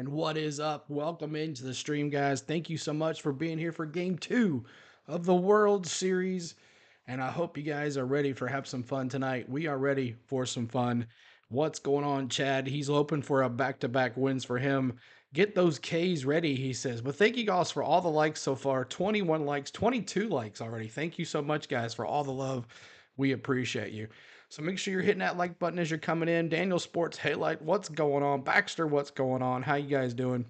And what is up? Welcome into the stream, guys. Thank you so much for being here for game 2 of the World Series. And I hope you guys are ready for have some fun tonight. We are ready for some fun. What's going on, Chad? He's hoping for a back-to-back wins for him. Get those Ks ready, he says. But thank you guys for all the likes so far. 21 likes, 22 likes already. Thank you so much, guys, for all the love. We appreciate you. So make sure you're hitting that like button as you're coming in. Daniel Sports, Haylight, what's going on? Baxter, what's going on? How you guys doing?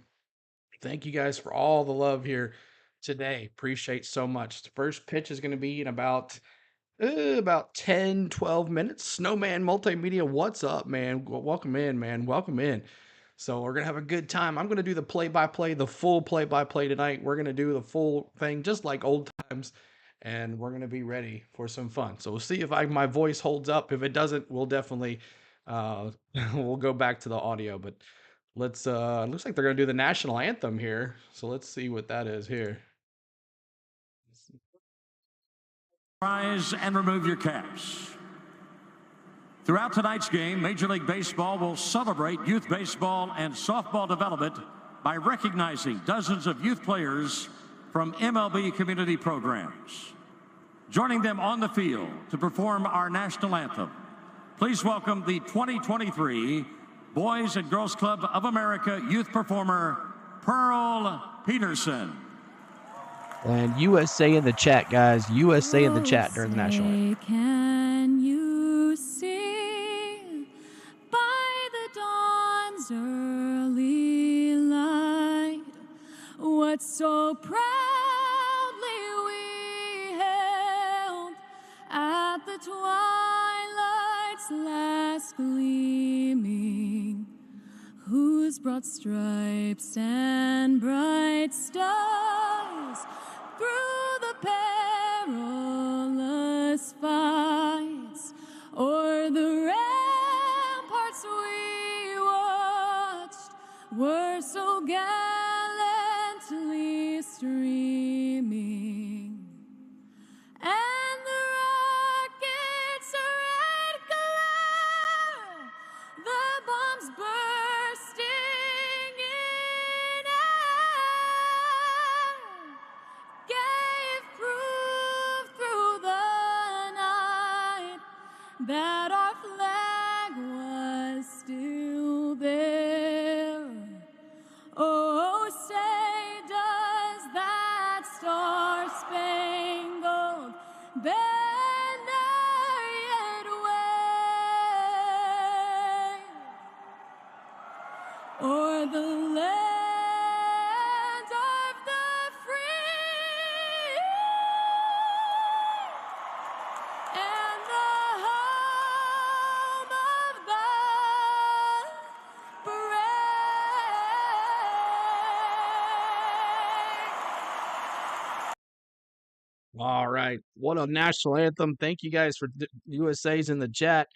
Thank you guys for all the love here today. Appreciate so much. The first pitch is going to be in about 10, 12 minutes. Snowman Multimedia, what's up, man? Welcome in, man. Welcome in. So we're going to have a good time. I'm going to do the play-by-play, the full play-by-play tonight. We're going to do the full thing just like old times, and we're going to be ready for some fun. So we'll see if my voice holds up. If it doesn't, we'll definitely we'll go back to the audio. But let's looks like they're going to do the national anthem here. So let's see what that is here. Rise and remove your caps. Throughout tonight's game, Major League Baseball will celebrate youth baseball and softball development by recognizing dozens of youth players from MLB community programs. Joining them on the field to perform our national anthem, please welcome the 2023 Boys and Girls Club of America youth performer, Pearl Peterson. And USA in the chat, guys. USA in the chat during the national anthem. Can you see by the dawn's early light what so proudly we held at the twilight's last gleaming, whose broad stripes and bright stars through the perilous fights o'er the ramparts we watched were so gallantly streaming, and the rocket's red glare, the bombs bursting in air, gave proof through the night that our flag was still there. Oh, say does that star-spangled banner yet wave o'er the land of the free and the home of the brave. All right. What a national anthem. Thank you guys for USA's in the chat.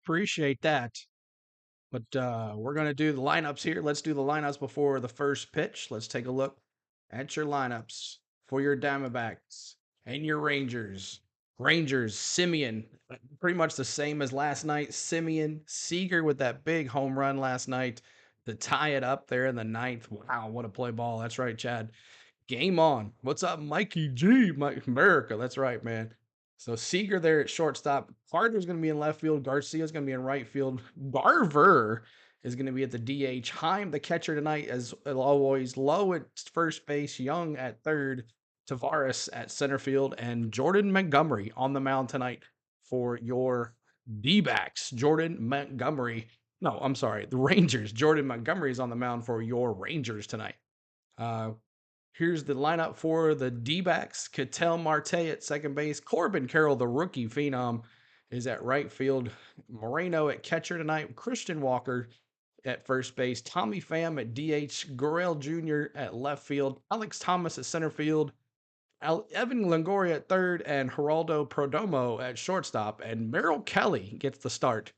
Appreciate that. But we're going to do the lineups here. Let's do the lineups before the first pitch. Let's take a look at your lineups for your Diamondbacks and your Rangers. Rangers, Simeon, pretty much the same as last night. Simeon, Seager with that big home run last night to tie it up there in the ninth. Wow, what a play ball. That's right, Chad. Game on. What's up, Mikey G? Mike America. That's right, man. So Seager there at shortstop. Carter's going to be in left field. Garcia's going to be in right field. Garver is going to be at the DH. Heim, the catcher tonight, as always. Lowe at first base. Young at third. Tavares at center field. And Jordan Montgomery on the mound tonight for your Dbacks. Jordan Montgomery. No, I'm sorry. The Rangers. Jordan Montgomery is on the mound for your Rangers tonight. Here's the lineup for the D-backs. Ketel Marte at second base. Corbin Carroll, the rookie phenom, is at right field. Moreno at catcher tonight. Christian Walker at first base. Tommy Pham at DH. Gurriel Jr. at left field. Alex Thomas at center field. Evan Longoria at third. And Geraldo Perdomo at shortstop. And Merril Kelly gets the start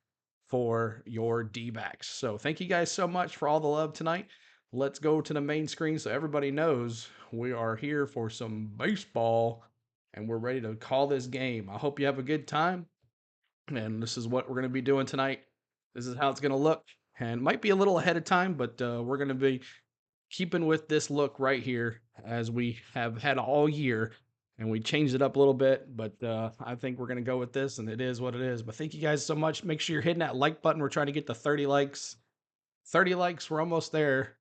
for your D-backs. So thank you guys so much for all the love tonight. Let's go to the main screen so everybody knows we are here for some baseball and we're ready to call this game. I hope you have a good time. And this is what we're going to be doing tonight. This is how it's going to look. And might be a little ahead of time, but we're going to be keeping with this look right here as we have had all year. and we changed it up a little bit, but I think we're going to go with this, and it is what it is. But thank you guys so much. Make sure you're hitting that like button. We're trying to get to 30 likes. 30 likes, we're almost there.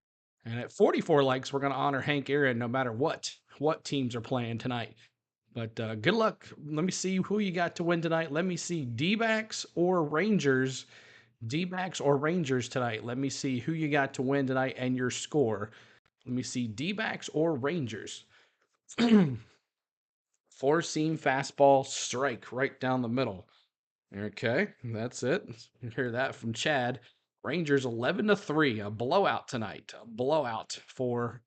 And at 44 likes, we're going to honor Hank Aaron no matter what teams are playing tonight. But good luck. Let me see who you got to win tonight. Let me see Dbacks or Rangers. Dbacks or Rangers tonight. Let me see who you got to win tonight and your score. Let me see Dbacks or Rangers. Four-seam fastball strike right down the middle. Okay, that's it. You hear that from Chad. Rangers 11-3, a blowout tonight. A blowout for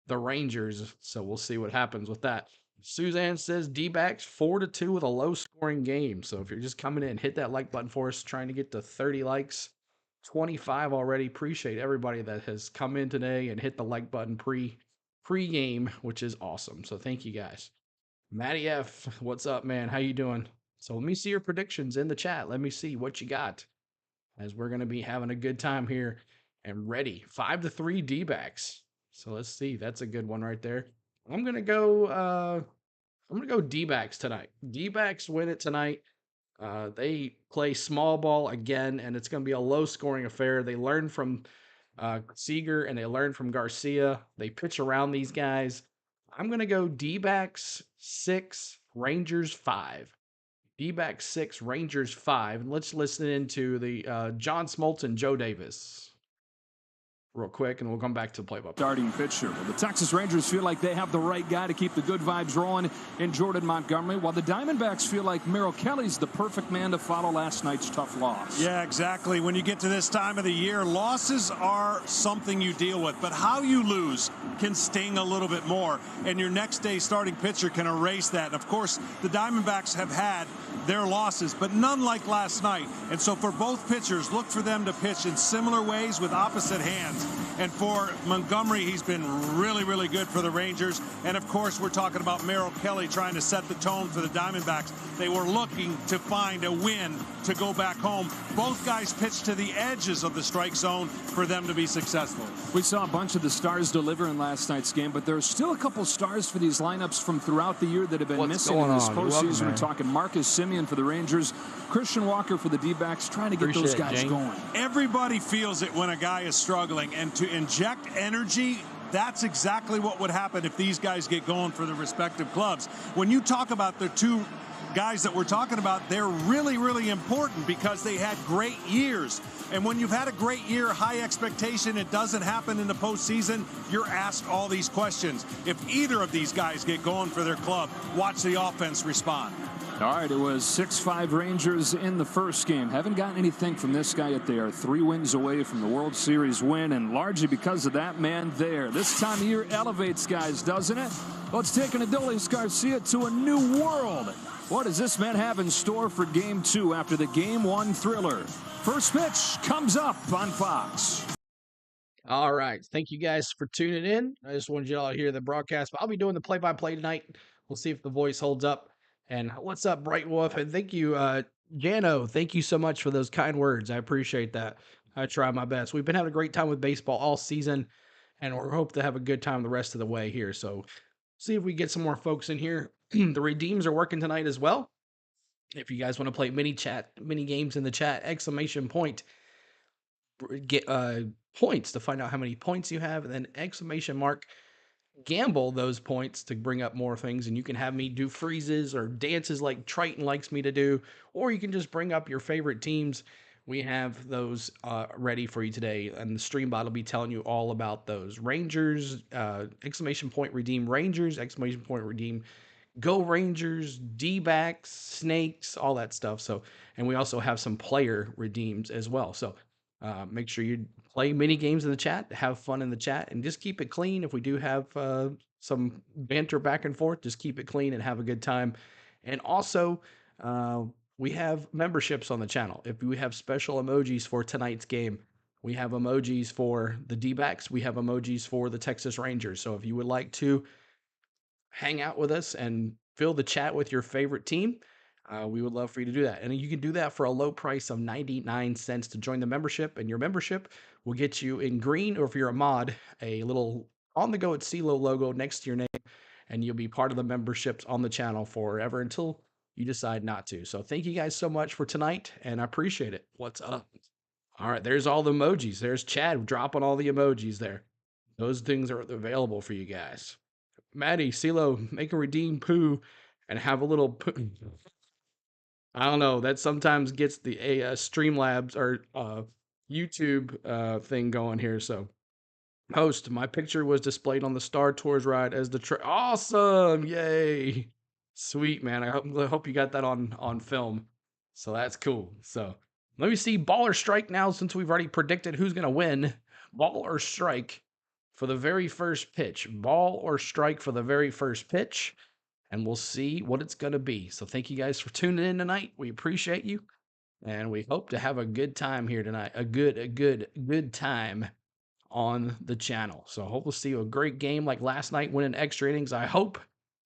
the Rangers. So we'll see what happens with that. Suzanne says D-backs 4-2 with a low-scoring game. So if you're just coming in, hit that like button for us. Trying to get to 30 likes. 25 already. Appreciate everybody that has come in today and hit the like button pre-game, which is awesome. So thank you guys. Matty F, what's up, man? How you doing? So let me see your predictions in the chat. Let me see what you got, as we're going to be having a good time here and ready. 5-3 D-backs. So let's see. That's a good one right there. I'm going to go D-backs tonight. D-backs win it tonight. They play small ball again, and it's going to be a low-scoring affair. They learn from Seager, and they learn from Garcia. They pitch around these guys. I'm going to go D-backs 6, Rangers 5. D-backs 6, Rangers 5. And let's listen into the John Smoltz and Joe Davis real quick, and we'll come back to the play-by-play. Starting pitcher. Well, the Texas Rangers feel like they have the right guy to keep the good vibes rolling in Jordan Montgomery, while the Diamondbacks feel like Merril Kelly's the perfect man to follow last night's tough loss. Yeah, exactly. When you get to this time of the year, losses are something you deal with, but how you lose can sting a little bit more, and your next day starting pitcher can erase that. And of course, the Diamondbacks have had their losses, but none like last night. And so for both pitchers, look for them to pitch in similar ways with opposite hands. And for Montgomery, he's been really, really good for the Rangers. And of course, we're talking about Merril Kelly trying to set the tone for the Diamondbacks. They were looking to find a win to go back home. Both guys pitched to the edges of the strike zone for them to be successful. We saw a bunch of the stars deliver in last night's game, but there are still a couple stars for these lineups from throughout the year that have been missing in this postseason. We're talking Marcus Semien for the Rangers, Christian Walker for the D-backs, trying to get those guys going. Everybody feels it when a guy is struggling, and to inject energy, that's exactly what would happen if these guys get going for their respective clubs. When you talk about the two guys that we're talking about, they're really, really important because they had great years. And when you've had a great year, high expectation, it doesn't happen in the postseason, you're asked all these questions. If either of these guys get going for their club, watch the offense respond. All right, it was 6-5 Rangers in the first game. Haven't gotten anything from this guy yet. They are 3 wins away from the World Series win, and largely because of that man there. This time of year elevates guys, doesn't it? Well, it's taken Adolis Garcia to a new world. What does this man have in store for Game 2 after the Game 1 thriller? First pitch comes up on Fox. All right. Thank you guys for tuning in. I just wanted you all to hear the broadcast, but I'll be doing the play-by-play tonight. We'll see if the voice holds up. And what's up, Bright Wolf? And thank you, Jano. Thank you so much for those kind words. I appreciate that. I try my best. We've been having a great time with baseball all season, and we hope to have a good time the rest of the way here. So see if we get some more folks in here. The redeems are working tonight as well. If you guys want to play mini games in the chat, exclamation point, get points to find out how many points you have, and then exclamation mark, gamble those points to bring up more things. And you can have me do freezes or dances like Triton likes me to do, or you can just bring up your favorite teams. We have those ready for you today, and the stream bot will be telling you all about those. Rangers, exclamation point redeem Rangers, exclamation point redeem Go Rangers, D-backs, Snakes, all that stuff. So, and we also have some player redeems as well. So make sure you play mini games in the chat, have fun in the chat, and just keep it clean. If we do have some banter back and forth, just keep it clean and have a good time. And also, we have memberships on the channel. If we have special emojis for tonight's game, we have emojis for the D-backs, we have emojis for the Texas Rangers. So if you would like to hang out with us and fill the chat with your favorite team, we would love for you to do that. And you can do that for a low price of 99 cents to join the membership. And your membership will get you in green, or if you're a mod, a little on the go at CeeLo logo next to your name. and you'll be part of the memberships on the channel forever until you decide not to. So thank you guys so much for tonight, and I appreciate it. What's up? All right, there's all the emojis. There's Chad dropping all the emojis there. Those things are available for you guys. Maddie, CeeLo, make a redeem poo and have a little poo. I don't know. That sometimes gets the Streamlabs or YouTube thing going here. So, host, my picture was displayed on the Star Tours ride as the awesome! Yay! Sweet, man. I hope you got that on film. So that's cool. So let me see ball or strike now, since we've already predicted who's gonna win. Ball or strike for the very first pitch. Ball or strike for the very first pitch, and we'll see what it's gonna be. So thank you guys for tuning in tonight. We appreciate you, and we hope to have a good time here tonight. A good time on the channel. So I hope we'll see a great game like last night, winning extra innings. I hope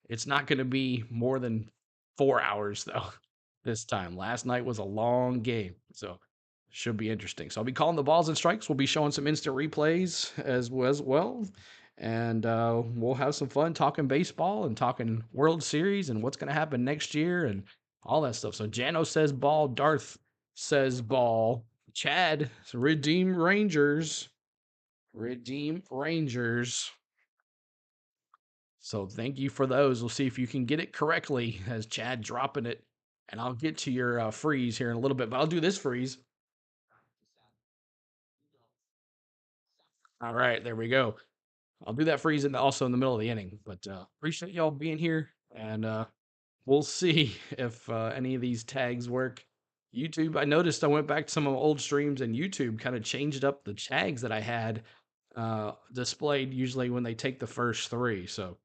it's not going to be more than 4 hours though this time. Last night was a long game, so should be interesting. So I'll be calling the balls and strikes. We'll be showing some instant replays as well. And we'll have some fun talking baseball and talking World Series and what's going to happen next year and all that stuff. So Jano says ball. Darth says ball. Chad, redeem Rangers. Redeem Rangers. So thank you for those. We'll see if you can get it correctly as Chad dropping it. And I'll get to your freeze here in a little bit, but I'll do this freeze. All right, there we go. I'll do that freeze also in the middle of the inning. But appreciate y'all being here, and we'll see if any of these tags work. YouTube, I noticed I went back to some of my old streams, and YouTube kind of changed up the tags that I had displayed usually when they take the first three. So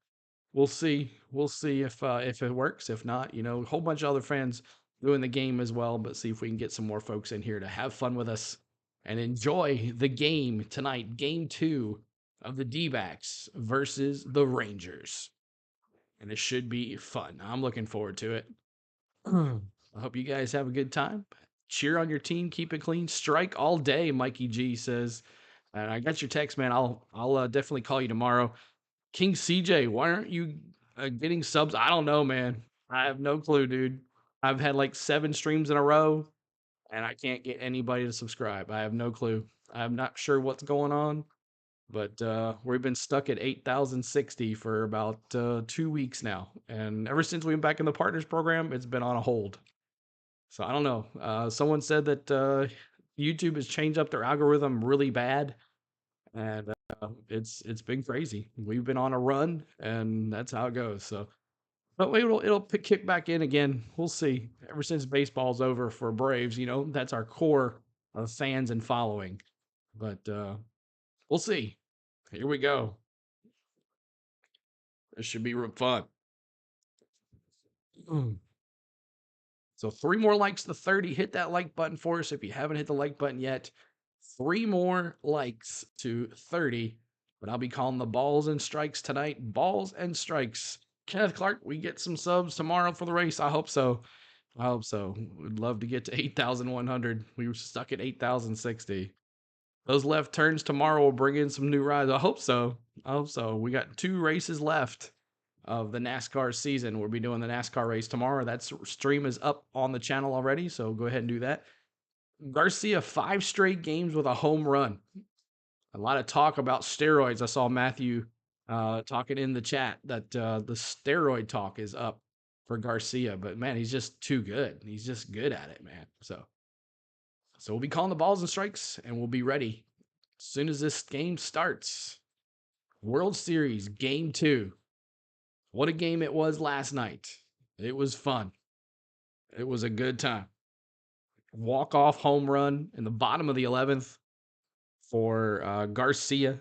we'll see. We'll see if it works. If not, a whole bunch of other fans doing the game as well. But see if we can get some more folks in here to have fun with us and enjoy the game tonight. Game 2 of the Dbacks versus the Rangers, and it should be fun. I'm looking forward to it. I hope you guys have a good time. Cheer on your team. Keep it clean. Strike all day, Mikey G says. And I got your text, man. I'll definitely call you tomorrow. King CJ, why aren't you getting subs? I don't know, man. I have no clue, dude. I've had like 7 streams in a row, and I can't get anybody to subscribe. I have no clue. I'm not sure what's going on, but we've been stuck at 8,060 for about 2 weeks now. And ever since we went back in the partners program, it's been on a hold. So I don't know. Someone said that YouTube has changed up their algorithm really bad, and it's been crazy. We've been on a run, and that's how it goes. So, but it'll kick back in again. We'll see. Ever since baseball's over for Braves, that's our core of fans and following. But we'll see. Here we go. This should be real fun. So 3 more likes to 30. Hit that like button for us if you haven't hit the like button yet. 3 more likes to 30. But I'll be calling the balls and strikes tonight. Balls and strikes. Kenneth Clark, we get some subs tomorrow for the race. I hope so. We'd love to get to 8,100. We were stuck at 8,060. Those left turns tomorrow will bring in some new rides. I hope so. We got 2 races left of the NASCAR season. We'll be doing the NASCAR race tomorrow. That stream is up on the channel already, so go ahead and do that. Garcia, 5 straight games with a home run. A lot of talk about steroids. I saw Matthew talking in the chat that the steroid talk is up for Garcia, but man, he's just too good. He's just good at it, man. So we'll be calling the balls and strikes, and we'll be ready as soon as this game starts. World Series Game 2. What a game it was last night. It was fun. It was a good time. Walk-off home run in the bottom of the 11th for Garcia.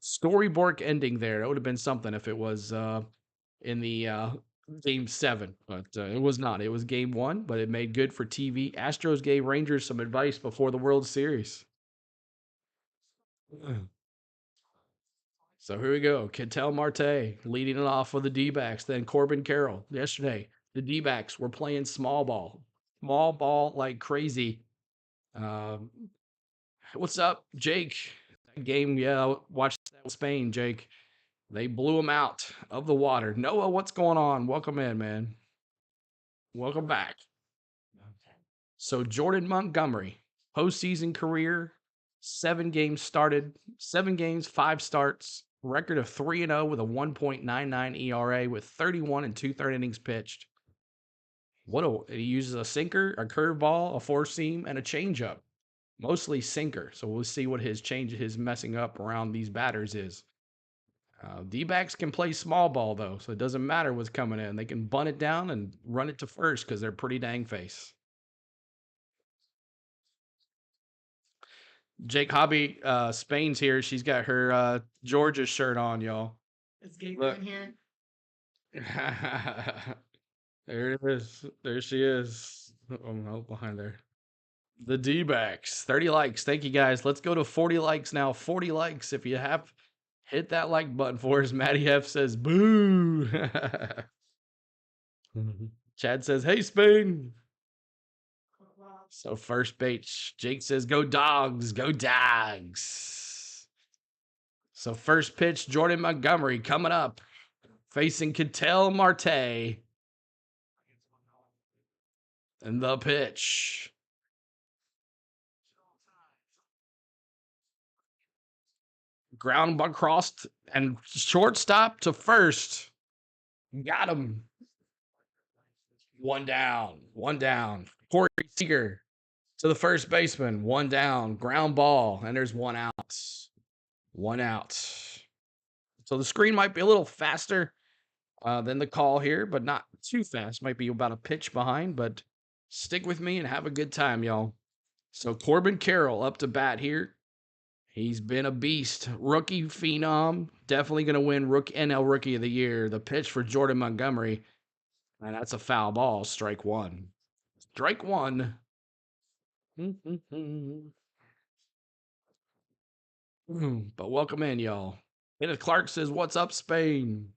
Storyboard ending there. That would have been something if it was in the Game 7, but it was not. It was Game 1, but it made good for TV. Astros gave Rangers some advice before the World Series. So here we go. Ketel Marte leading it off with the D-backs. Then Corbin Carroll. Yesterday, the D-backs were playing small ball. Small ball like crazy. What's up, Jake? That game, yeah, I watched that with Spain, Jake. They blew him out of the water. Noah, what's going on? Welcome in, man. Welcome back. So Jordan Montgomery, postseason career, 7 games started, 7 games, 5 starts, record of 3-0 with a 1.99 ERA with 31 and 2/3 innings pitched. He uses a sinker, a curveball, a four seam, and a changeup. Mostly sinker. So we'll see what his messing up around these batters is. Dbacks can play small ball though, so it doesn't matter what's coming in. They can bunt it down and run it to first because they're pretty dang face. Jake Hobby, Spain's here. She's got her Georgia shirt on, y'all. Is Gabriel in here? There it is. There she is. I'm behind there. The D-backs. 30 likes. Thank you, guys. Let's go to 40 likes now. 40 likes. If you have, hit that like button for us. Matty F says, boo. Chad says, hey, Spain. So first base, Jake says, go dogs, go dogs. So first pitch, Jordan Montgomery coming up, facing Ketel Marte. And the pitch. Ground across and shortstop to first. Got him. One down. Corey Seager to the first baseman. One down. Ground ball. And there's one out. One out. So the screen might be a little faster than the call here, but not too fast. Might be about a pitch behind, but stick with me and have a good time, y'all. So Corbin Carroll up to bat here. He's been a beast. Rookie phenom. Definitely going to win NL Rookie of the Year. The pitch for Jordan Montgomery. And that's a foul ball. Strike one. Strike one. But welcome in, y'all. Kenneth Clark says, what's up, Spain?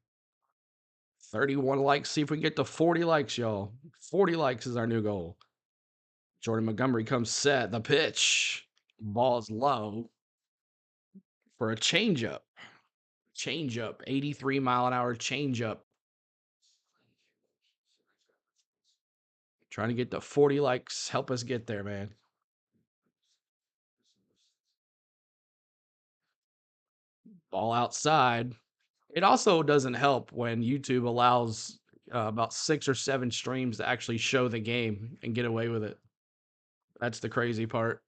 31 likes. See if we can get to 40 likes, y'all. 40 likes is our new goal. Jordan Montgomery comes set. The pitch. Ball is low for a changeup. 83-mile-an-hour changeup. Trying to get to 40 likes. Help us get there, man. Ball outside. It also doesn't help when YouTube allows about 6 or 7 streams to actually show the game and get away with it. That's the crazy part.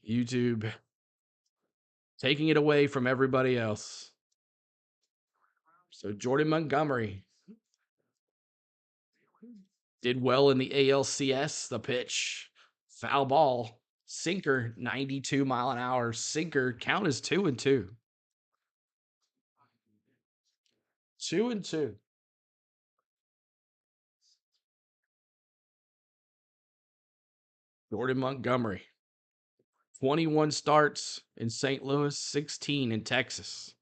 YouTube taking it away from everybody else. So Jordan Montgomery did well in the ALCS. The pitch, foul ball, sinker, 92-mile-an-hour sinker. Count is 2-2. 2-2. Jordan Montgomery, 21 starts in St. Louis, 16 in Texas.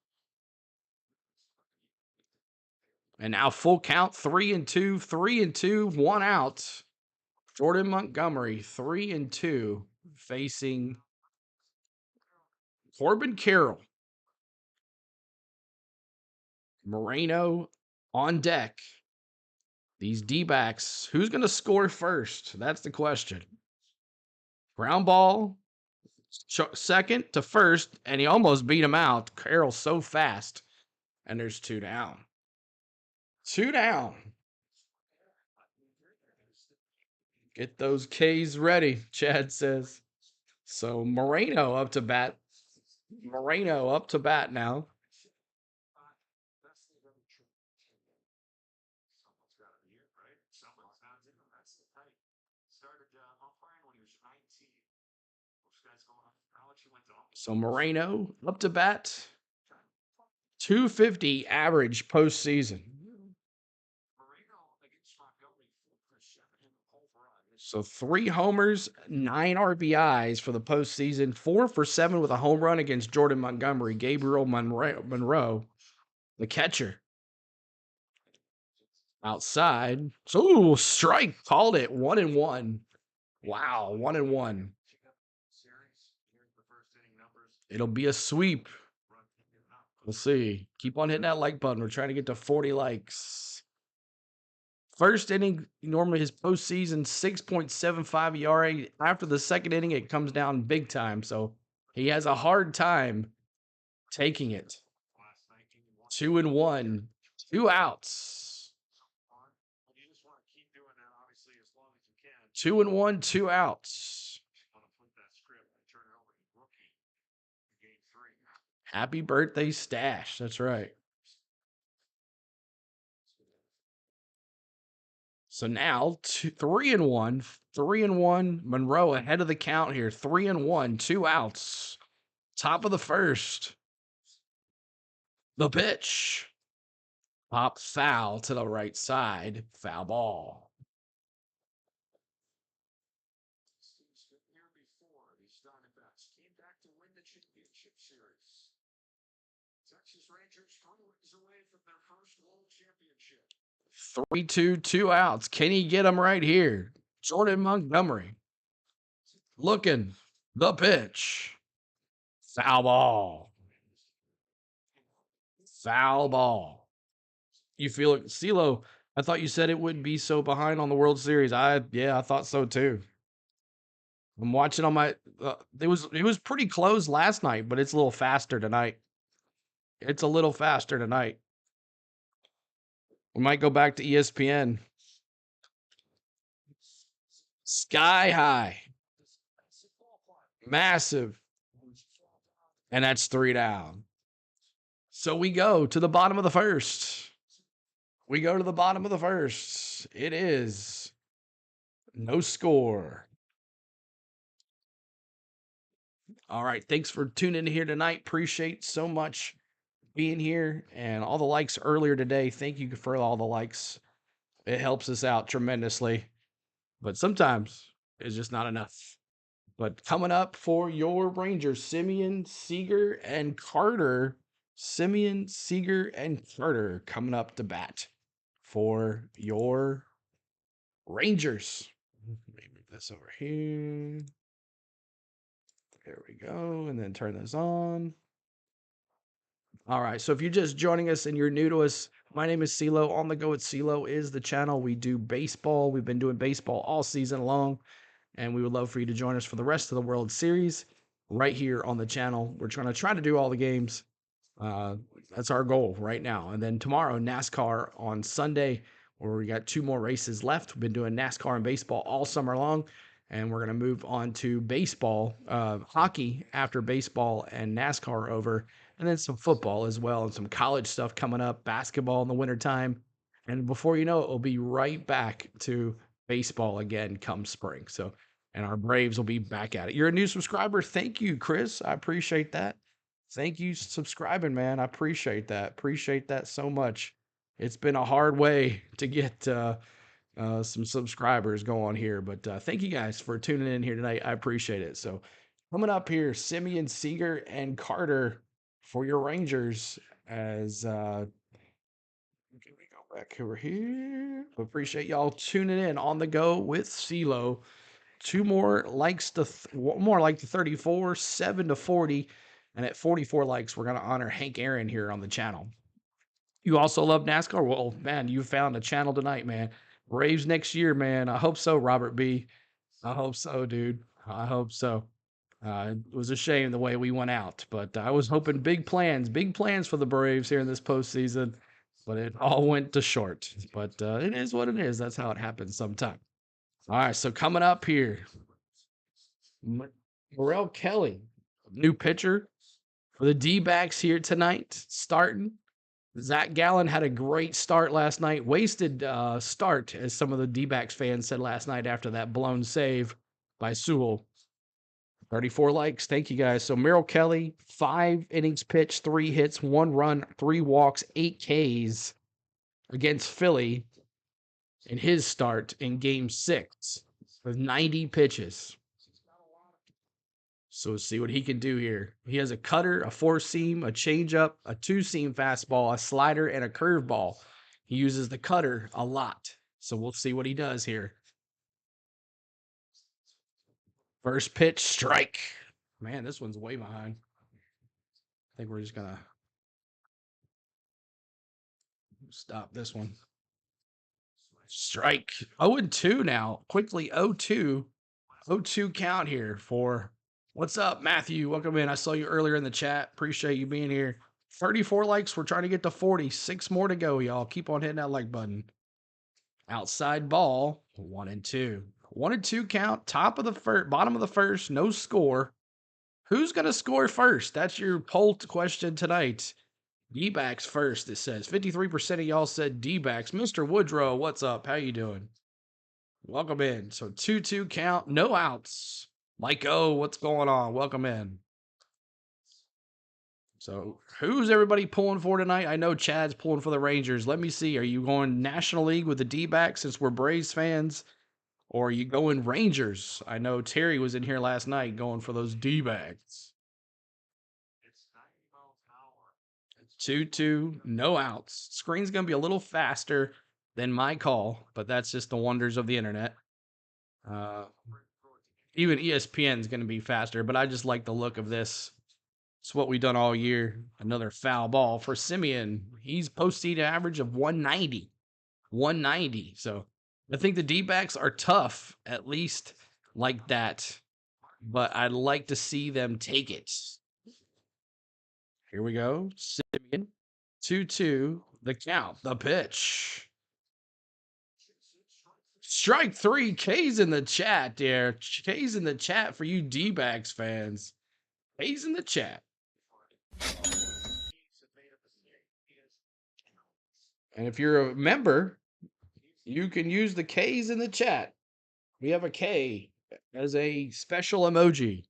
And now full count, 3-2, 1 out. Jordan Montgomery, 3-2, facing Corbin Carroll. Moreno on deck. These D-backs, who's going to score first? That's the question. Ground ball, second to first, and he almost beat him out. Carroll's so fast. And there's 2 down. 2 down. Get those K's ready, Chad says. So Moreno up to bat. Now. So Moreno up to bat. 250 average postseason. So 3 homers, 9 RBIs for the postseason. 4 for 7 with a home run against Jordan Montgomery. Gabriel Monroe, the catcher. Outside. So strike. Called it. 1-1. Wow. 1-1. It'll be a sweep. Let's see. Keep on hitting that like button. We're trying to get to 40 likes. First inning, normally his postseason 6.75 ERA. After the second inning, it comes down big time. So he has a hard time taking it. 2-1, 2 outs. 2-1, 2 outs. Happy birthday, Stash. That's right. So now 3-1, 3-1. Monroe ahead of the count here. 3-1, 2 outs. Top of the first. The pitch. Pop foul to the right side. Foul ball. These Diamondbacks came back to win the championship series. Texas Rangers 20 wins away from their first World Championship. 3-2, 2 outs. Can he get him right here? Jordan Montgomery. Looking. The pitch. Foul ball. Foul ball. You feel it, CeeLo? I thought you said it wouldn't be so behind on the World Series. I thought so too. I'm watching on my. It was pretty close last night, but it's a little faster tonight. It's a little faster tonight. We might go back to ESPN. Sky high. Massive. And that's 3 down. So we go to the bottom of the first. We go to the bottom of the first. It is no score. All right. Thanks for tuning in here tonight. Appreciate so much being here and all the likes earlier today. Thank you for all the likes. It helps us out tremendously. But sometimes it's just not enough. But coming up for your Rangers, Simeon, Seager, and Carter. Simeon, Seager, and Carter coming up to bat for your Rangers. Let me move this over here. There we go. And then turn this on. All right. So if you're just joining us and you're new to us, my name is CeeLo. On the Go with CeeLo is the channel. We do baseball. We've been doing baseball all season long. And we would love for you to join us for the rest of the World Series right here on the channel. We're trying to do all the games. That's our goal right now. And then tomorrow, NASCAR on Sunday, where we got 2 more races left. We've been doing NASCAR and baseball all summer long. And we're going to move on to baseball, hockey after baseball and NASCAR over. And then some football as well and some college stuff coming up, basketball in the wintertime. And before you know it, we'll be right back to baseball again come spring. So, and our Braves will be back at it. You're a new subscriber. Thank you, Chris. I appreciate that. Thank you subscribing, man. I appreciate that. Appreciate that so much. It's been a hard way to get some subscribers going here, but thank you guys for tuning in here tonight. I appreciate it. So coming up here, Simeon, Seager, and Carter for your Rangers as can we go back over here? Appreciate y'all tuning in on the Go with CeeLo. 2 more likes to more like to 34, 7 to 40. And at 44 likes, we're going to honor Hank Aaron here on the channel. You also love NASCAR? Well, man, you found a channel tonight, man. Braves next year, man. I hope so, Robert B. I hope so, dude. I hope so. It was a shame the way we went out, but I was hoping big plans for the Braves here in this postseason, but it all went to short. But it is what it is. That's how it happens sometimes. All right, so coming up here, Merril Kelly, new pitcher for the Dbacks here tonight, starting. Zach Gallen had a great start last night. Wasted start, as some of the Dbacks fans said last night after that blown save by Sewell. 34 likes. Thank you, guys. So Merril Kelly, 5 innings pitched, 3 hits, 1 run, 3 walks, 8 Ks against Philly in his start in Game 6 with 90 pitches. So see what he can do here. He has a cutter, a 4-seam, a changeup, a 2-seam fastball, a slider, and a curveball. He uses the cutter a lot. So we'll see what he does here. First pitch, strike. Man, this one's way behind. I think we're just going to Stop this one. Strike. 0-2 now. Quickly 0-2. 0-2 count here for what's up, Matthew? Welcome in. I saw you earlier in the chat. Appreciate you being here. 34 likes. We're trying to get to 40. 6 more to go, y'all. Keep on hitting that like button. Outside ball. 1-2. 1-2 count. Top of the first, bottom of the first. No score. Who's going to score first? That's your poll question tonight. Dbacks first, it says. 53% of y'all said Dbacks. Mr. Woodrow, what's up? How you doing? Welcome in. So 2-2 count, no outs. Mike O, what's going on? Welcome in. So who's everybody pulling for tonight? I know Chad's pulling for the Rangers. Let me see. Are you going National League with the D-backs since we're Braves fans? Or are you going Rangers? I know Terry was in here last night going for those D-backs. 2-2, no outs. Screen's going to be a little faster than my call, but that's just the wonders of the internet. Even ESPN's going to be faster, but I just like the look of this. It's what we've done all year. Another foul ball for Simeon. He's postseason average of 190. 190. So I think the D-backs are tough, at least like that. But I'd like to see them take it. Here we go. Simeon. 2-2. The count. The pitch. Strike 3. K's in the chat there. K's in the chat for you D-backs fans. K's in the chat. And if you're a member, you can use the K's in the chat. We have a K as a special emoji.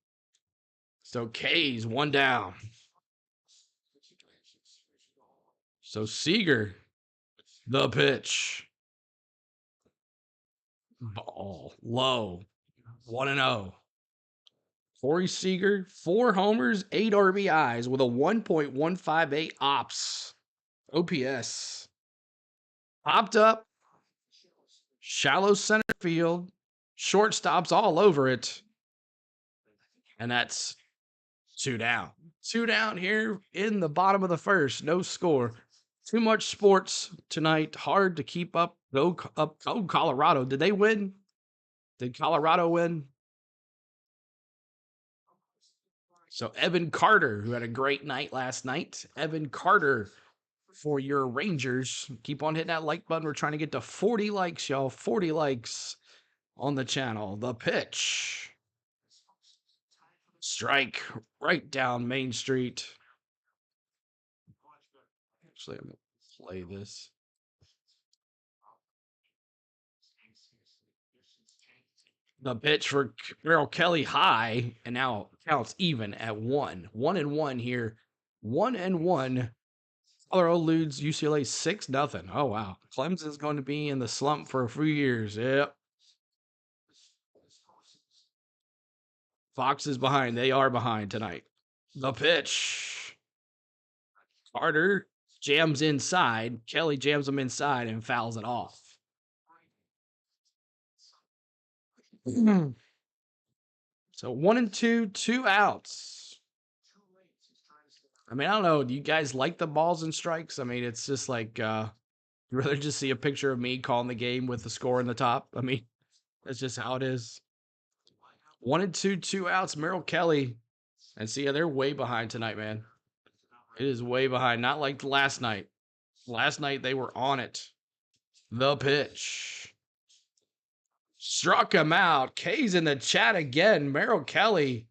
So K's, one down. So Seager, the pitch. Ball, low, 1-0. Corey Seager, 4 homers, 8 RBIs with a 1.158 OPS. Popped up, shallow center field, shortstops all over it. And that's 2 down. 2 down here in the bottom of the first. No score. Too much sports tonight. Hard to keep up. Go Colorado. Did they win? Did Colorado win? So Evan Carter, who had a great night last night. Evan Carter for your Rangers. Keep on hitting that like button. We're trying to get to 40 likes, y'all. 40 likes on the channel. The pitch. Strike right down Main Street. Actually, I'm going to play this. The pitch for Merril Kelly high, and now counts even at 1. 1-1 here. 1-1. Colorado leads UCLA 6-0. Oh, wow. Clemson's going to be in the slump for a few years. Yep. Fox is behind. They are behind tonight. The pitch. Carter jams inside. Kelly jams him inside and fouls it off. So 1-2, 2 outs. I mean, I don't know. Do you guys like the balls and strikes? I mean, it's just like, you'd rather just see a picture of me calling the game with the score in the top. I mean, that's just how it is. 1-2, 2 outs. Merril Kelly. And see, yeah, they're way behind tonight, man. It is way behind. Not like last night. Last night, they were on it. The pitch. Struck him out. K's in the chat again. Merril Kelly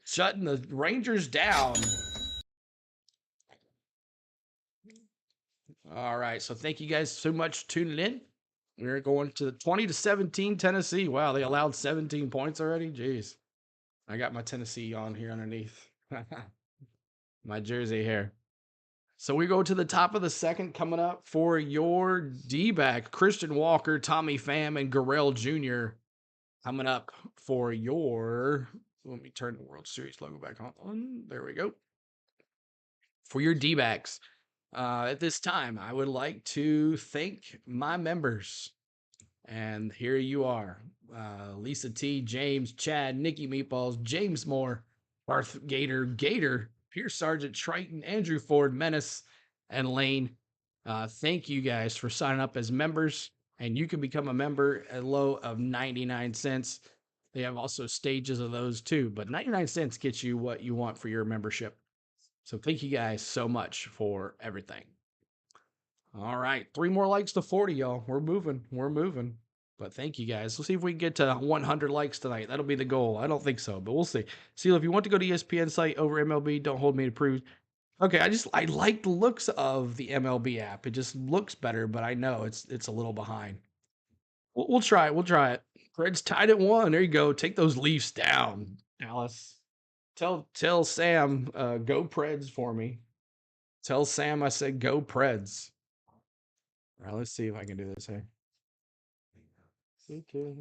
shutting the Rangers down. All right. So thank you guys so much for tuning in. We're going to the 20-17 Tennessee. Wow, they allowed 17 points already? Jeez. I got my Tennessee on here underneath. My jersey here. So we go to the top of the second coming up for your D-back. Christian Walker, Tommy Pham, and Garrell Jr. coming up for your... Let me turn the World Series logo back on. There we go. For your D-backs. At this time, I would like to thank my members. And here you are. Lisa T, James, Chad, Nikki Meatballs, James Moore, Barth Gator, Pierce Sargent, Triton, Andrew Ford, Menace, and Lane. Thank you guys for signing up as members, and you can become a member at a low of 99 cents. They have also stages of those too, but 99 cents gets you what you want for your membership. So thank you guys so much for everything. All right, 3 more likes to 40, y'all. We're moving. We're moving. But thank you guys. Let's see if we can get to 100 likes tonight. That'll be the goal. I don't think so, but we'll see. See, if you want to go to ESPN site over MLB, don't hold me to prove. Okay, I like the looks of the MLB app. It just looks better, but I know it's a little behind. We'll try it. We'll try it. Reds tied at 1. There you go. Take those Leafs down, Alice. Tell Sam, go Preds for me. Tell Sam I said go Preds. All right, let's see if I can do this here. Okay.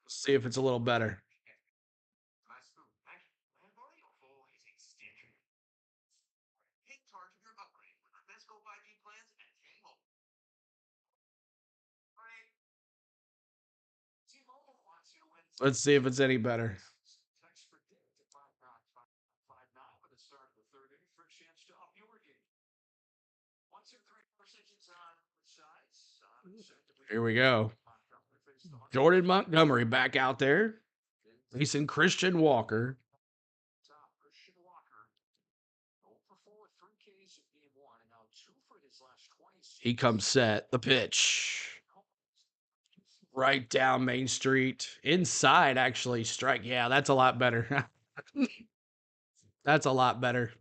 See if it's a little better. Let's see if it's any better. Here we go. Jordan Montgomery back out there. Facing Christian Walker. He comes set. The pitch. Right down Main Street. Inside, actually. Strike. Yeah, that's a lot better. That's a lot better.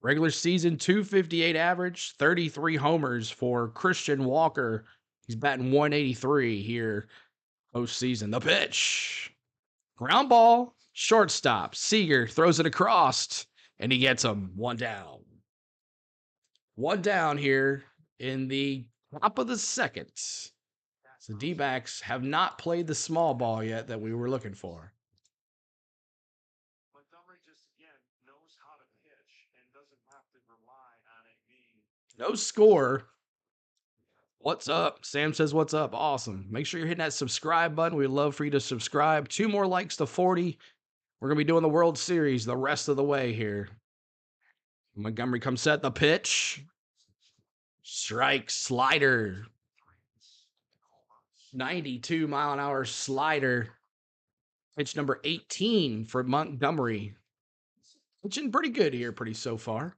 Regular season 258 average, 33 homers for Christian Walker. He's batting 183 here postseason. The pitch. Ground ball. Shortstop. Seager throws it across, and he gets him. 1 down. 1 down here in the top of the second. So Dbacks have not played the small ball yet that we were looking for. Montgomery just, again, knows how to pitch and doesn't have to rely on it being. No score. What's up? Sam says, what's up? Awesome. Make sure you're hitting that subscribe button. We'd love for you to subscribe. 2 more likes to 40. We're going to be doing the World Series the rest of the way here. Montgomery comes set. The pitch. Strike. Slider. 92-mile-an-hour slider. Pitch number 18 for Montgomery. Pitching pretty good here, pretty so far.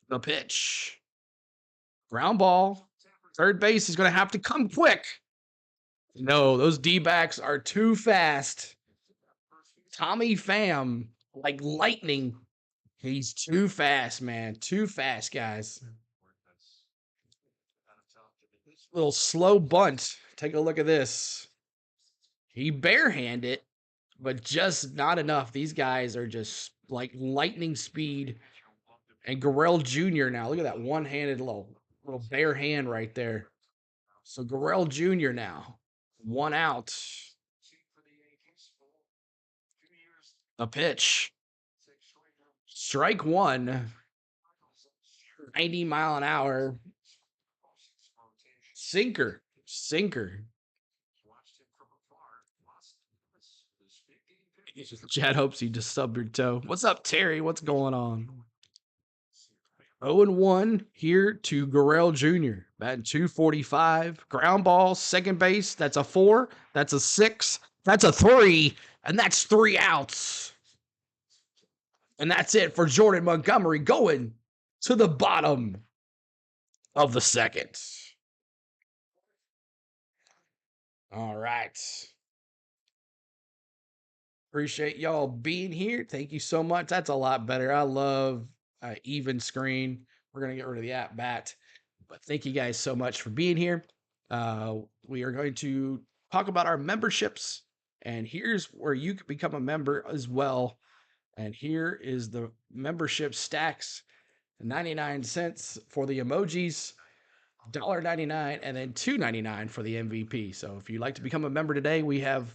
The pitch. Ground ball. Third base is going to have to come quick. No, those D-backs are too fast. Tommy Pham, like lightning. He's too fast, man. Too fast, guys. Little slow bunt. Take a look at this. He barehanded it, but just not enough. These guys are just like lightning speed. And Merril Jr. now. Look at that one-handed little bare hand right there. So Merril Jr. now. 1 out. A pitch. Strike 1. 90-mile-an-hour. Sinker. Chad hopes you just stubbed your toe. What's up, Terry? What's going on? 0-1 here to Merril Jr. Batting 245. Ground ball, second base. That's a 4. That's a 6. That's a 3. And that's 3 outs. And that's it for Jordan Montgomery going to the bottom of the second. All right. Appreciate y'all being here. Thank you so much. That's a lot better. I love even screen. We're going to get rid of the at bat. But thank you guys so much for being here. We are going to talk about our memberships, and here's where you can become a member as well. And here is the membership stacks: 99 cents for the emojis, $1.99, and then $2.99 for the MVP. So if you'd like to become a member today, we have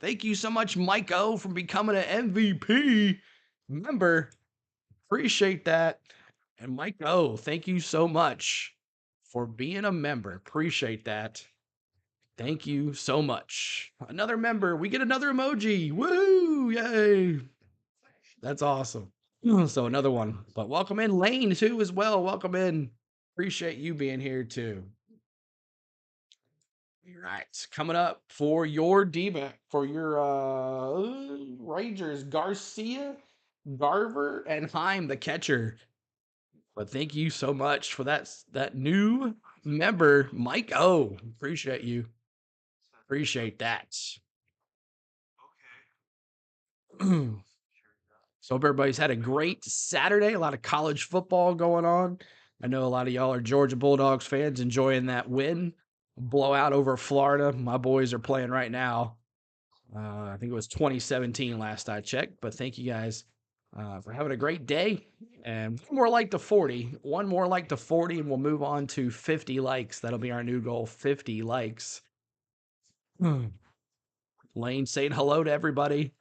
thank you so much, Mike O, for becoming an MVP member. Appreciate that. And Mike O, thank you so much for being a member. Appreciate that. Thank you so much. Another member. We get another emoji. Woo! Yay! That's awesome. So another one. But welcome in Lane too as well. Welcome in. Appreciate you being here too. All right. Coming up for your D-back, for your Rangers, Garcia, Garver, and Heim, the catcher. But thank you so much for that new member, Mike O. Appreciate you. Appreciate that. Okay. So hope everybody's had a great Saturday. A lot of college football going on. I know a lot of y'all are Georgia Bulldogs fans enjoying that win. Blowout over Florida. My boys are playing right now. I think it was 2017 last I checked. But thank you guys for having a great day. And one more like the 40. One more like the 40, and we'll move on to 50 likes. That'll be our new goal, 50 likes. Lane saying hello to everybody.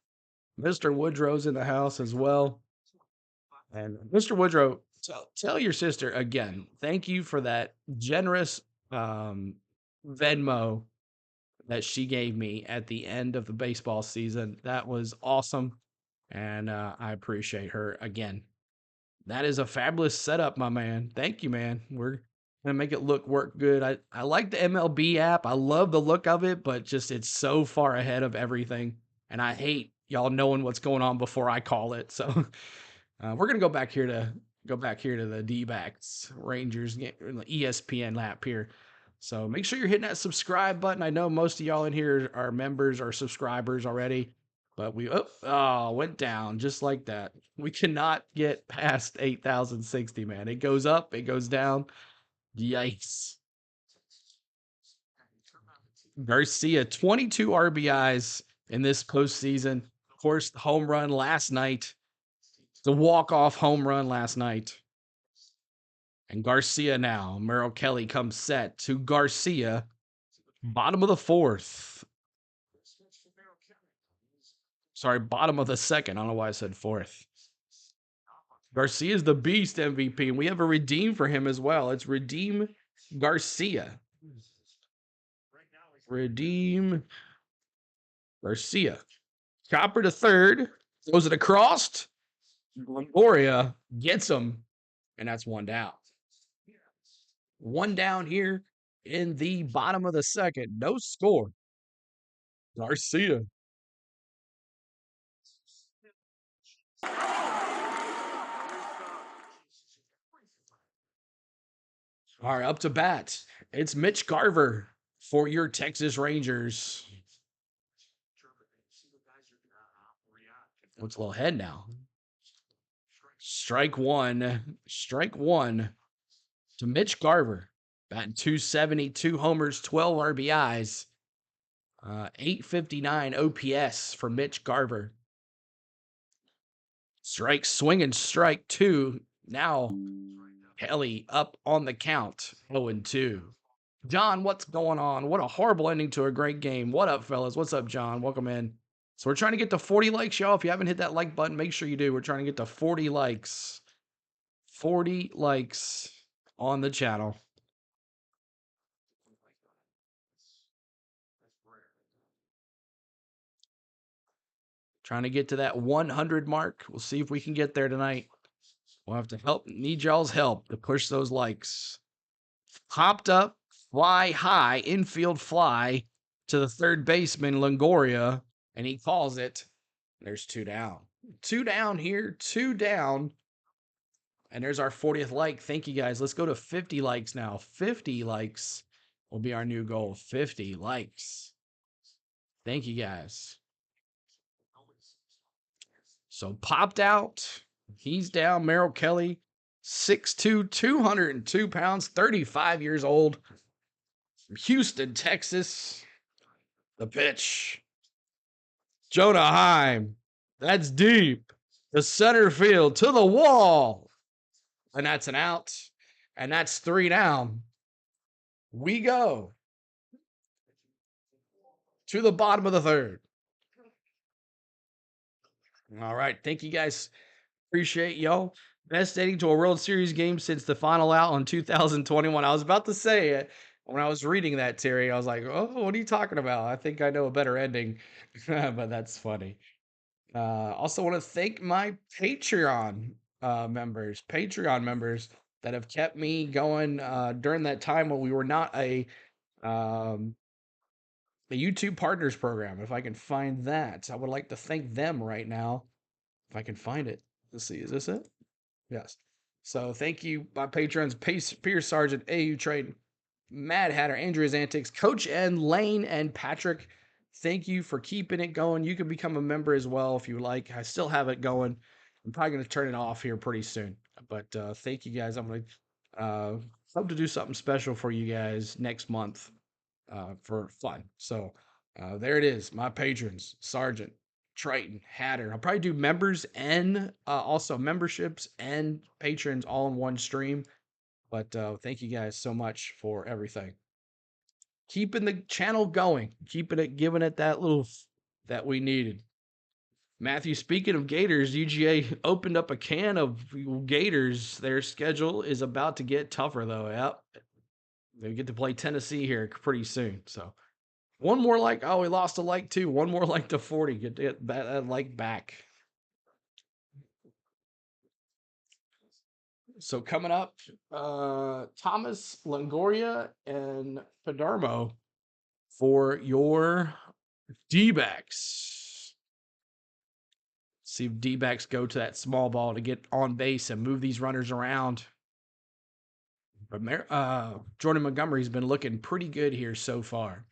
Mr. Woodrow's in the house as well. And Mr. Woodrow, tell your sister again, thank you for that generous Venmo that she gave me at the end of the baseball season. That was awesome. And I appreciate her again. That is a fabulous setup, my man. Thank you, man. We're gonna make it work good. I like the MLB app. I love the look of it, but just it's so far ahead of everything. And I hate y'all knowing what's going on before I call it. So we're gonna go back here to the Dbacks Rangers ESPN app here. So make sure you're hitting that subscribe button. I know most of y'all in here are members or subscribers already, but we went down just like that. We cannot get past 8,060, man. It goes up, it goes down. Yikes. Garcia, 22 RBIs in this postseason. Of course, the home run last night. The walk-off home run last night. And Garcia now. Merril Kelly comes set to Garcia. Bottom of the fourth. Sorry, bottom of the second. I don't know why I said fourth. Garcia's the beast MVP, and we have a redeem for him as well. It's Redeem Garcia. Redeem Garcia. Chopper to third. Throws it across. Longoria gets him, and that's one down. One down here in the bottom of the second. No score. Garcia. All right, up to bat. It's Mitch Garver for your Texas Rangers. Looks a little ahead now. Strike one. Strike one to Mitch Garver. Batting 270, 2 homers, 12 RBIs. 859 OPS for Mitch Garver. Strike, swing, and strike two. Now Kelly up on the count, 0-2. John, what's going on? What a horrible ending to a great game. What up, fellas? What's up, John? Welcome in. So we're trying to get to 40 likes, y'all. If you haven't hit that like button, make sure you do. We're trying to get to 40 likes. 40 likes on the channel. Trying to get to that 100 mark. We'll see if we can get there tonight. We'll have to need y'all's help to push those likes. Hopped up, fly high, infield fly to the third baseman, Longoria, and he calls it. There's 2 down. 2 down here, 2 down. And there's our 40th like. Thank you, guys. Let's go to 50 likes now. 50 likes will be our new goal. 50 likes. Thank you, guys. So popped out. He's down. Merril Kelly 6'2", 202 pounds, 35 years old. From Houston, Texas. The pitch. Jonah Heim. That's deep. The center field to the wall. And that's an out. And that's 3 down. We go to the bottom of the third. All right. Thank you guys. Appreciate y'all. Best ending to a World Series game since the final out in 2021. I was about to say it when I was reading that, Terry. I was like, oh, what are you talking about? I think I know a better ending. But that's funny. Also want to thank my Patreon members that have kept me going during that time when we were not a YouTube Partners program. If I can find that, I would like to thank them right now. If I can find it. Let's see. Is this it? Yes. So thank you, my patrons, Pierce Sargent, AU Trade, Mad Hatter, Andrea's Antics, Coach N, Lane, and Patrick. Thank you for keeping it going. You can become a member as well if you like. I still have it going. I'm probably going to turn it off here pretty soon. But thank you guys. I'm going to hope to do something special for you guys next month for fun. So there it is. My patrons, Sargent, Triton, Hatter. I'll probably do members and also memberships and patrons all in one stream. But thank you guys so much for everything. Keeping the channel going, keeping it, giving it that little that we needed. Matthew, speaking of Gators, UGA opened up a can of Gators. Their schedule is about to get tougher, though. Yep. They get to play Tennessee here pretty soon. So one more like, oh, we lost a like 2. One more like to 40. Get that like back. So coming up, Thomas, Longoria, and Padermo for your Dbacks. See if Dbacks go to that small ball to get on base and move these runners around. But Jordan Montgomery's been looking pretty good here so far.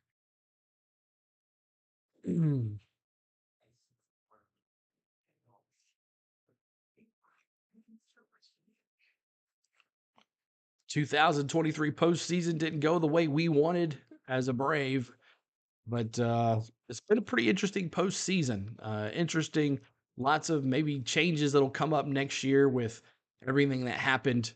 2023 postseason didn't go the way we wanted as a Brave, but it's been a pretty interesting postseason. Interesting, lots of maybe changes that'll come up next year with everything that happened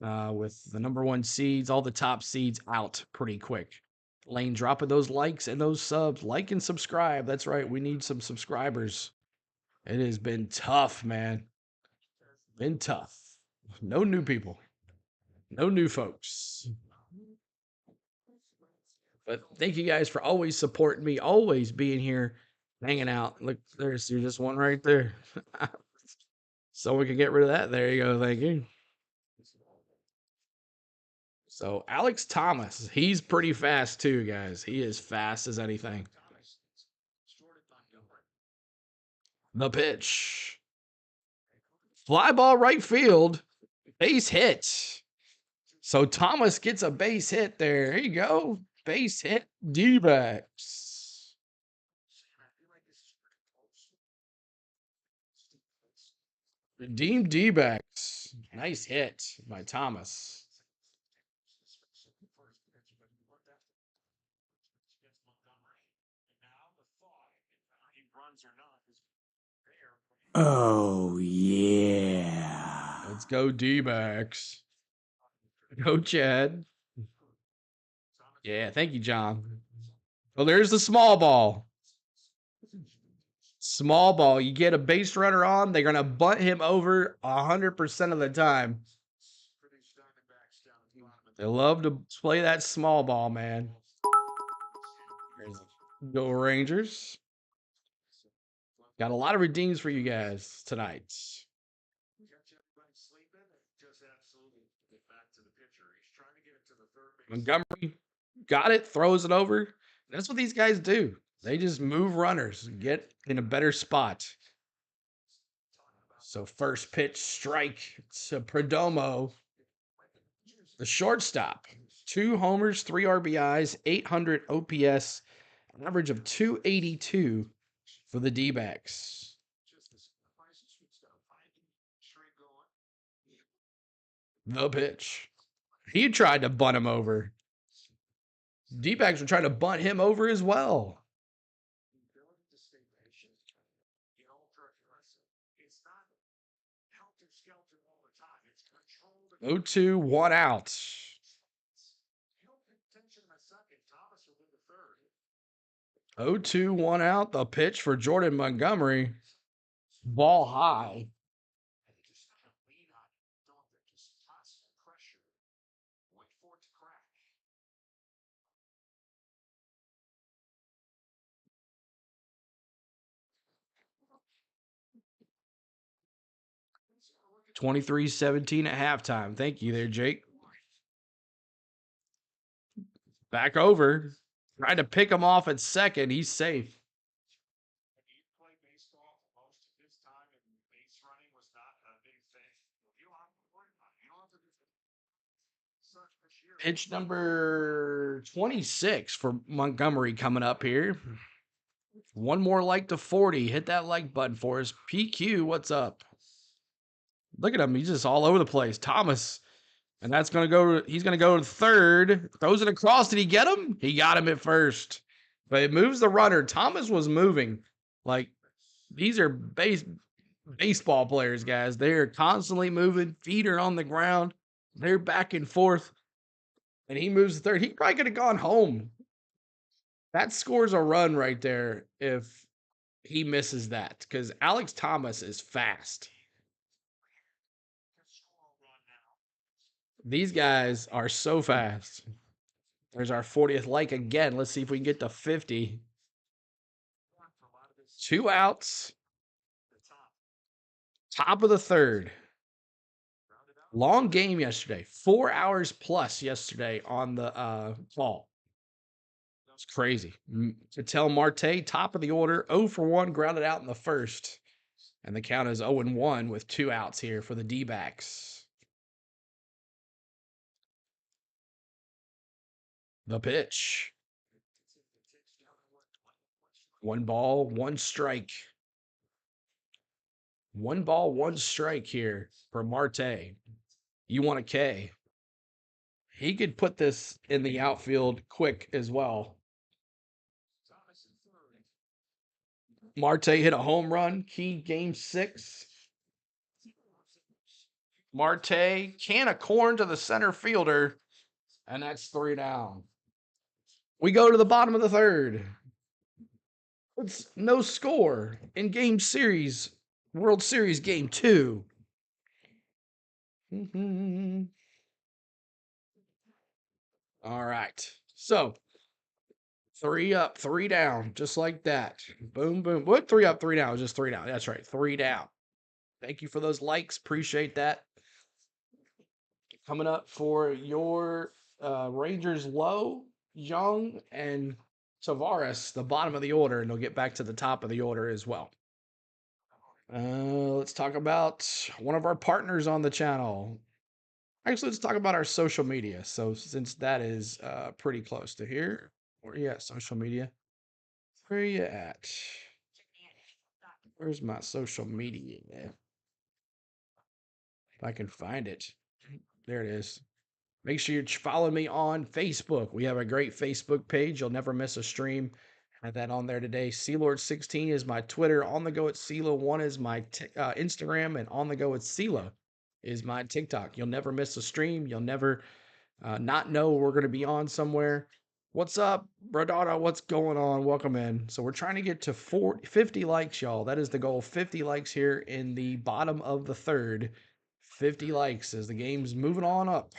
with the number 1 seeds, all the top seeds out pretty quick. Lane dropping those likes and those subs. Like and subscribe. That's right. We need some subscribers. It has been tough, man. Been tough. No new people. No new folks. But thank you guys for always supporting me, always being here, hanging out. Look, there's just one right there. So we can get rid of that. There you go. Thank you. So Alex Thomas, he's pretty fast too, guys. He is fast as anything. The pitch. Fly ball right field. Base hit. So Thomas gets a base hit there. There you go. Base hit. Dbacks. Redeemed Dbacks. Nice hit by Thomas. Oh, yeah. Let's go Dbacks. Go Chad. Yeah, thank you, John. Well, there's the small ball. Small ball. You get a base runner on, they're going to bunt him over 100% of the time. They love to play that small ball, man. Go Rangers. Got a lot of redeems for you guys tonight. Montgomery got it, throws it over. That's what these guys do. They just move runners, get in a better spot. So first pitch strike to Perdomo, the shortstop. 2 homers, 3 RBIs, 800 OPS, an average of 282 for the Dbacks. The pitch. He tried to bunt him over. Dbacks were trying to bunt him over as well. 0-2, 1 out. 0-2, 1 out. The pitch for Jordan Montgomery. Ball high. (23-17) at halftime. Thank you there, Jake. Back over. Tried to pick him off at second. He's safe. Pitch number 26 for Montgomery coming up here. One more like to 40. Hit that like button for us. PQ, what's up? Look at him. He's just all over the place. Thomas. And that's going to go. He's going to go to third. Throws it across. Did he get him? He got him at first. But it moves the runner. Thomas was moving. Like, these are baseball players, guys. They're constantly moving. Feet are on the ground. They're back and forth. And he moves to third. He probably could have gone home. That scores a run right there if he misses that. Because Alex Thomas is fast. These guys are so fast. There's our 40th like again. Let's see if we can get to 50. 2 outs. Top of the third. Long game yesterday. 4 hours plus yesterday on the fall. It's crazy. Ketel Marte, top of the order. 0 for 1, grounded out in the first. And the count is 0-1 with 2 outs here for the Dbacks. The pitch. 1 ball, 1 strike. 1 ball, 1 strike here for Marte. You want a K. He could put this in the outfield quick as well. Marte hit a home run, key game 6. Marte, can of corn to the center fielder, and that's 3 down. We go to the bottom of the third. It's no score in Game Series, World Series Game 2. All right. So, 3 up, 3 down, just like that. Boom, boom. What? 3 up, 3 down? It was just 3 down. That's right. 3 down. Thank you for those likes. Appreciate that. Coming up for your Rangers low, Young, and Tavares, the bottom of the order, and they'll get back to the top of the order as well. Let's talk about one of our partners on the channel. Actually, let's talk about our social media. So since that is pretty close to here, where you at, social media? Where you at? Where's my social media? If I can find it. There it is. Make sure you're following me on Facebook. We have a great Facebook page. You'll never miss a stream. Have that on there today. Sealord16 is my Twitter. On the go at Sela1 is my Instagram, and on the go at Sela is my TikTok. You'll never miss a stream. You'll never not know we're going to be on somewhere. What's up, Brodada? What's going on? Welcome in. So we're trying to get to 50 likes, y'all. That is the goal. 50 likes here in the bottom of the third. 50 likes as the game's moving on up.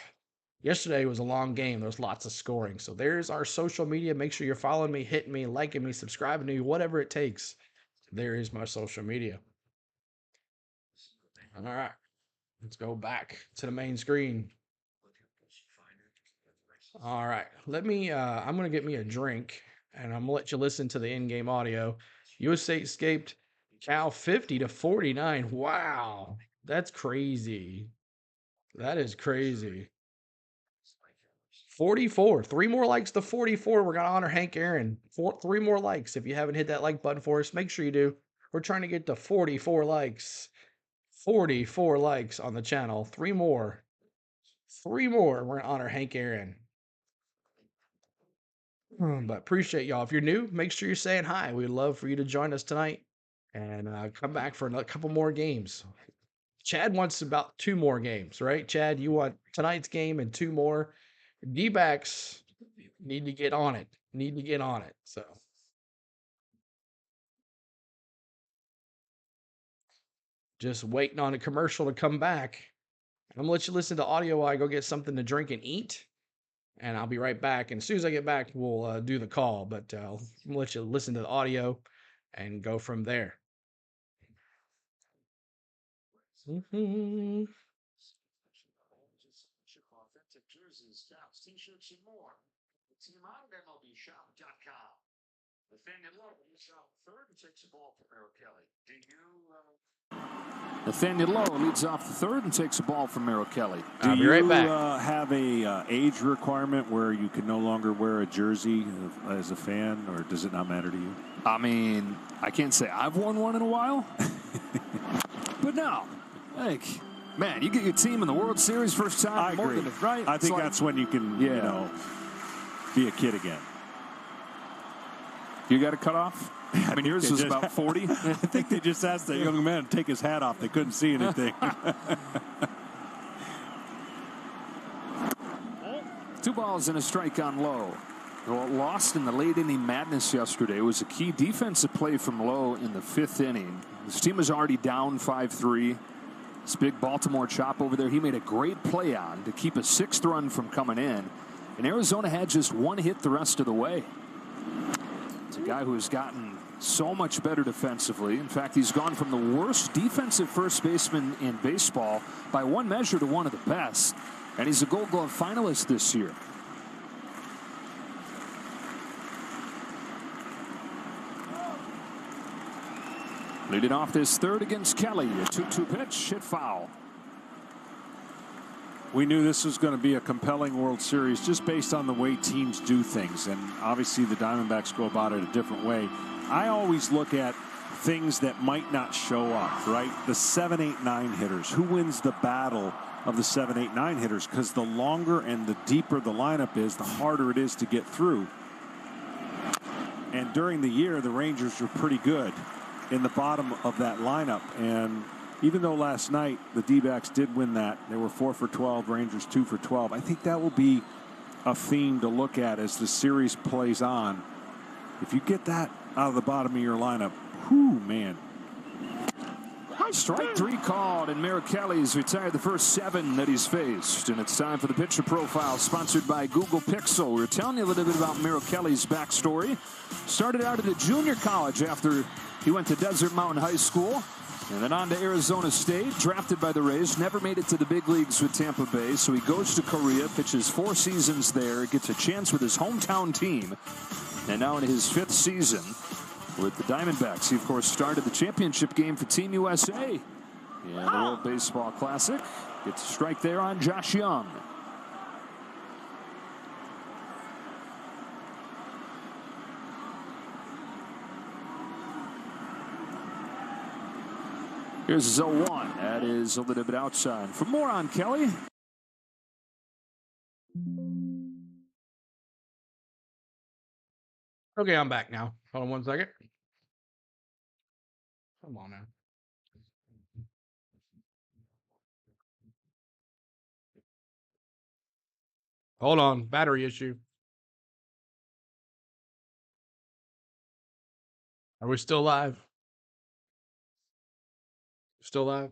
Yesterday was a long game. There was lots of scoring. So there's our social media. Make sure you're following me, hitting me, liking me, subscribing to me, whatever it takes. There is my social media. All right. Let's go back to the main screen. All right. Let me, I'm going to get me a drink, and I'm going to let you listen to the in-game audio. USA escaped Cal 50-49. Wow. That's crazy. That is crazy. 44. 3 more likes to 44. We're going to honor Hank Aaron. 3 more likes. If you haven't hit that like button for us, make sure you do. We're trying to get to 44 likes. 44 likes on the channel. 3 more. 3 more. We're gonna honor Hank Aaron. But appreciate y'all. If you're new, make sure you're saying hi. We'd love for you to join us tonight and come back for a couple more games. Chad wants about 2 more games, right? Chad, you want tonight's game and 2 more. Dbacks need to get on it. So just waiting on a commercial to come back. I'm gonna let you listen to audio while I go get something to drink and eat. And I'll be right back. And as soon as I get back, we'll do the call. But I'll let you listen to the audio and go from there. Mm-hmm. Authentic jerseys, caps, t-shirts, and more. Team on MLBshop.com. Nathaniel Lowe leads off third and takes the ball from Merril Kelly. Nathaniel Lowe leads off the third and takes the ball from Merril Kelly. I'll be right back. Have a age requirement where you can no longer wear a jersey as a fan, or does it not matter to you? I mean, I can't say I've worn one in a while, but no, like, man, you get your team in the World Series first time. I agree. Right? I think that's when you can, you know, be a kid again. You got a cutoff? I mean, yours was about 40. I think they just asked that young man to take his hat off. They couldn't see anything. 2 balls and a strike on Lowe. Well, lost in the late inning madness yesterday. It was a key defensive play from Lowe in the 5th inning. His team was already down 5-3. This big Baltimore chop over there, he made a great play on to keep a 6th run from coming in. And Arizona had just 1 hit the rest of the way. It's a guy who has gotten so much better defensively. In fact, he's gone from the worst defensive first baseman in baseball by 1 measure to one of the best. And he's a Gold Glove finalist this year. Leading off this third against Kelly. A 2-2 pitch, hit foul. We knew this was going to be a compelling World Series just based on the way teams do things. And obviously the Diamondbacks go about it a different way. I always look at things that might not show up, right? The 7, 8, 9 hitters. Who wins the battle of the 7, 8, 9 hitters? Because the longer and the deeper the lineup is, the harder it is to get through. And during the year, the Rangers were pretty good in the bottom of that lineup. And even though last night the D-backs did win that, they were 4 for 12, Rangers 2 for 12. I think that will be a theme to look at as the series plays on. If you get that out of the bottom of your lineup, whoo, man. Strike 3 called, and Merril Kelly's retired the first 7 that he's faced. And it's time for the pitcher profile, sponsored by Google Pixel. We were telling you a little bit about Merril Kelly's backstory. Started out at a junior college after he went to Desert Mountain High School, and then on to Arizona State, drafted by the Rays, never made it to the big leagues with Tampa Bay, so he goes to Korea, pitches 4 seasons there, gets a chance with his hometown team, and now in his 5th season with the Diamondbacks. He, of course, started the championship game for Team USA in the World Baseball Classic. Gets a strike there on Josh Young. Here's his 0-1. That is a little bit outside. For more on Kelly. Okay, I'm back now. Hold on 1 second. Come on now. Hold on. Battery issue. Are we still live? Still live?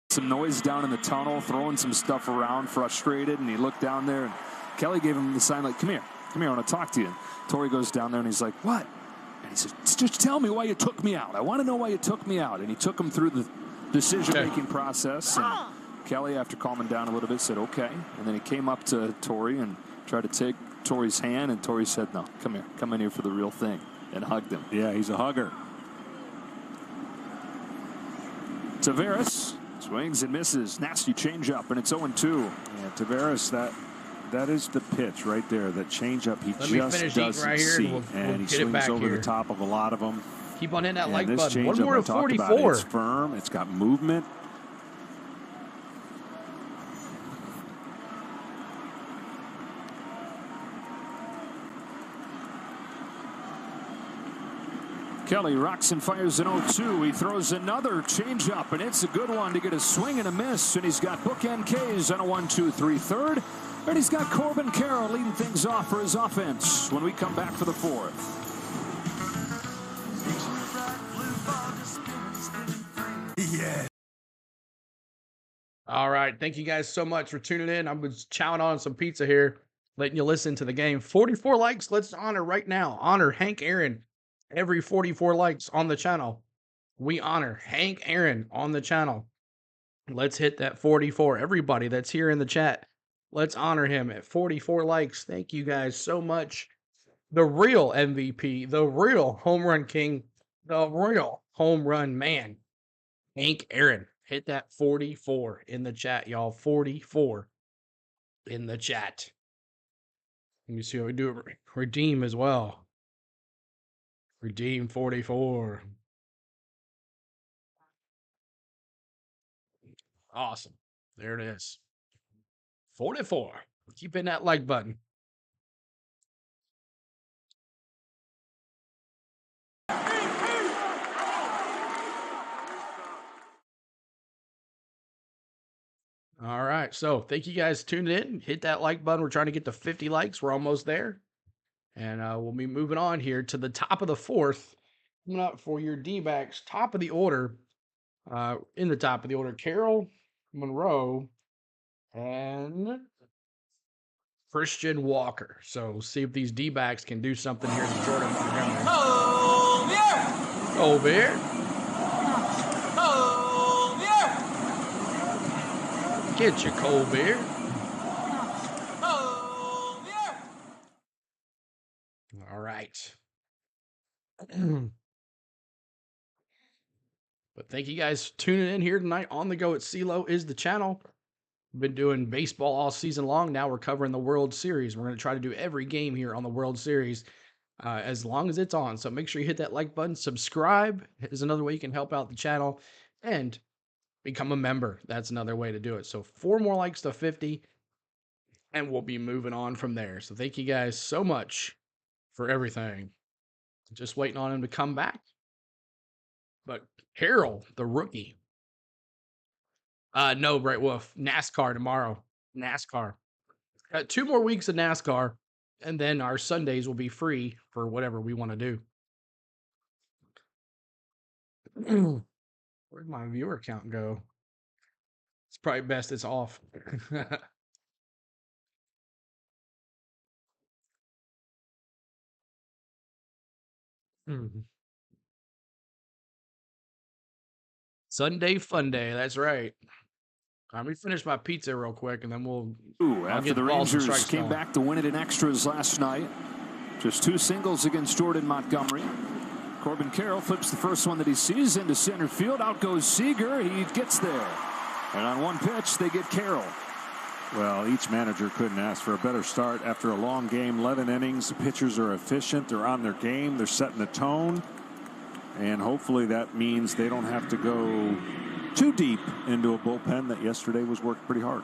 Some noise down in the tunnel, throwing some stuff around, frustrated, and he looked down there, and Kelly gave him the sign like, come here, I want to talk to you. And Torrey goes down there, and he's like, what? And he says, just tell me why you took me out. I want to know why you took me out. And he took him through the decision-making process, and Kelly, after calming down a little bit, said, okay. And then he came up to Torrey and tried to take Torrey's hand, and Torrey said, no, come here, come in here for the real thing. and hugged him. Yeah, he's a hugger. Taveras swings and misses. Nasty changeup, and it's 0-2. Yeah, Taveras, that is the pitch right there. That changeup he just doesn't right here, see, and and he swings over the top of a lot of them. Keep on hitting that like this button. One changeup more to I talked about, 44. it's firm. It's got movement. Kelly rocks and fires an 0-2. He throws another changeup, and it's a good one to get a swing and a miss. And he's got bookend K's on a 1-2-3 third. And he's got Corbin Carroll leading things off for his offense when we come back for the fourth. Yeah. All right. Thank you guys so much for tuning in. I was chowing on some pizza here, letting you listen to the game. 44 likes. Let's honor right now. Honor Hank Aaron. Every 44 likes on the channel. We honor Hank Aaron on the channel. Let's hit that 44. Everybody that's here in the chat, let's honor him at 44 likes. Thank you guys so much. The real MVP, the real home run king, the real home run man, Hank Aaron. Hit that 44 in the chat, y'all. 44 in the chat. Let me see how we do it. Redeem as well. Redeem 44. Awesome. There it is. 44. Keep hitting that like button. All right. So thank you guys tuned in. Hit that like button. We're trying to get to 50 likes. We're almost there. And we'll be moving on here to the top of the fourth. Coming up for your D-backs, top of the order. In the top of the order, Carroll, Monroe, and Christian Walker. So see if these D-backs can do something here to Jordan Montgomery. Oh, yeah! Over here. Oh, yeah! Get your cold beer. Oh, yeah! All right. But thank you guys for tuning in here tonight. On the Go at CeeLo is the channel. We've been doing baseball all season long. Now we're covering the World Series. We're going to try to do every game here on the World Series as long as it's on. So make sure you hit that like button. Subscribe is another way you can help out the channel. And become a member. That's another way to do it. So 4 more likes to 50. And we'll be moving on from there. So thank you guys so much for everything. Just waiting on him to come back. But Carroll, the rookie. No, Bright Wolf. NASCAR tomorrow. NASCAR. Got 2 more weeks of NASCAR. And then our Sundays will be free for whatever we want to do. Where'd my viewer count go? It's probably best it's off. Sunday fun day. That's right. Let me finish my pizza real quick, and then we'll. After the Rangers came back to win it in extras last night, just 2 singles against Jordan Montgomery. Corbin Carroll flips the first one that he sees into center field. Out goes Seager. He gets there, and on one pitch they get Carroll. Well, each manager couldn't ask for a better start after a long game, 11 innings. The pitchers are efficient. They're on their game. They're setting the tone. And hopefully that means they don't have to go too deep into a bullpen that yesterday was worked pretty hard.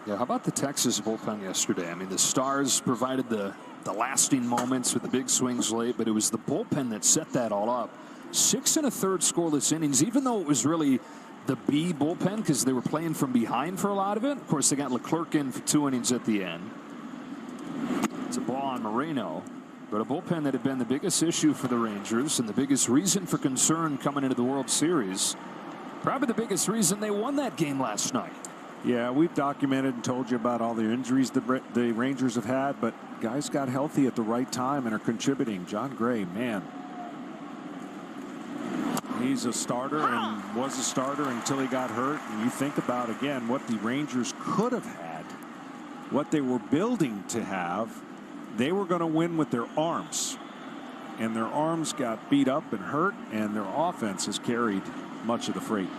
Yeah, how about the Texas bullpen yesterday? I mean, the Stars provided the lasting moments with the big swings late, but it was the bullpen that set that all up. 6 1/3 scoreless innings, even though it was really the B bullpen because they were playing from behind for a lot of it. Of course, they got Leclerc in for 2 innings at the end. It's a ball on Moreno. But a bullpen that had been the biggest issue for the Rangers and the biggest reason for concern coming into the World Series. Probably the biggest reason they won that game last night. Yeah, we've documented and told you about all the injuries the Rangers have had, but guys got healthy at the right time and are contributing. John Gray, man. He's a starter and was a starter until he got hurt. And you think about, again, what the Rangers could have had, what they were building to have. They were going to win with their arms. and their arms got beat up and hurt, and their offense has carried much of the freight.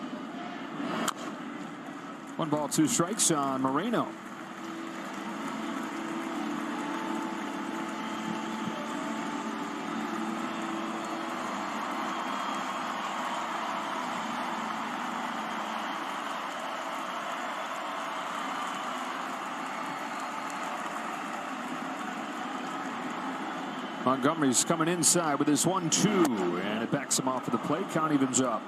1 ball, 2 strikes on Moreno. Montgomery's coming inside with his 1-2, and it backs him off of the plate. Count evens up.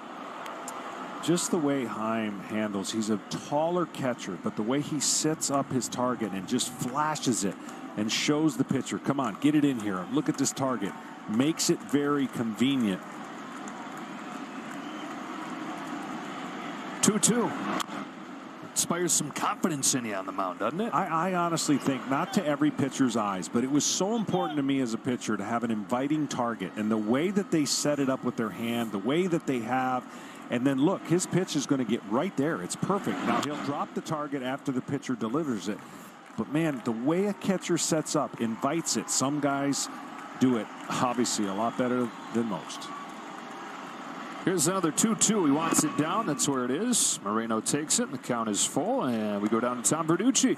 Just the way Heim handles, he's a taller catcher, but the way he sets up his target and just flashes it and shows the pitcher, come on, get it in here, look at this target, makes it very convenient. 2-2. Inspires some confidence in you on the mound, doesn't it? I honestly think, not to every pitcher's eyes, but it was so important to me as a pitcher to have an inviting target, and the way that they set it up with their hand, the way that they have, and then look, his pitch is going to get right there. It's perfect. Now he'll drop the target after the pitcher delivers it, but man, the way a catcher sets up, invites it. Some guys do it obviously a lot better than most. Here's another 2-2. He wants it down. That's where it is. Moreno takes it, and the count is full. And we go down to Tom Verducci.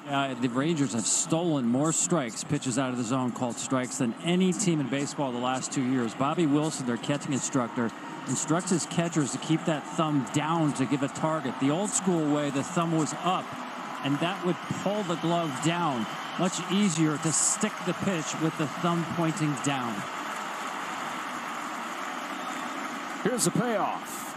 The Rangers have stolen more strikes, pitches out of the zone called strikes, than any team in baseball the last 2 years. Bobby Wilson, their catching instructor, instructs his catchers to keep that thumb down to give a target. The old school way, the thumb was up, and that would pull the glove down. Much easier to stick the pitch with the thumb pointing down. Here's the payoff.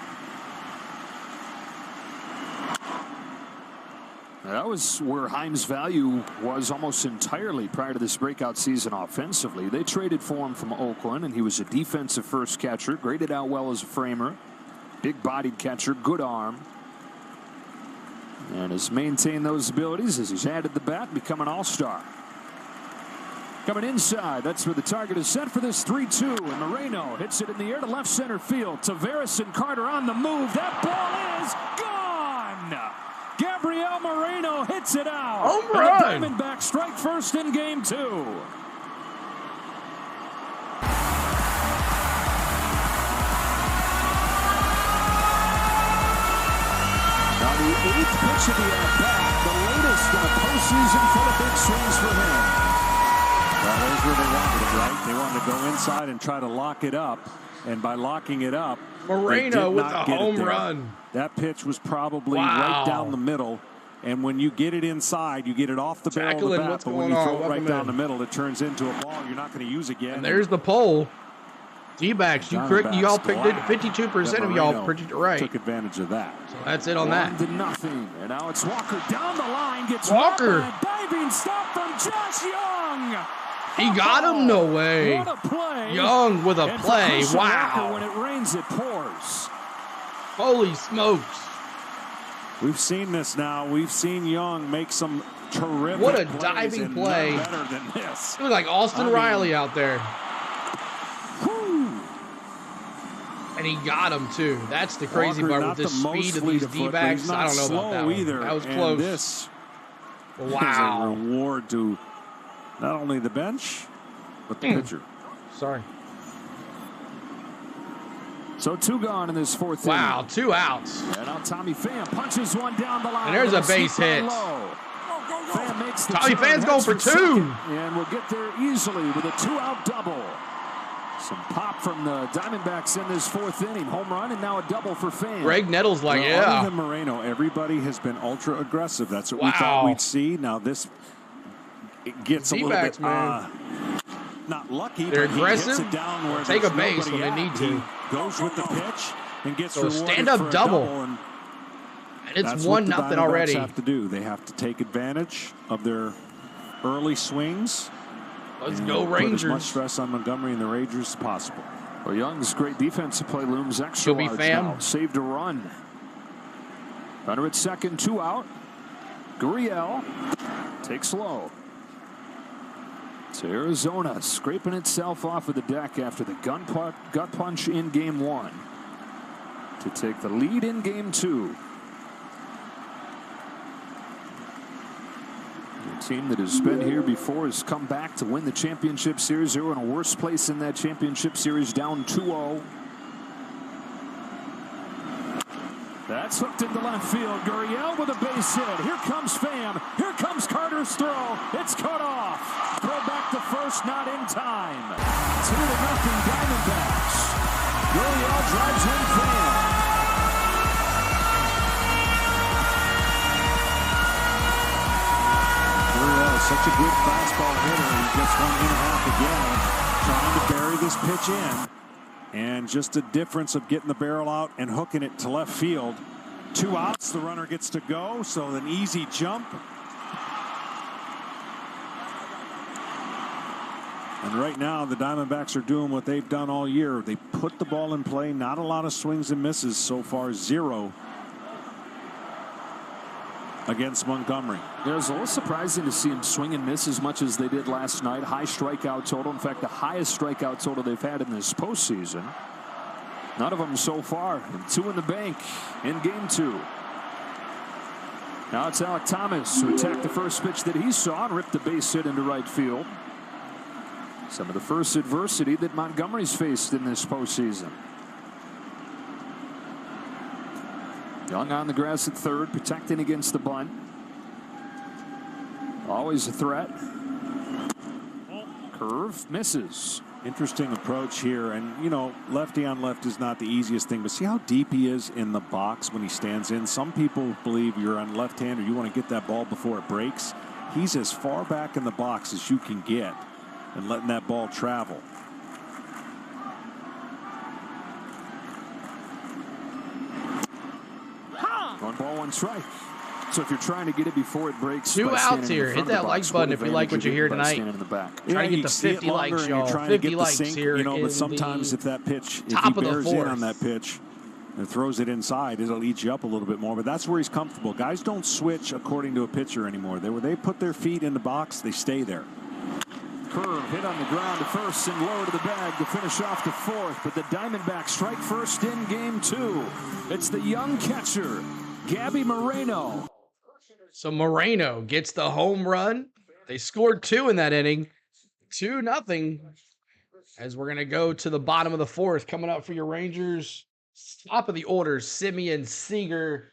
That was where Heim's value was almost entirely prior to this breakout season offensively. They traded for him from Oakland, and he was a defensive first catcher, graded out well as a framer, big-bodied catcher, good arm, and has maintained those abilities as he's added the bat and become an all-star. Coming inside, that's where the target is set for this 3-2, and Moreno hits it in the air to left center field. Tavares and Carter on the move. That ball is gone! Gabriel Moreno hits it out. Home run! And the Diamondbacks strike first in game 2. Now the 8th pitch of the at-bat, the latest in a postseason full of big swings for him. Well, there's where they wanted it, right? They wanted to go inside and try to lock it up, and by locking it up, Moreno with a home run. That pitch was probably right down the middle, and when you get it inside, you get it off the barrel of the bat, but when you throw it right down the middle, it turns into a ball you're not going to use again. And there's the poll. Dbacks, y'all picked it. 52% of y'all picked it right. Took advantage of that. So that's it on that. 1-0, and now it's Walker down the line. Gets Walker. Diving stop from Josh Young. He got him? No way. What a play. Young with a And play. for Wow. Walker, when it rains, it pours. Holy smokes. We've seen this now. We've seen Young make some terrific What a plays, diving and play. none better than this. It was like Austin Riley out there. Whew. And he got him, too. That's the crazy Walker, part with the speed of these D-backs. I don't know about that one. Either. That was And close. This is a Wow. reward to not only the bench, but the pitcher. Sorry. So 2 gone in this 4th inning. Wow, 2 outs. And now Tommy Pham punches one down the line. And there's a base hit. Pham makes the Tommy turn, Pham's going heads for 2. second, and we'll get there easily with a 2-out double. Some pop from the Diamondbacks in this 4th inning. Home run and now a double for Pham. Greg Nettles like, Well, other yeah. than Moreno, everybody has been ultra aggressive. That's what we thought we'd see. Now this it gets a little D-backs, bit man. not lucky. They're but he hits aggressive. it down where Take a there's base nobody when they at. need to. He goes with the pitch and gets So rewarded stand-up for a double. and It's that's 1-0 what the Diamondbacks already. have to do. They have to take advantage of their early swings. Let's and go put as Rangers. much stress on Montgomery and the Rangers as possible. Well, Young's great defensive play looms extra Could be large Pham. now. Saved a run. Runner at second, 2 out. Gurriel takes low. It's Arizona scraping itself off of the deck after the gut punch in game 1 to take the lead in game 2. Team that has been here before has come back to win the championship series. They were in a worse place in that championship series, down 2-0. That's hooked into left field. Gurriel with a base hit. Here comes Pham. Here comes Carter's throw. It's cut off. Throw back to first, not in time. 2-0 Diamondbacks. Gurriel drives in Pham. Such a good fastball hitter. He gets one in and out again, trying to bury this pitch in. And just a difference of getting the barrel out and hooking it to left field. 2 outs, the runner gets to go, so an easy jump. And right now, the Diamondbacks are doing what they've done all year. They put the ball in play, not a lot of swings and misses so far, 0 against Montgomery. It was a little surprising to see him swing and miss as much as they did last night. High strikeout total. In fact, the highest strikeout total they've had in this postseason. None of them so far. And 2 in the bank in game 2. Now it's Alek Thomas who attacked the first pitch that he saw and ripped the base hit into right field. Some of the first adversity that Montgomery's faced in this postseason. Young on the grass at third, protecting against the bunt. Always a threat. Curve misses. Interesting approach here. And, you know, lefty on left is not the easiest thing. But see how deep he is in the box when he stands in? Some people believe you're on left hand or you want to get that ball before it breaks. He's as far back in the box as you can get and letting that ball travel. 1 ball, 1 strike. So if you're trying to get it before it breaks, 2 outs here. Hit that like button if you like what you hear tonight. Try to get to 50 likes, y'all. 50 likes here. You know, but sometimes if that pitch, if he bears in on that pitch and throws it inside, it'll eat you up a little bit more. But that's where he's comfortable. Guys don't switch according to a pitcher anymore. They put their feet in the box, they stay there. Curve hit on the ground to first and low to the bag to finish off the 4th. But the Diamondbacks strike first in game 2. It's the young catcher, Gabby Moreno. So Moreno gets the home run. They scored 2 in that inning. 2-0. As we're going to go to the bottom of the 4th. Coming up for your Rangers. Top of the order, Simeon, Seager,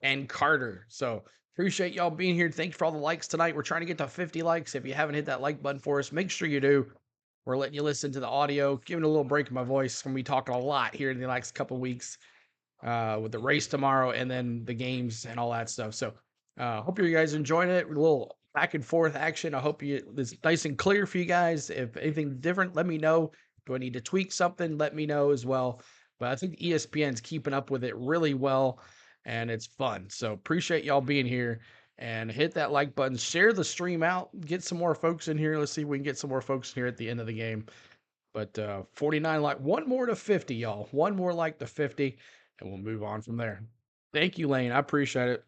and Carter. So appreciate y'all being here. Thank you for all the likes tonight. We're trying to get to 50 likes. If you haven't hit that like button for us, make sure you do. We're letting you listen to the audio. Giving a little break in my voice. Going to be talking a lot here in the next couple weeks. With the race tomorrow and then the games and all that stuff. So hope you guys enjoying it. A little back and forth action. I hope it's nice and clear for you guys. If anything different, let me know. Do I need to tweak something? Let me know as well. But I think ESPN's keeping up with it really well and it's fun. So appreciate y'all being here and hit that like button. Share the stream out. Get some more folks in here. Let's see if we can get some more folks in here at the end of the game. But 49 like, 1 more to 50, y'all. 1 more like to 50. And we'll move on from there. Thank you, Lane. I appreciate it.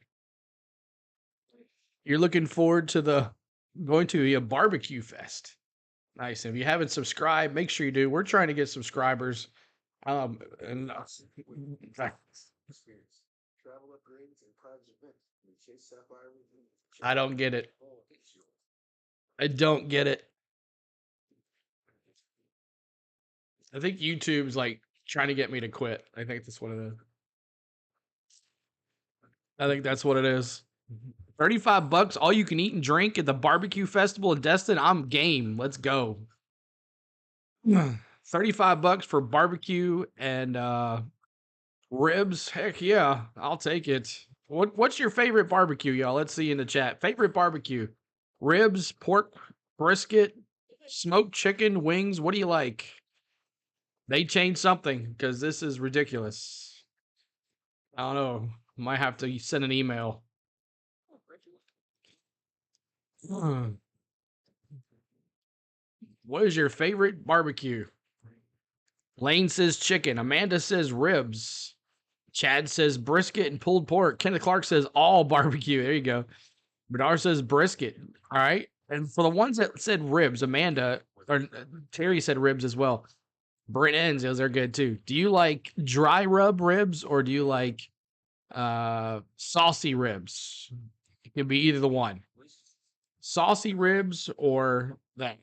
You're looking forward to going to a barbecue fest. Nice. If you haven't subscribed, make sure you do. We're trying to get subscribers. I don't get it. I don't get it. I think YouTube's like trying to get me to quit. I think that's what it is. I think that's what it is. $35, all you can eat and drink at the barbecue festival in Destin. I'm game. Let's go. $35 for barbecue and ribs. Heck yeah, I'll take it. What's your favorite barbecue, y'all? Let's see in the chat. Favorite barbecue: ribs, pork, brisket, smoked chicken, wings. What do you like? They changed something because this is ridiculous. I don't know. Might have to send an email. What is your favorite barbecue? Lane says chicken. Amanda says ribs. Chad says brisket and pulled pork. Kenneth Clark says all barbecue. There you go. Bernard says brisket. All right. And for the ones that said ribs, Amanda or Terry said ribs as well. Brent Ends, those are good too. Do you like dry rub ribs or do you like saucy ribs? It can be either the one. saucy ribs or that?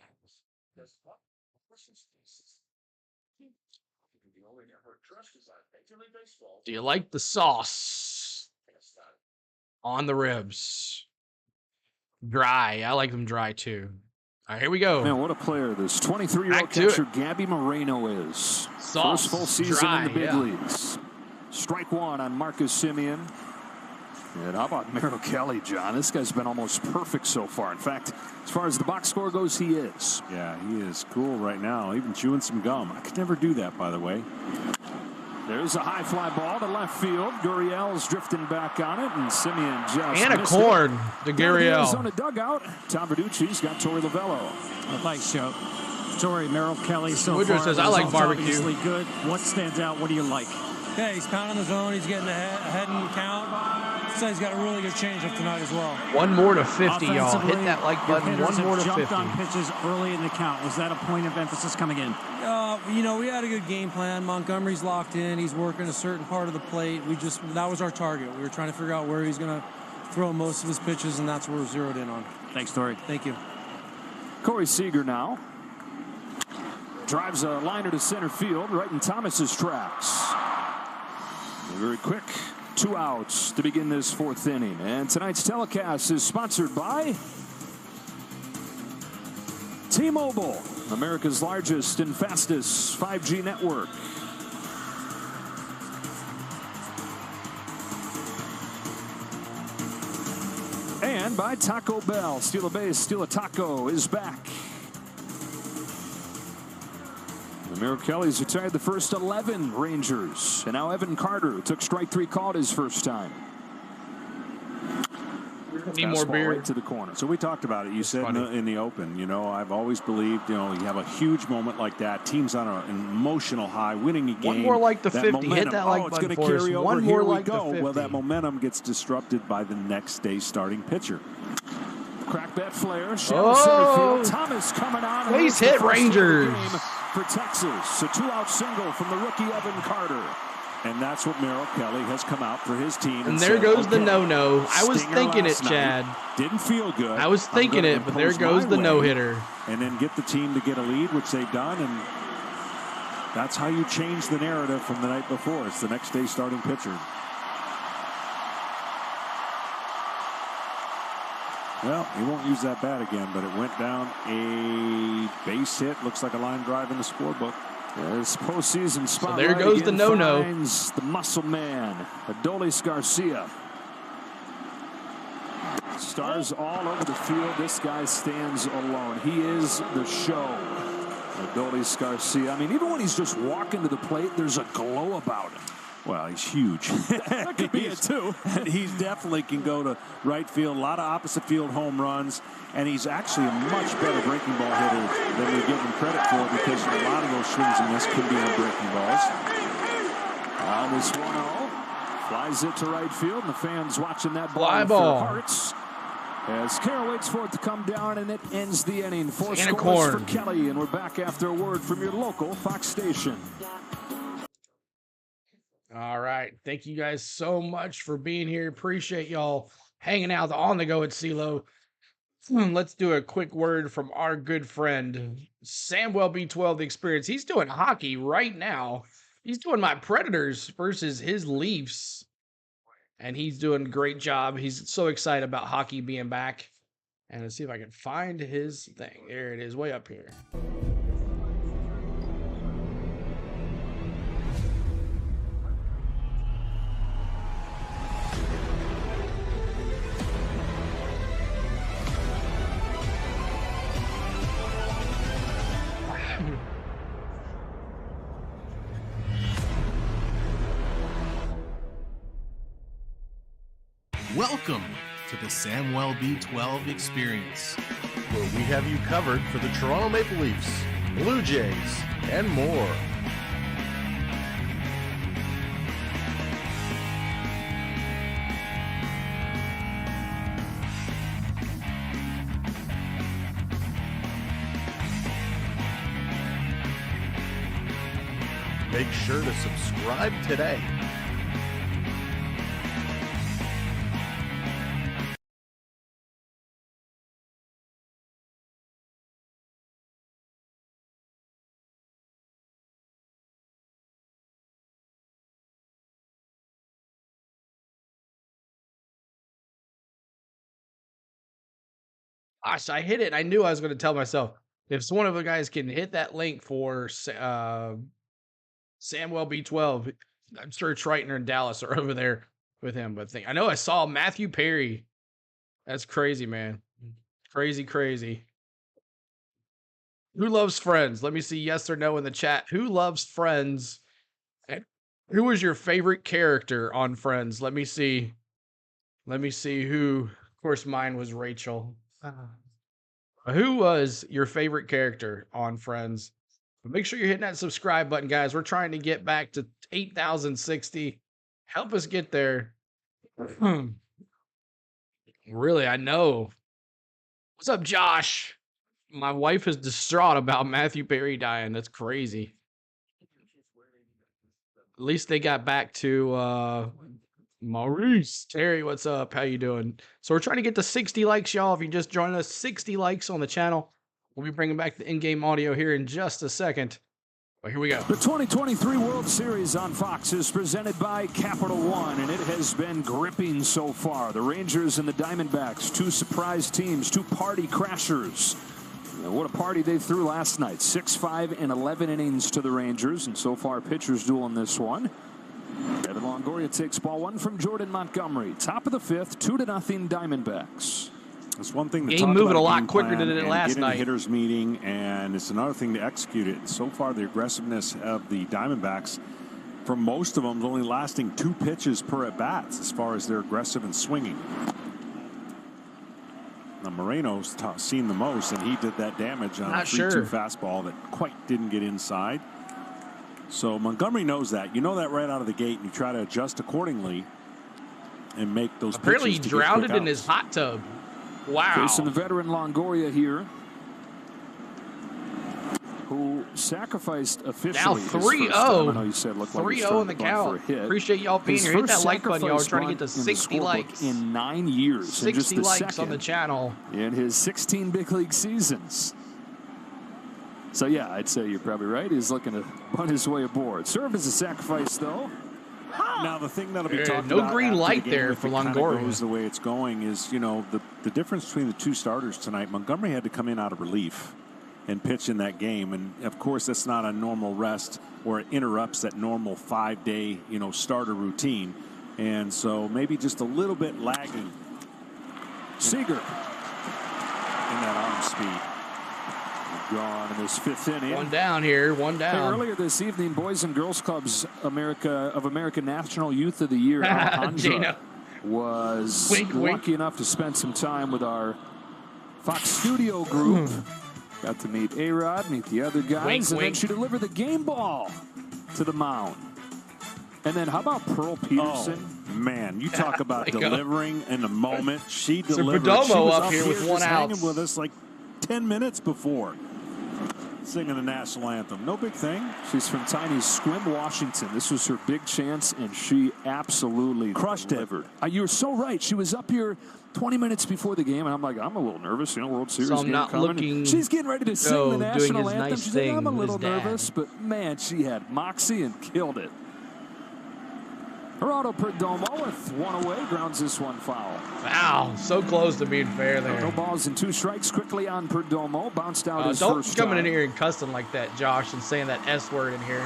Do you like the sauce on the ribs? Dry. I like them dry too. All right, here we go. Man, what a player this 23-year-old catcher Gabby Moreno is. Sauce, First full season dry, in the big leagues. Strike one on Marcus Semien. And how about Merril Kelly, John? This guy's been almost perfect so far. In fact, as far as the box score goes, he is. Yeah, he is cool right now, even chewing some gum. I could never do that, by the way. There's a high fly ball to left field. Gurriel's drifting back on it, and Semien just And a missed corn it. to Gurriel. Arizona dugout. Tom Verducci's got Torey Lovello. Thanks, Joe. Torey, Merril Kelly so Woodrow far. says, "I The like results barbecue." obviously good. What stands out? What do you like? Yeah, he's pounding the zone. He's getting ahead in the count. So he's got a really good changeup tonight as well. One more to 50, y'all. Offensively, Hit that like your button. hitters One more to have 50. jumped on pitches early in the count. Was that a point of emphasis coming in? You know, we had a good game plan. Montgomery's locked in. He's working a certain part of the plate. That was our target. We were trying to figure out where he's going to throw most of his pitches, and that's what we're zeroed in on. Thanks, Torey. Thank you. Corey Seager now drives a liner to center field, right in Thomas's tracks. Very quick. 2 outs to begin this fourth inning. And tonight's telecast is sponsored by T-Mobile, America's largest and fastest 5G network. And by Taco Bell. Steal a base, steal a taco is back. Merril Kelly's retired the first 11 Rangers. And now Evan Carter took strike three, called his first time. Need more beer. Right to the corner. So we talked about it. You said in the open, you know, I've always believed, you know, you have a huge moment like that. Team's on an emotional high, winning a game. One more like the that 50. Momentum, Hit that like it's button going to for us. carry over. One Here more we like the go. 50. Well, that momentum gets disrupted by the next day's starting pitcher. Crack that flare. Oh. Center field. Thomas coming on. Base hit, Rangers. For Texas. A 2-out single from the rookie Evan Carter. And that's what Merril Kelly has come out for his team. And there said, goes the okay, no-no. I was stinger thinking it, last night. Chad. Didn't feel good. I was thinking it, but there goes the no-hitter. And then get the team to get a lead, which they've done. And that's how you change the narrative from the night before. It's the next day starting pitcher. Well, he won't use that bat again, but it went down a base hit. Looks like a line drive in the scorebook. This postseason spot. So there goes the no-no. The muscle man, Adolis Garcia. Stars all over the field. This guy stands alone. He is the show. Adolis Garcia. I mean, even when he's just walking to the plate, there's a glow about him. Well, he's huge. That could be it, too. And he definitely can go to right field. A lot of opposite field home runs. And he's actually a much better breaking ball hitter than we give him credit for, because a lot of those swings and misses can be on breaking balls. On this 1-0. Flies it to right field, and the fans watching that ball Fly with ball. their hearts. As Carroll waits for it to come down, and it ends the inning. 4 And a scores corn. for Kelly, and we're back after a word from your local Fox station. All right. Thank you guys so much for being here. Appreciate y'all hanging out on the go at CeeLo. Let's do a quick word from our good friend, Samwell B12 The Experience. He's doing hockey right now. He's doing my Predators versus his Leafs. And he's doing a great job. He's so excited about hockey being back. And let's see if I can find his thing. There it is, way up here. Welcome to the Samwell B12 Experience, where we have you covered for the Toronto Maple Leafs, Blue Jays, and more. Make sure to subscribe today Gosh, I hit it. I knew I was going to tell myself if one of the guys can hit that link for Samwell B12, I'm sure Triton and Dallas are over there with him. But I know I saw Matthew Perry. That's crazy, man. Crazy, crazy. Who loves Friends? Let me see yes or no in the chat. Who loves Friends? And who was your favorite character on Friends? Let me see. Let me see who. Of course, mine was Rachel. Who was your favorite character on Friends? But make sure you're hitting that subscribe button, guys. We're trying to get back to 8,060. Help us get there. Really, I know. What's up, Josh? My wife is distraught about Matthew Perry dying. That's crazy. At least they got back to Maurice. Terry, what's up? How you doing? So we're trying to get to 60 likes, y'all. If you just joined us, 60 likes on the channel. We'll be bringing back the in-game audio here in just a second. But here we go. The 2023 World Series on Fox is presented by Capital One, and it has been gripping so far. The Rangers and the Diamondbacks, two surprise teams, two party crashers. What a party they threw last night. 6-5 and 11 innings to the Rangers, and so far pitchers duel in this one. Evan Longoria takes ball one from Jordan Montgomery. Top of the fifth, 2-0 Diamondbacks. It's one thing to game talk moving about a lot game quicker plan than it did and last get in a night. hitters meeting, and it's another thing to execute it. So far, the aggressiveness of the Diamondbacks, for most of them, is only lasting 2 pitches per at bats as far as they're aggressive and swinging. Now Moreno's seen the most, and he did that damage on a 3-2 fastball that quite didn't get inside. So Montgomery knows that. You know that right out of the gate, and you try to adjust accordingly and make those Apparently he pitches drowned it in his hot tub. Wow. Facing the veteran Longoria here, who sacrificed officially. Now 3-0. I know you said looked like 3-0 in the count. Appreciate y'all being here. Hit that like button, y'all. We're trying to get to 60 likes. In 9 years. 60 likes on the channel. In his 16 big league seasons. So, yeah, I'd say you're probably right. He's looking to run his way aboard. Served as a sacrifice, though. Now, the thing that'll be talked no about green after light the game, there if for it kinda Longoria. goes the way it's going is, you know, the difference between the two starters tonight. Montgomery had to come in out of relief and pitch in that game, and of course that's not a normal rest, or it interrupts that normal 5-day, you know, starter routine, and so maybe just a little bit lagging. Seager in that arm speed. Gone in this 5th inning. One down here, one down. Hey, earlier this evening, Boys and Girls Clubs American National Youth of the Year, Alejandra, was lucky enough to spend some time with our Fox Studio group. Got to meet A-Rod, meet the other guys, then she delivered the game ball to the mound. And then how about Pearl Peterson? Oh, man, you talk about delivering in the moment. She delivered. So she was up here with one out. Hanging with us like 10 minutes before. Singing the national anthem. No big thing. She's from tiny Squim, Washington. This was her big chance, and she absolutely crushed delivered. You were so right. She was up here 20 minutes before the game, and I'm like, I'm a little nervous. You know, World Series game coming. She's getting ready to sing the national anthem. She's like, I'm a little nervous, but man, she had moxie and killed it. Gerardo Perdomo with one away, grounds this one foul. Wow, so close to being fair there. No balls and 2 strikes quickly on Perdomo. Bounced out his first Don't come in time. here and cussing like that, Josh, and saying that S word in here.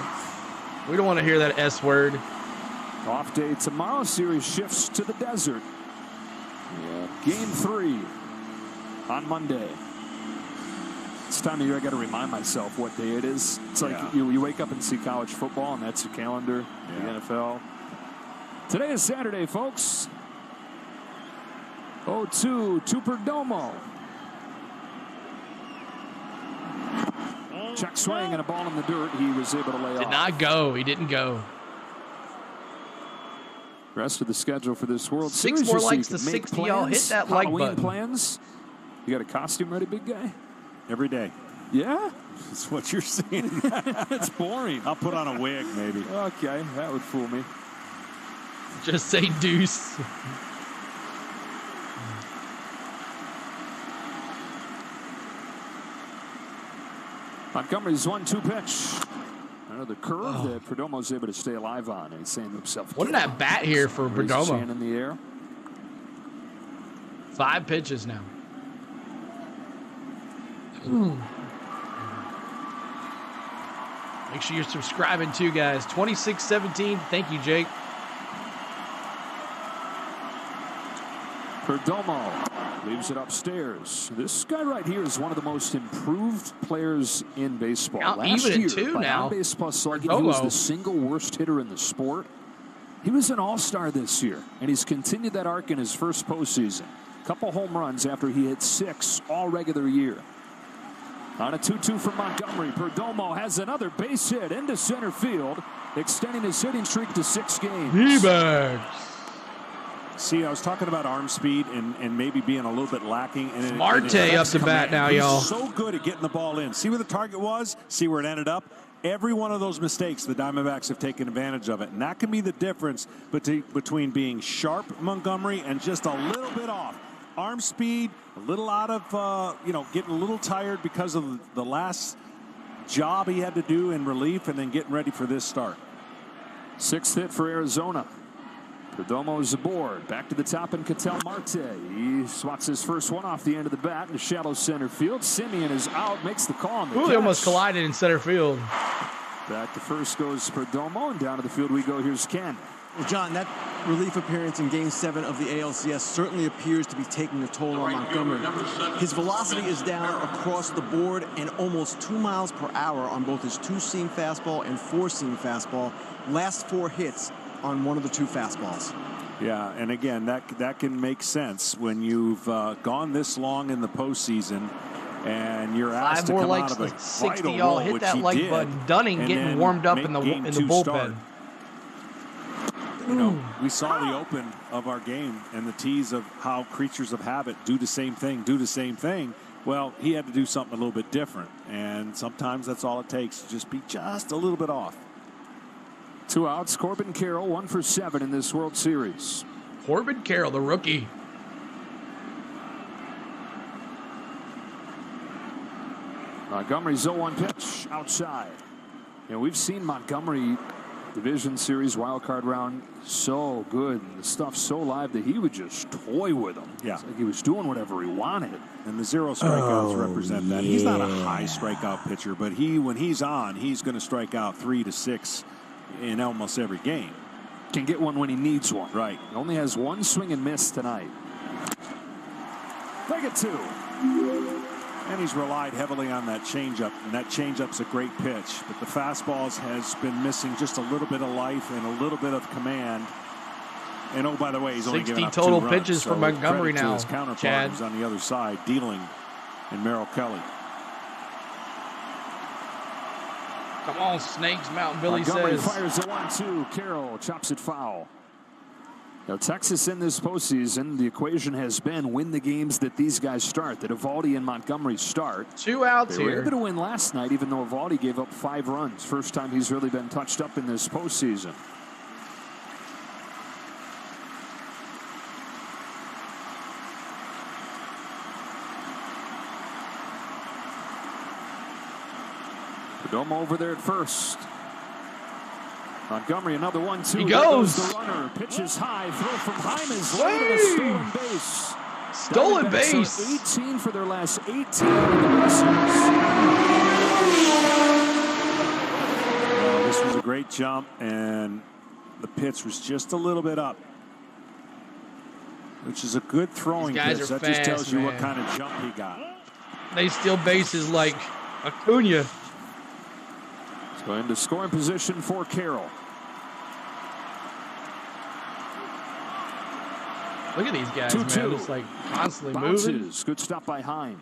We don't want to hear that S word. Off day tomorrow. Series shifts to the desert. Game 3 on Monday. It's time of year I got to remind myself what day it is. It's like you wake up and see college football, and that's your calendar, the NFL. Today is Saturday, folks. 0-2 to Perdomo. Check swing and a ball in the dirt. He was able to lay off. Did not go. He didn't go. Rest of the schedule for this World Series. 6 more likes to 60. Y'all hit that like button. Plans? You got a costume ready, big guy? Every day. Yeah? That's what you're seeing. It's boring. I'll put on a wig, maybe. Okay, that would fool me. Just say deuce. Montgomery's 1-2 pitch. Another curve that Perdomo's able to stay alive on. And he's saying to himself, What did that bat here for Perdomo? In the air. 5 pitches now. Make sure you're subscribing too, guys. 26-17. Thank you, Jake. Perdomo leaves it upstairs. This guy right here is one of the most improved players in baseball. Now, Last even year, at 2 by now. On-base plus slugging, he was the single worst hitter in the sport. He was an all-star this year, and he's continued that arc in his first postseason. Couple home runs after he hit 6 all regular year. On a 2-2 from Montgomery, Perdomo has another base hit into center field, extending his hitting streak to 6 games. Dbacks. See, I was talking about arm speed and maybe being a little bit lacking. And Marte up to bat now, y'all. He's so good at getting the ball in. See where the target was? See where it ended up? Every one of those mistakes, the Diamondbacks have taken advantage of it. And that can be the difference between being sharp, Montgomery, and just a little bit off. Arm speed, a little out of, getting a little tired because of the last job he had to do in relief and then getting ready for this start. 6th hit for Arizona. Perdomo is aboard. Back to the top in Ketel Marte. He swats his first one off the end of the bat in shallow center field. Simeon is out, makes the call on the Ooh, they almost collided in center field. Back to first goes Perdomo, and down to the field we go. Here's Ken. Well, John, that relief appearance in Game 7 of the ALCS certainly appears to be taking a toll on Montgomery. His velocity is down across the board and almost 2 miles per hour on both his 2-seam fastball and 4-seam fastball. Last 4 hits on one of the 2 fastballs. Yeah, and again, that can make sense when you've gone this long in the postseason and you're asked to come out of a 60, vital y'all. role, Hit which that he like did, button. Dunning and getting then warmed up make in the game 2 bullpen. start. We saw the open of our game and the tease of how creatures of habit do the same thing. Well, he had to do something a little bit different, and sometimes that's all it takes, to just be just a little bit off. 2 outs. Corbin Carroll 1 for 7 in this World Series. Corbin Carroll, the rookie. Montgomery's 0-1 pitch outside. We've seen Montgomery Division Series wildcard round so good, and the stuff so live that he would just toy with them. Yeah, it's like he was doing whatever he wanted. And the 0 strikeouts represent that. He's not a high strikeout pitcher, but when he's on, he's going to strike out 3 to 6 in almost every game. Can get one when he needs one. Right. He only has 1 swing and miss tonight. Take it 2. And he's relied heavily on that changeup, and that changeup's a great pitch. But the fastballs has been missing just a little bit of life and a little bit of command. And oh, by the way, he's only given up 2 total runs, pitches for Montgomery credit to now. his counterpart Chad. who's on the other side dealing in Merril Kelly. Come on, Snakes, Mountain Billy Montgomery says. fires the 1-2. Carroll chops it foul. Now, Texas in this postseason, the equation has been win the games that these guys start, that Evaldi and Montgomery start. 2 outs They were here. able to win last night, even though Evaldi gave up 5 runs. First time he's really been touched up in this postseason. Perdomo over there at first. Montgomery, another 1-2. He There goes. the runner. Pitches high. Throw from Heim is late and a stolen base. Stolen Diamondbacks base. are 18 for their last 18 in the bases. This was a great jump, and the pitch was just a little bit up, which is a good throwing These guys pitch. are That just tells fast, you man. what kind of jump he got. They steal bases like Acuna. So into scoring position for Carroll. Look at these guys, 2-2. man. Just like constantly Bounces. moving. Good stop by Heim.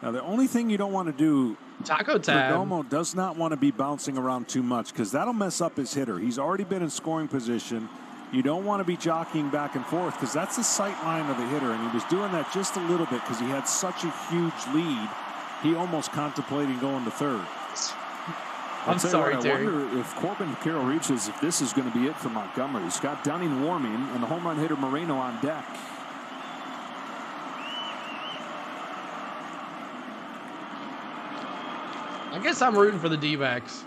Now, the only thing you don't want to do, Taco time. Perdomo does not want to be bouncing around too much because that'll mess up his hitter. He's already been in scoring position. You don't want to be jockeying back and forth because that's the sight line of the hitter, and he was doing that just a little bit because he had such a huge lead. He almost contemplated going to third. I'm sorry, Terry. I wonder if Corbin Carroll reaches, if this is going to be it for Montgomery. He's got Dunning warming and the home run hitter Moreno on deck. I guess I'm rooting for the D-backs.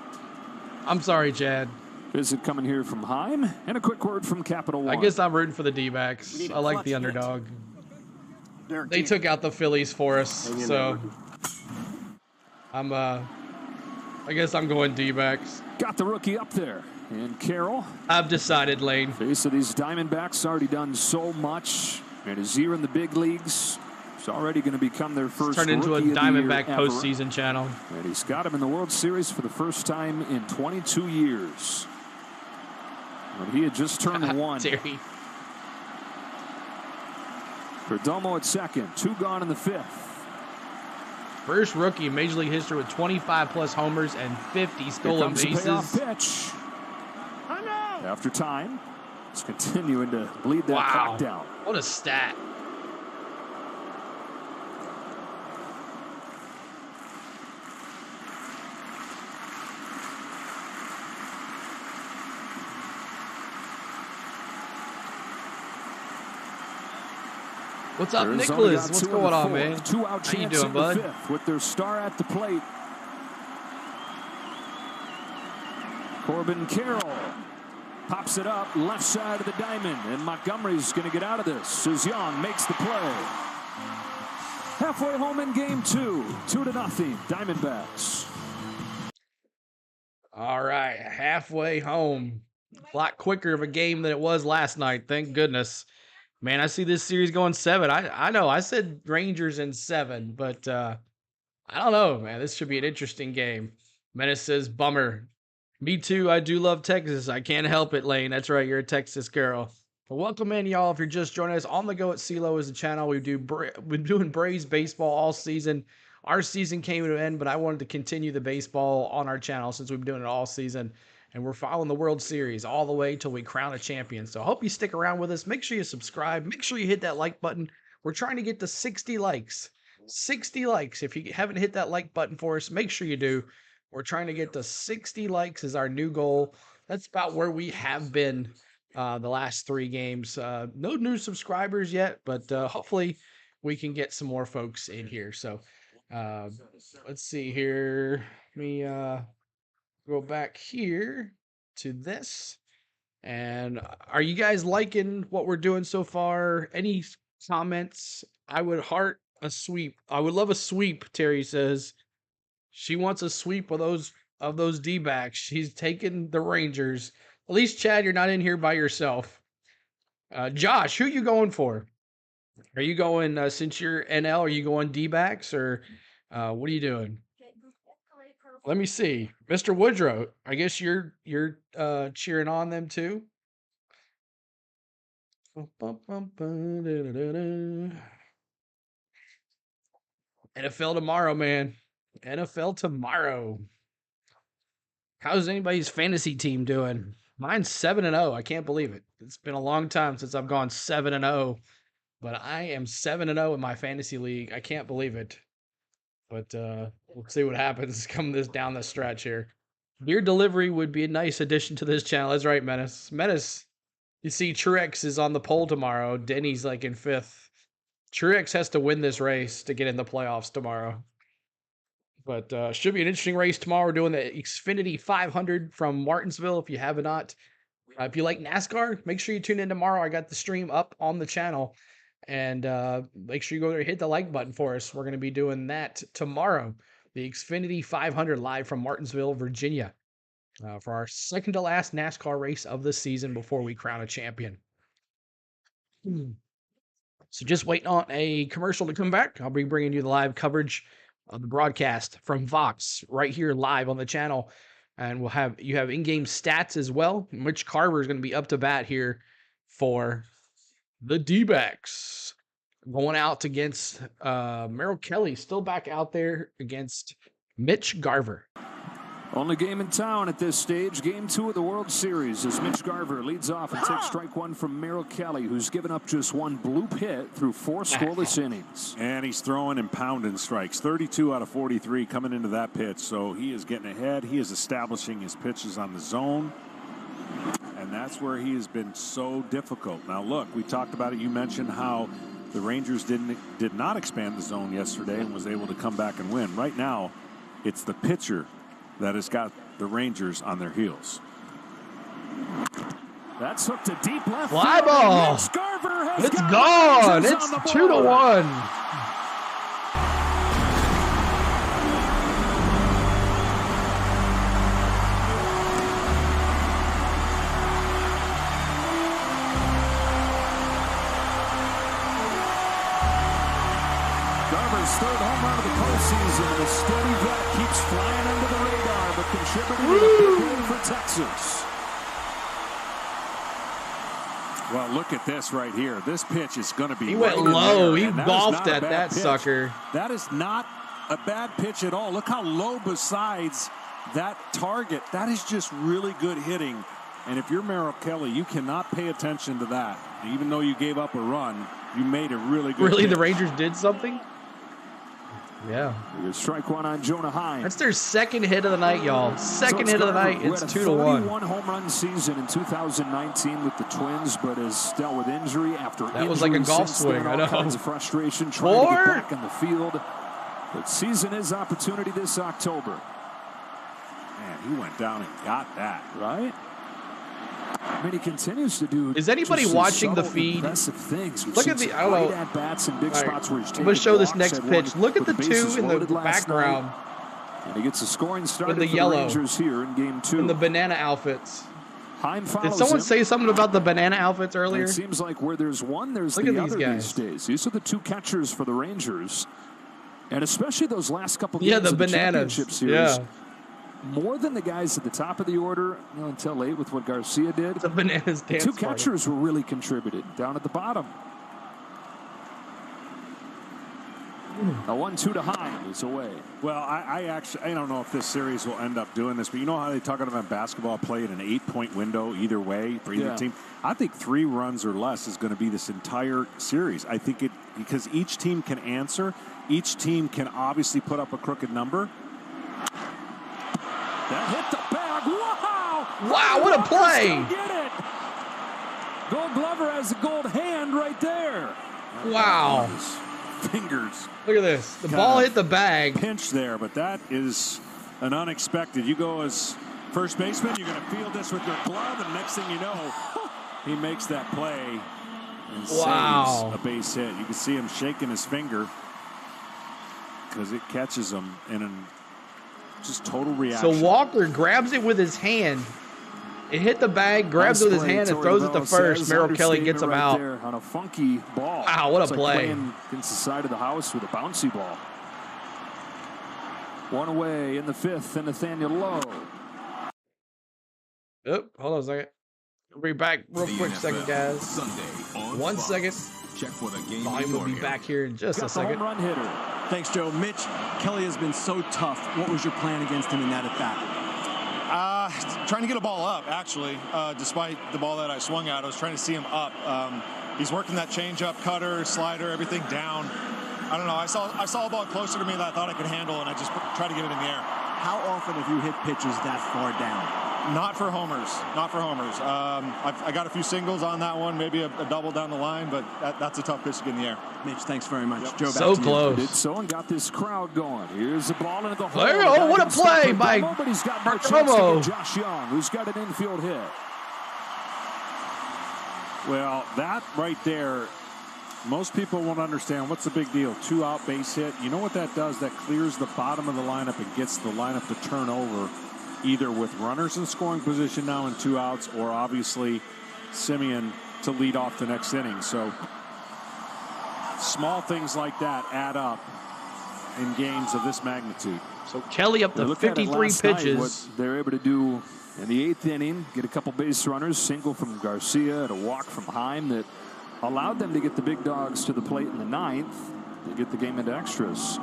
I'm sorry, Chad. Visit coming here from Heim and a quick word from Capital One. I guess I'm rooting for the D-backs. I like the underdog. They took out the Phillies for us, so I guess I'm going D-backs. Got the rookie up there. And Carroll. I've decided, Lane. Face of these Diamondbacks, already done so much. And his year in the big leagues, it's already going to become their first Turned into a rookie of the Diamondback year ever. postseason channel. And he's got him in the World Series for the first time in 22 years. When he had just turned 1. Terry. Perdomo at second. 2 gone in the 5th. First rookie in Major League history with 25-plus homers and 50 stolen bases. Here comes the payoff pitch. After time, it's continuing to bleed that clock down. What a stat. What's up, Nicholas? What's going on, man? 2-out How you chance doing, in the bud? 5th with their star at the plate. Corbin Carroll pops it up left side of the diamond, and Montgomery's going to get out of this as Young makes the play. Halfway home in game 2, 2-0, Diamondbacks. All right, halfway home. A lot quicker of a game than it was last night. Thank goodness. Man, I see this series going 7. I know I said Rangers in 7, but I don't know, man. This should be an interesting game. Menace says, bummer. Me too. I do love Texas. I can't help it, Lane. That's right. You're a Texas girl. But welcome in, y'all. If you're just joining us, On the Go at CeeLo is the channel. We've been doing Braves baseball all season. Our season came to an end, but I wanted to continue the baseball on our channel since we've been doing it all season. And we're following the World Series all the way till we crown a champion. So I hope you stick around with us. Make sure you subscribe. Make sure you hit that like button. We're trying to get to 60 likes. 60 likes. If you haven't hit that like button for us, make sure you do. We're trying to get to 60 likes is our new goal. That's about where we have been the last 3 games. No new subscribers yet, but hopefully we can get some more folks in here. So let's see here. Let me go back here to this. And are you guys liking what we're doing so far? Any comments? I would heart a sweep. I would love a sweep, Terry says. She wants a sweep of those D-backs. She's taking the Rangers. At least, Chad, you're not in here by yourself. Josh, who you going for? Are you going, since you're NL, are you going D-backs or what are you doing? Let me see. Mr. Woodrow, I guess you're cheering on them too? NFL tomorrow, man. NFL tomorrow. How's anybody's fantasy team doing? Mine's 7-0. I can't believe it. It's been a long time since I've gone 7-0, but I am 7-0 in my fantasy league. I can't believe it. But we'll see what happens coming down the stretch here. Beer delivery would be a nice addition to this channel. That's right, Menace. Menace, you see Truex is on the pole tomorrow. Denny's like in 5th. Truex has to win this race to get in the playoffs tomorrow. But should be an interesting race tomorrow. We're doing the Xfinity 500 from Martinsville. If you have not, if you like NASCAR, make sure you tune in tomorrow. I got the stream up on the channel. And make sure you go there and hit the like button for us. We're going to be doing that tomorrow. The Xfinity 500 live from Martinsville, Virginia. For our second to last NASCAR race of the season before we crown a champion. So just waiting on a commercial to come back. I'll be bringing you the live coverage of the broadcast from Vox right here live on the channel. And you have in-game stats as well. Mitch Carver is going to be up to bat here for the D-backs. Going out against Merril Kelly, still back out there against Mitch Garver. Only game in town at this stage, game 2 of the World Series, as Mitch Garver leads off and takes strike 1 from Merril Kelly, who's given up just 1 bloop hit through 4 scoreless innings. And he's throwing and pounding strikes. 32 out of 43 coming into that pitch, so he is getting ahead. He is establishing his pitches on the zone, and that's where he has been so difficult. Now, look, we talked about it. You mentioned how the Rangers did not expand the zone yesterday and was able to come back and win. Right now, it's the pitcher that has got the Rangers on their heels. That's hooked to deep left. Fly ball. It's gone. It's 2-1. his third home run of the postseason, and the steady bat keeps flying under the radar, but contributing to the big win for Texas. Well, look at this right here. This pitch is going to be. He went low. He golfed at that sucker. That is not a bad pitch at all. Look how low besides that target. That is just really good hitting. And if you're Merril Kelly, you cannot pay attention to that. Even though you gave up a run, you made a really good Really, pitch. the Rangers did something? Yeah. Strike one on Jonah Heim. That's their second hit of the night, y'all. Second hit of the night. It's 2-1. 41 home run season in 2019 with the Twins, but has dealt with injury after injury. That was like a golf swing. I know. All kinds of frustration trying to get back in the field. But season is opportunity this October. Man, he went down and got that. Right? I mean, he continues to do. Is anybody watching the feed? Impressive things. Look at the. I don't know. At bats in big spots where he's I'm going to show this next pitch. Look at the two in the bases background. And he gets a scoring start With the for yellow. the Rangers here in game 2. In the banana outfits. Heim Did someone him. say something about the banana outfits earlier? It seems like where there's one, there's Look the at these other guys. these days. These are the two catchers for the Rangers. And especially those last couple games Yeah, the of bananas. championship series. Yeah. More than the guys at the top of the order, until late with what Garcia did. The bananas The dance two party. catchers were really contributed down at the bottom. A 1-2 to Heim is away. Well, I don't know if this series will end up doing this, but you know how they talk about basketball play at an 8-point window either way for either team? I think 3 runs or less is going to be this entire series. I think because each team can answer, each team can obviously put up a crooked number. That hit the bag. Wow! Wow, what a play! Get it. Gold Glover has a gold hand right there. Wow. Fingers. Look at this. The ball hit the bag. Pinch there, but that is an unexpected. You go as first baseman, you're going to field this with your glove, and next thing you know, he makes that play and saves a base hit. You can see him shaking his finger because it catches him in just total reaction. So Walker grabs it with his hand. It hit the bag, grabs it with his hand, and throws it to first. Merril Kelly gets him out. On a funky ball. Wow, what a play. Playing against the side of the house with a bouncy ball. One away in the 5th, and Nathaniel Lowe. Oh, hold on a second. We'll be back real quick second, guys. 1 second. Check for the game. Volume will be back here in just a second. Home run hitter. Thanks, Joe. Mitch, Kelly has been so tough. What was your plan against him in that at-bat? Trying to get a ball up, actually. Despite the ball that I swung at, I was trying to see him up. He's working that changeup, cutter, slider, everything down. I don't know. I saw a ball closer to me that I thought I could handle, and I just tried to get it in the air. How often have you hit pitches that far down? Not for homers. Not for homers. I got a few singles on that one, maybe a double down the line, but that's a tough pitch to get in the air. Mitch, thanks very much. Joe, back So to you. close. Did so and got this crowd going. Here's the ball into the hole. Oh, what a play by Nobody's got no chance to Marcomo. get Josh Young, who's got an infield hit. Well, that right there, most people won't understand. What's the big deal? 2-out base hit. You know what that does? That clears the bottom of the lineup and gets the lineup to turn over, either with runners in scoring position now in 2 outs, or obviously Simeon to lead off the next inning. So small things like that add up in games of this magnitude. So Kelly up to Look at it 53 last night, pitches. what they're able to do in the 8th inning, get a couple base runners, single from Garcia, and a walk from Heim that allowed them to get the big dogs to the plate in the 9th. They get the game into extras.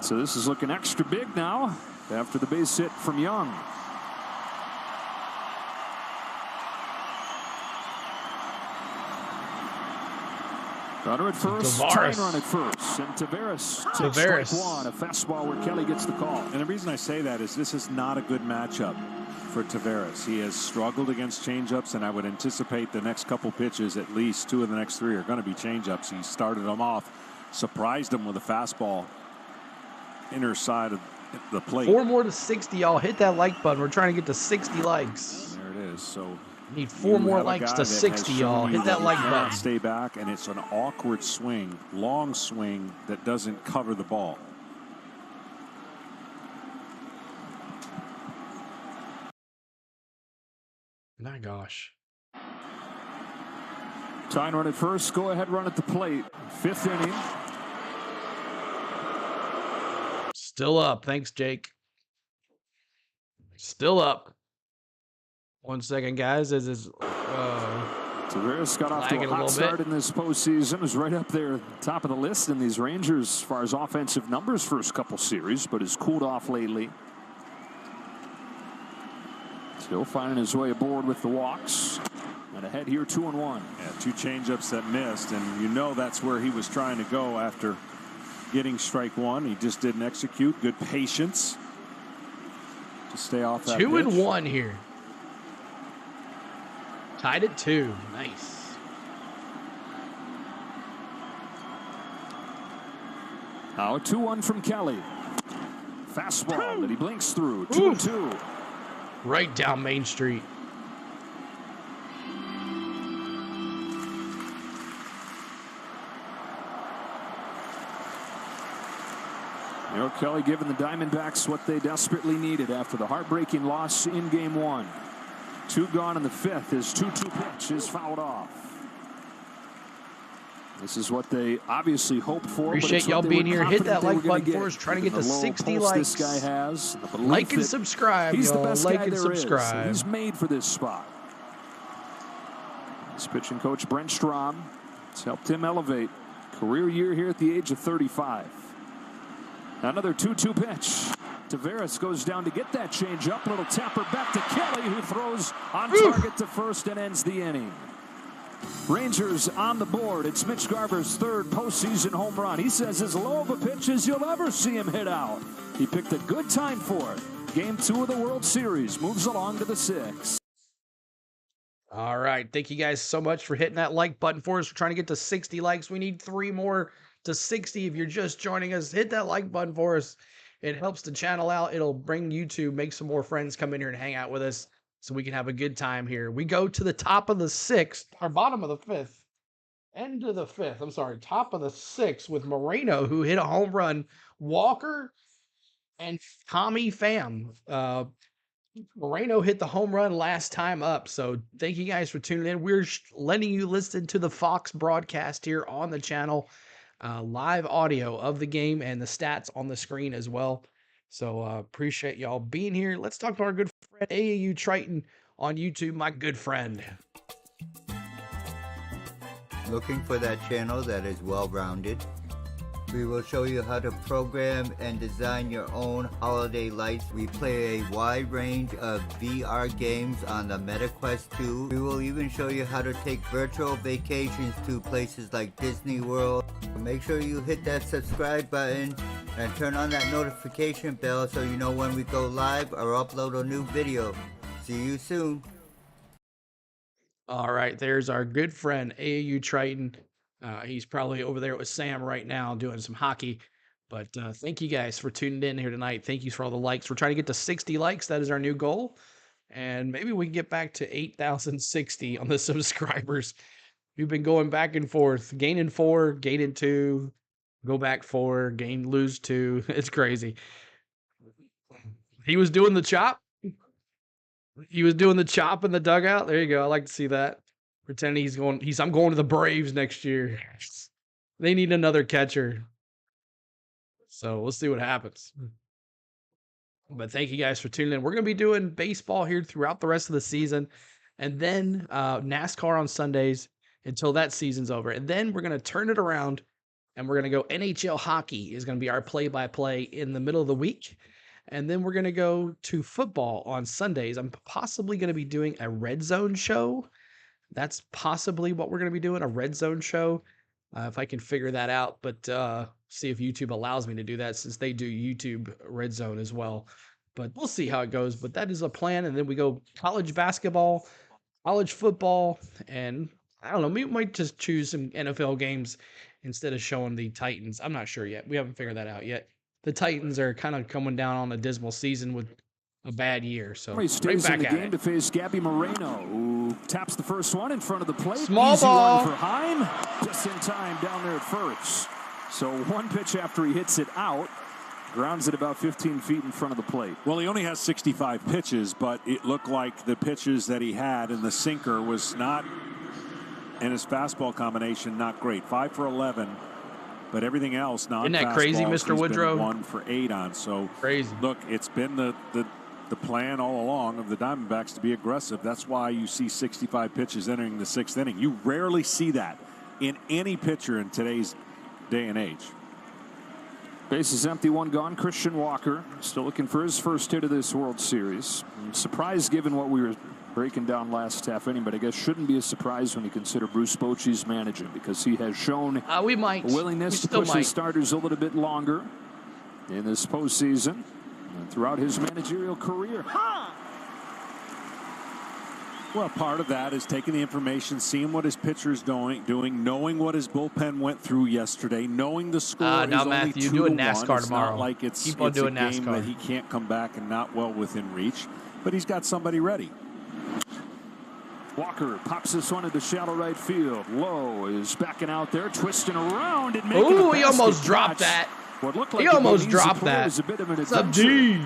So this is looking extra big now after the base hit from Young. Runner at first, tying run at first, and Tavares takes strike one, a fastball where Kelly gets the call. And the reason I say that is this is not a good matchup for Tavares. He has struggled against changeups, and I would anticipate the next couple pitches, at least 2 of the next 3 are going to be changeups. He started them off, surprised him with a fastball inner side of the plate. 4 more to 60, y'all. Hit that like button. We're trying to get to 60 likes. There it is. So need 4 more likes to 60, y'all. Hit that like button. Stay back, and it's an awkward swing, long swing that doesn't cover the ball. My gosh. Tying run at first, go ahead run at the plate. 5th inning. Still up. Thanks, Jake. Still up. 1 second, guys. As is Tavares got off to a hot start in this postseason. Was right up there, top of the list in these Rangers as far as offensive numbers first couple series, but has cooled off lately. Still finding his way aboard with the walks. And ahead here, 2-1. Yeah, 2 changeups that missed, and you know that's where he was trying to go after getting strike 1. He just didn't execute. Good patience to stay off that 2-1 here. Tied at 2. Nice. Now 2-1 from Kelly. Fastball that he blinks through. 2-2. Right down Main Street. Merril Kelly giving the Diamondbacks what they desperately needed after the heartbreaking loss in Game 1. 2 gone in the 5th. His 2-2 pitch is fouled off. This is what they obviously hoped for. Appreciate y'all being here. Hit that like button for us. Trying to get to 60 likes. This guy has. Like and subscribe. He's the best like guy and there subscribe. Is. He's made for this spot. His pitching coach Brent Strom has helped him elevate. Career year here at the age of 35. Another 2-2 pitch. Tavares goes down to get that change up. Little tapper back to Kelly, who throws on target to first and ends the inning. Rangers on the board. It's Mitch Garver's 3rd postseason home run. He says as low of a pitch as you'll ever see him hit out. He picked a good time for it. Game 2 of the World Series moves along to the 6th. All right. Thank you guys so much for hitting that like button for us. We're trying to get to 60 likes. We need 3 more to 60. If you're just joining us, hit that like button for us. It helps the channel out. It'll bring YouTube, make some more friends come in here and hang out with us so we can have a good time here. We go to the top of the 6th, or bottom of the 5th, end of the 5th. I'm sorry, top of the 6th with Moreno, who hit a home run. Walker and Tommy Pham. Moreno hit the home run last time up. So thank you guys for tuning in. We're letting you listen to the Fox broadcast here on the channel. Live audio of the game and the stats on the screen as well. So appreciate y'all being here. Let's talk to our good friend AAU Triton on YouTube, my good friend. Looking for that channel that is well-rounded? We will show you how to program and design your own holiday lights. We play a wide range of VR games on the MetaQuest 2. We will even show you how to take virtual vacations to places like Disney World. Make sure you hit that subscribe button and turn on that notification bell so you know when we go live or upload a new video. See you soon. All right, there's our good friend AAU Triton. He's probably over there with Sam right now doing some hockey. But thank you guys for tuning in here tonight. Thank you for all the likes. We're trying to get to 60 likes. That is our new goal. And maybe we can get back to 8,060 on the subscribers. We've been going back and forth, gaining 4, gaining 2, go back 4, gain, lose 2. It's crazy. He was doing the chop. He was doing the chop in the dugout. There you go. I like to see that. Pretending I'm going to the Braves next year. They need another catcher. So we'll see what happens. But thank you guys for tuning in. We're going to be doing baseball here throughout the rest of the season. And then NASCAR on Sundays until that season's over. And then we're going to turn it around and we're going to go NHL hockey is going to be our play-by-play in the middle of the week. And then we're going to go to football on Sundays. I'm possibly going to be doing a red zone show. That's possibly what we're going to be doing, a red zone show, if I can figure that out. But see if YouTube allows me to do that since they do YouTube red zone as well. But we'll see how it goes. But that is a plan. And then we go college basketball, college football, and I don't know, we might just choose some NFL games instead of showing the Titans. I'm not sure yet. We haven't figured that out yet. The Titans are kind of coming down on a dismal season with a bad year. So he stays in the game to face Gabby Moreno, who taps the first one in front of the plate. Small Easy ball run for Heim, just in time down there at first. So one pitch after he hits it out, grounds it about 15 feet in front of the plate. Well, he only has 65 pitches, but it looked like the pitches that he had in the sinker was not and his fastball combination not great. 5 for 11, but everything else not. Isn't that crazy, Mr. Woodrow? 1 for 8 on. So crazy. Look, it's been the plan all along of the Diamondbacks to be aggressive. That's why you see 65 pitches entering the 6th inning. You rarely see that in any pitcher in today's day and age. Base is empty, 1 gone. Christian Walker still looking for his first hit of this World Series. I'm surprised given what we were breaking down last half inning, but I guess shouldn't be a surprise when you consider Bruce Bochy's managing, because he has shown a willingness to push his starters a little bit longer in this postseason and throughout his managerial career. Well, part of that is taking the information, seeing what his pitcher is doing, knowing what his bullpen went through yesterday, knowing the score is now, only Matthew, 2 do a to 1. NASCAR It's tomorrow. not like it's Keep on doing a game NASCAR. that he can't come back and not well within reach, but he's got somebody ready. Walker pops this one into shallow right field. Lowe is backing out there, twisting around and making Ooh, a he almost basket dropped catch. that. What looked He like almost an dropped easy play that. was a bit of an What's up, adventure. G?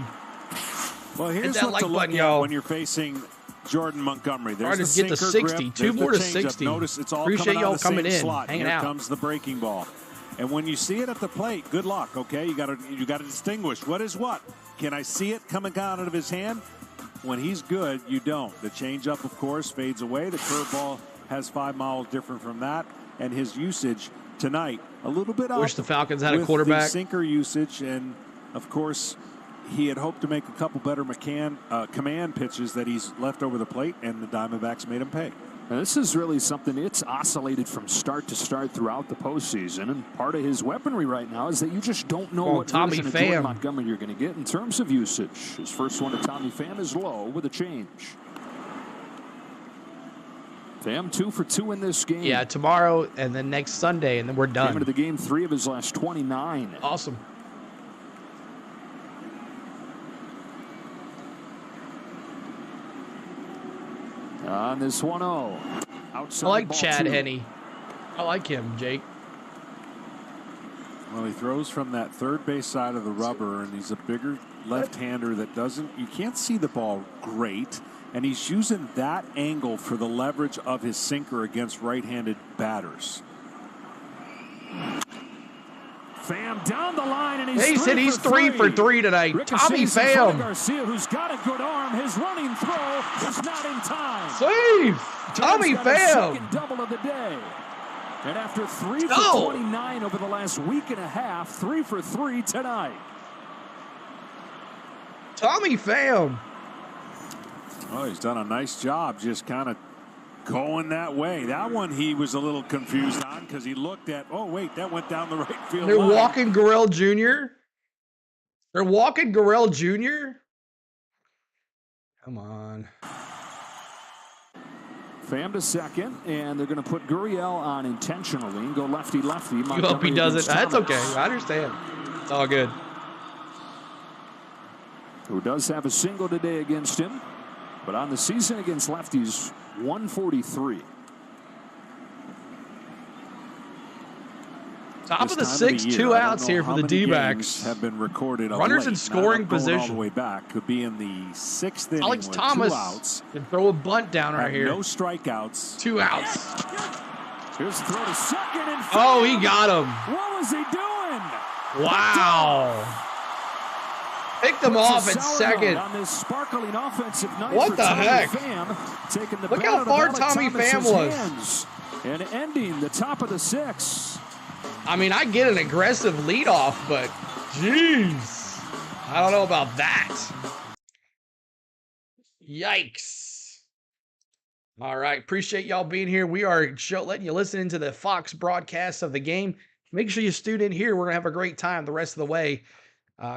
Well, here's that what like to look button, at yo. when you're facing Jordan Montgomery. There's Hard the to get to sinker 60. grip, 2 there's the more to changeup. 60. Notice it's all Appreciate coming out y'all of the coming same in, slot. hanging Here out. comes the breaking ball. And when you see it at the plate, good luck, okay? You got to distinguish what is what. Can I see it coming out of his hand? When he's good, you don't. The changeup, of course, fades away. The curveball has 5 miles different from that. And his usage tonight, a little bit up. Wish the Falcons had a with quarterback. the sinker usage, and of course, he had hoped to make a couple better command pitches that he's left over the plate, and the Diamondbacks made him pay. And this is really something, it's oscillated from start to start throughout the postseason, and part of his weaponry right now is that you just don't know what Tommy version of Jordan Pham. Montgomery you're going to get in terms of usage. His first one to Tommy Pham is low with a change. Pham 2 for 2 in this game. Yeah, tomorrow and then next Sunday, and then we're Came done. into the game 3 of his last 29. Awesome. On this 1-0. Outside I like ball Chad 2. Henne. I like him, Jake. Well, he throws from that third base side of the rubber, and he's a bigger left-hander that you can't see the ball great, and he's using that angle for the leverage of his sinker against right-handed batters. Pham down the line, and He said he's 3 for 3 tonight. Tommy Pham. Garcia, who's got a good arm. His running throw is not in time. Save! Tommy Pham got his Pham. second double of the day. And after 3 for Go. 29 over the last week and a half, 3 for 3 tonight. Tommy Pham. Oh, he's done a nice job just kind of going that way. That one he was a little confused on because he looked at, oh, wait, that went down the right field They're line. walking Garrell Jr. They're walking Garrell Jr. Come on. Pham to second, and they're going to put Gurriel on intentionally and go lefty-lefty. You hope he does it. That's okay. I understand. It's all good. Who does have a single today against him, but on the season against lefties, 143. Top of the 6th, 2 outs here for the Dbacks. Have been recorded. Runners in scoring All position. the way back could be in the 6th inning. Alex with Thomas 2 outs. can throw a bunt down right Have here. No strikeouts. 2 outs. Here's a throw to second, and Oh, he got him. what was he doing? Wow. Picked him off at second. On this sparkling offensive night What for the Tommy heck? Pham, taking the Look bat how out of far Alec Tommy Thomas's Pham was. hands and ending the top of the 6th. I mean, I get an aggressive leadoff, but jeez. I don't know about that. Yikes. All right. Appreciate y'all being here. We are letting you listen into the Fox broadcast of the game. Make sure you tune in here. We're going to have a great time the rest of the way.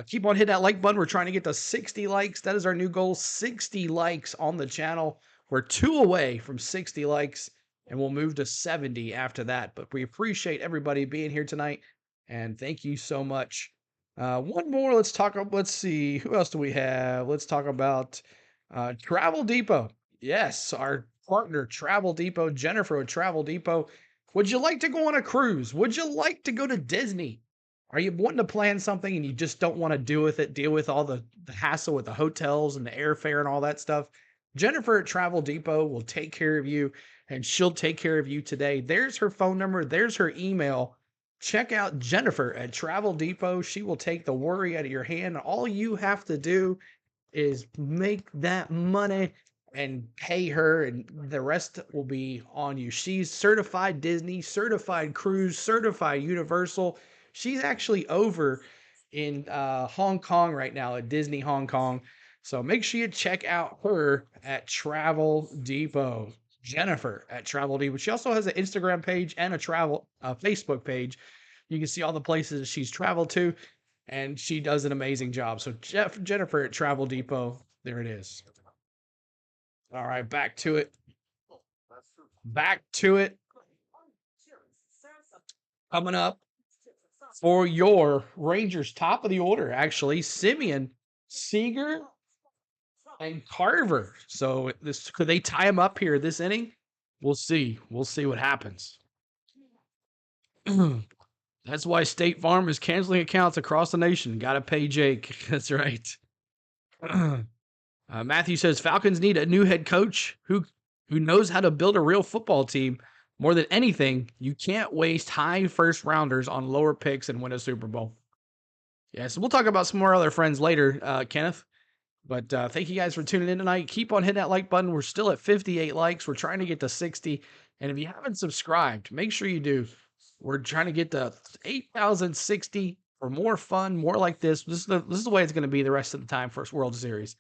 Keep on hitting that like button. We're trying to get to 60 likes. That is our new goal, 60 likes on the channel. We're 2 away from 60 likes, and we'll move to 70 after that. But we appreciate everybody being here tonight, and thank you so much. One more. Let's see. Who else do we have? Let's talk about Travel Depot. Yes, our partner, Travel Depot, Jennifer at Travel Depot. Would you like to go on a cruise? Would you like to go to Disney? Are you wanting to plan something and you just don't want to deal with all the hassle with the hotels and the airfare and all that stuff? Jennifer at Travel Depot will take care of you, and she'll take care of you today. There's her phone number. There's her email. Check out Jennifer at Travel Depot. She will take the worry out of your hand. All you have to do is make that money and pay her, and the rest will be on you. She's certified Disney, certified cruise, certified Universal. She's actually over in Hong Kong right now at Disney Hong Kong. So make sure you check out her at Travel Depot. Jennifer at Travel Depot. She also has an Instagram page and a Facebook page. You can see all the places she's traveled to, and she does an amazing job. So Jennifer at Travel Depot, there it is. All right, back to it. Coming up for your Rangers, top of the order, actually, Simeon, Seager, and Carver. So could they tie him up here this inning? We'll see. We'll see what happens. That's why State Farm is canceling accounts across the nation. Got to pay Jake. That's right. Matthew says Falcons need a new head coach who knows how to build a real football team. More than anything, you can't waste high first rounders on lower picks and win a Super Bowl. Yeah, so we'll talk about some more other friends later, Kenneth. But thank you guys for tuning in tonight. Keep on hitting that like button. We're still at 58 likes. We're trying to get to 60. And if you haven't subscribed, make sure you do. We're trying to get to 8,060 for more fun, more like this. This is the way it's going to be the rest of the time for World Series.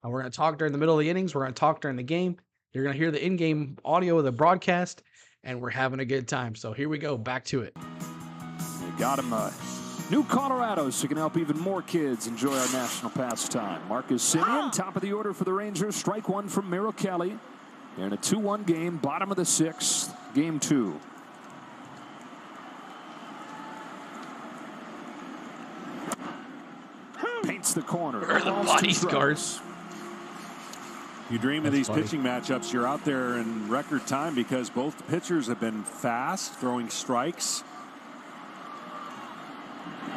We're going to talk during the middle of the innings. We're going to talk during the game. You're going to hear the in-game audio of the broadcast, and we're having a good time. So here we go. Back to it. They got him new Colorado, so can help even more kids enjoy our national pastime. Marcus Simeon, top of the order for the Rangers. Strike one from Merril Kelly. They're in a 2-1 game, bottom of the sixth, game 2. Paints the corner. Where are the body scars? You dream of these pitching matchups. You're out there in record time because both pitchers have been fast, throwing strikes.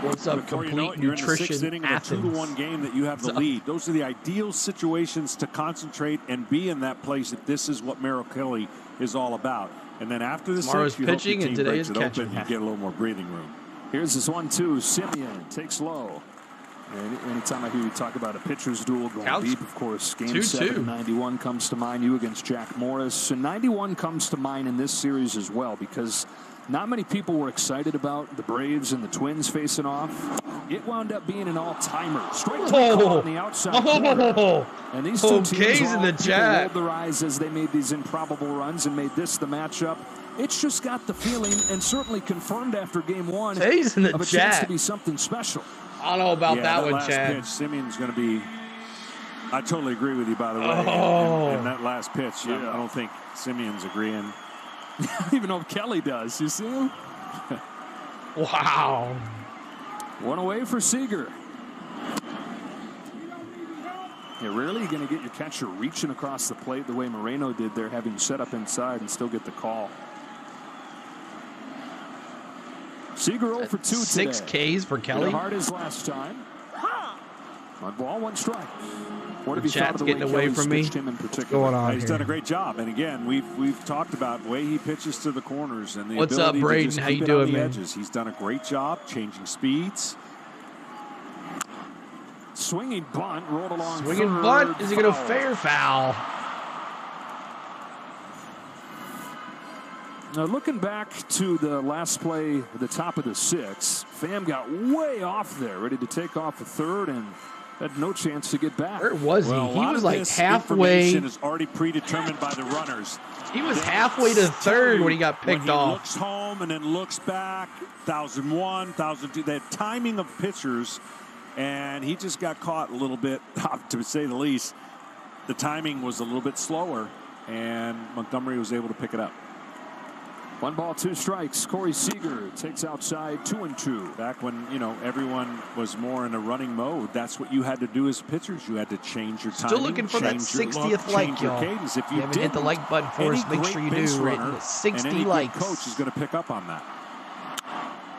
What's up, Before complete you know it, you're nutrition in the 6th inning of a 2-1 game that you have the lead. Those are the ideal situations to concentrate and be in that place if this is what Merril Kelly is all about. And then after the tomorrow's 6th, you hope pitching your and team today breaks is it catching. open, you get a little more breathing room. Here's this 1-2. Simeon takes low. And anytime I hear you talk about a pitcher's duel going deep, of course, Game 7, 91 comes to mind. You against Jack Morris. And 91 comes to mind in this series as well because not many people were excited about the Braves and the Twins facing off. It wound up being an all-timer. Strike 3 call on the outside corner. And these two teams all rolled their eyes as they made these improbable runs and made this the matchup. It's just got the feeling, and certainly confirmed after Game 1, of a chance to be something special. I don't know about that one, last Chad. pitch, Simeon's going to be. I totally agree with you, by the way. And that last pitch, I don't think Simeon's agreeing. I don't even know if Kelly does. You see him? Wow. One away for Seager. Yeah, rarely are you going to get your catcher reaching across the plate the way Moreno did there, having set up inside and still get the call. Seager 0 for 2 today. 6 Ks for Kelly. Hard as last time. 1 ball, 1 strike. What have you Chat's thought of the getting way away from me. him in particular? Going on He's done a great job, and again, we've talked about the way he pitches to the corners and the What's ability up, Braden? to just How keep you it on doing, the man? edges. He's done a great job changing speeds. Swinging bunt rolled along. Swinging third, bunt. Is he going to foul. fair foul? Now, looking back to the last play at the top of the 6th, Pham got way off there, ready to take off a third, and had no chance to get back. Where was he? Well, He was like halfway. halfway. Is already predetermined by the runners. He was halfway to third when he got picked when he off. looks home and then looks back. 1,001, 1,002. The timing of pitchers, and he just got caught a little bit, to say the least. The timing was a little bit slower, and Montgomery was able to pick it up. 1 ball, 2 strikes. Corey Seager takes outside 2-2. Back when, everyone was more in a running mode, that's what you had to do as pitchers. You had to change your timing. Still looking for that 60th like, y'all. Cadence. If you haven't hit the like button for us, make sure you do. We're hitting the 60 and any likes. good coach is going to pick up on that.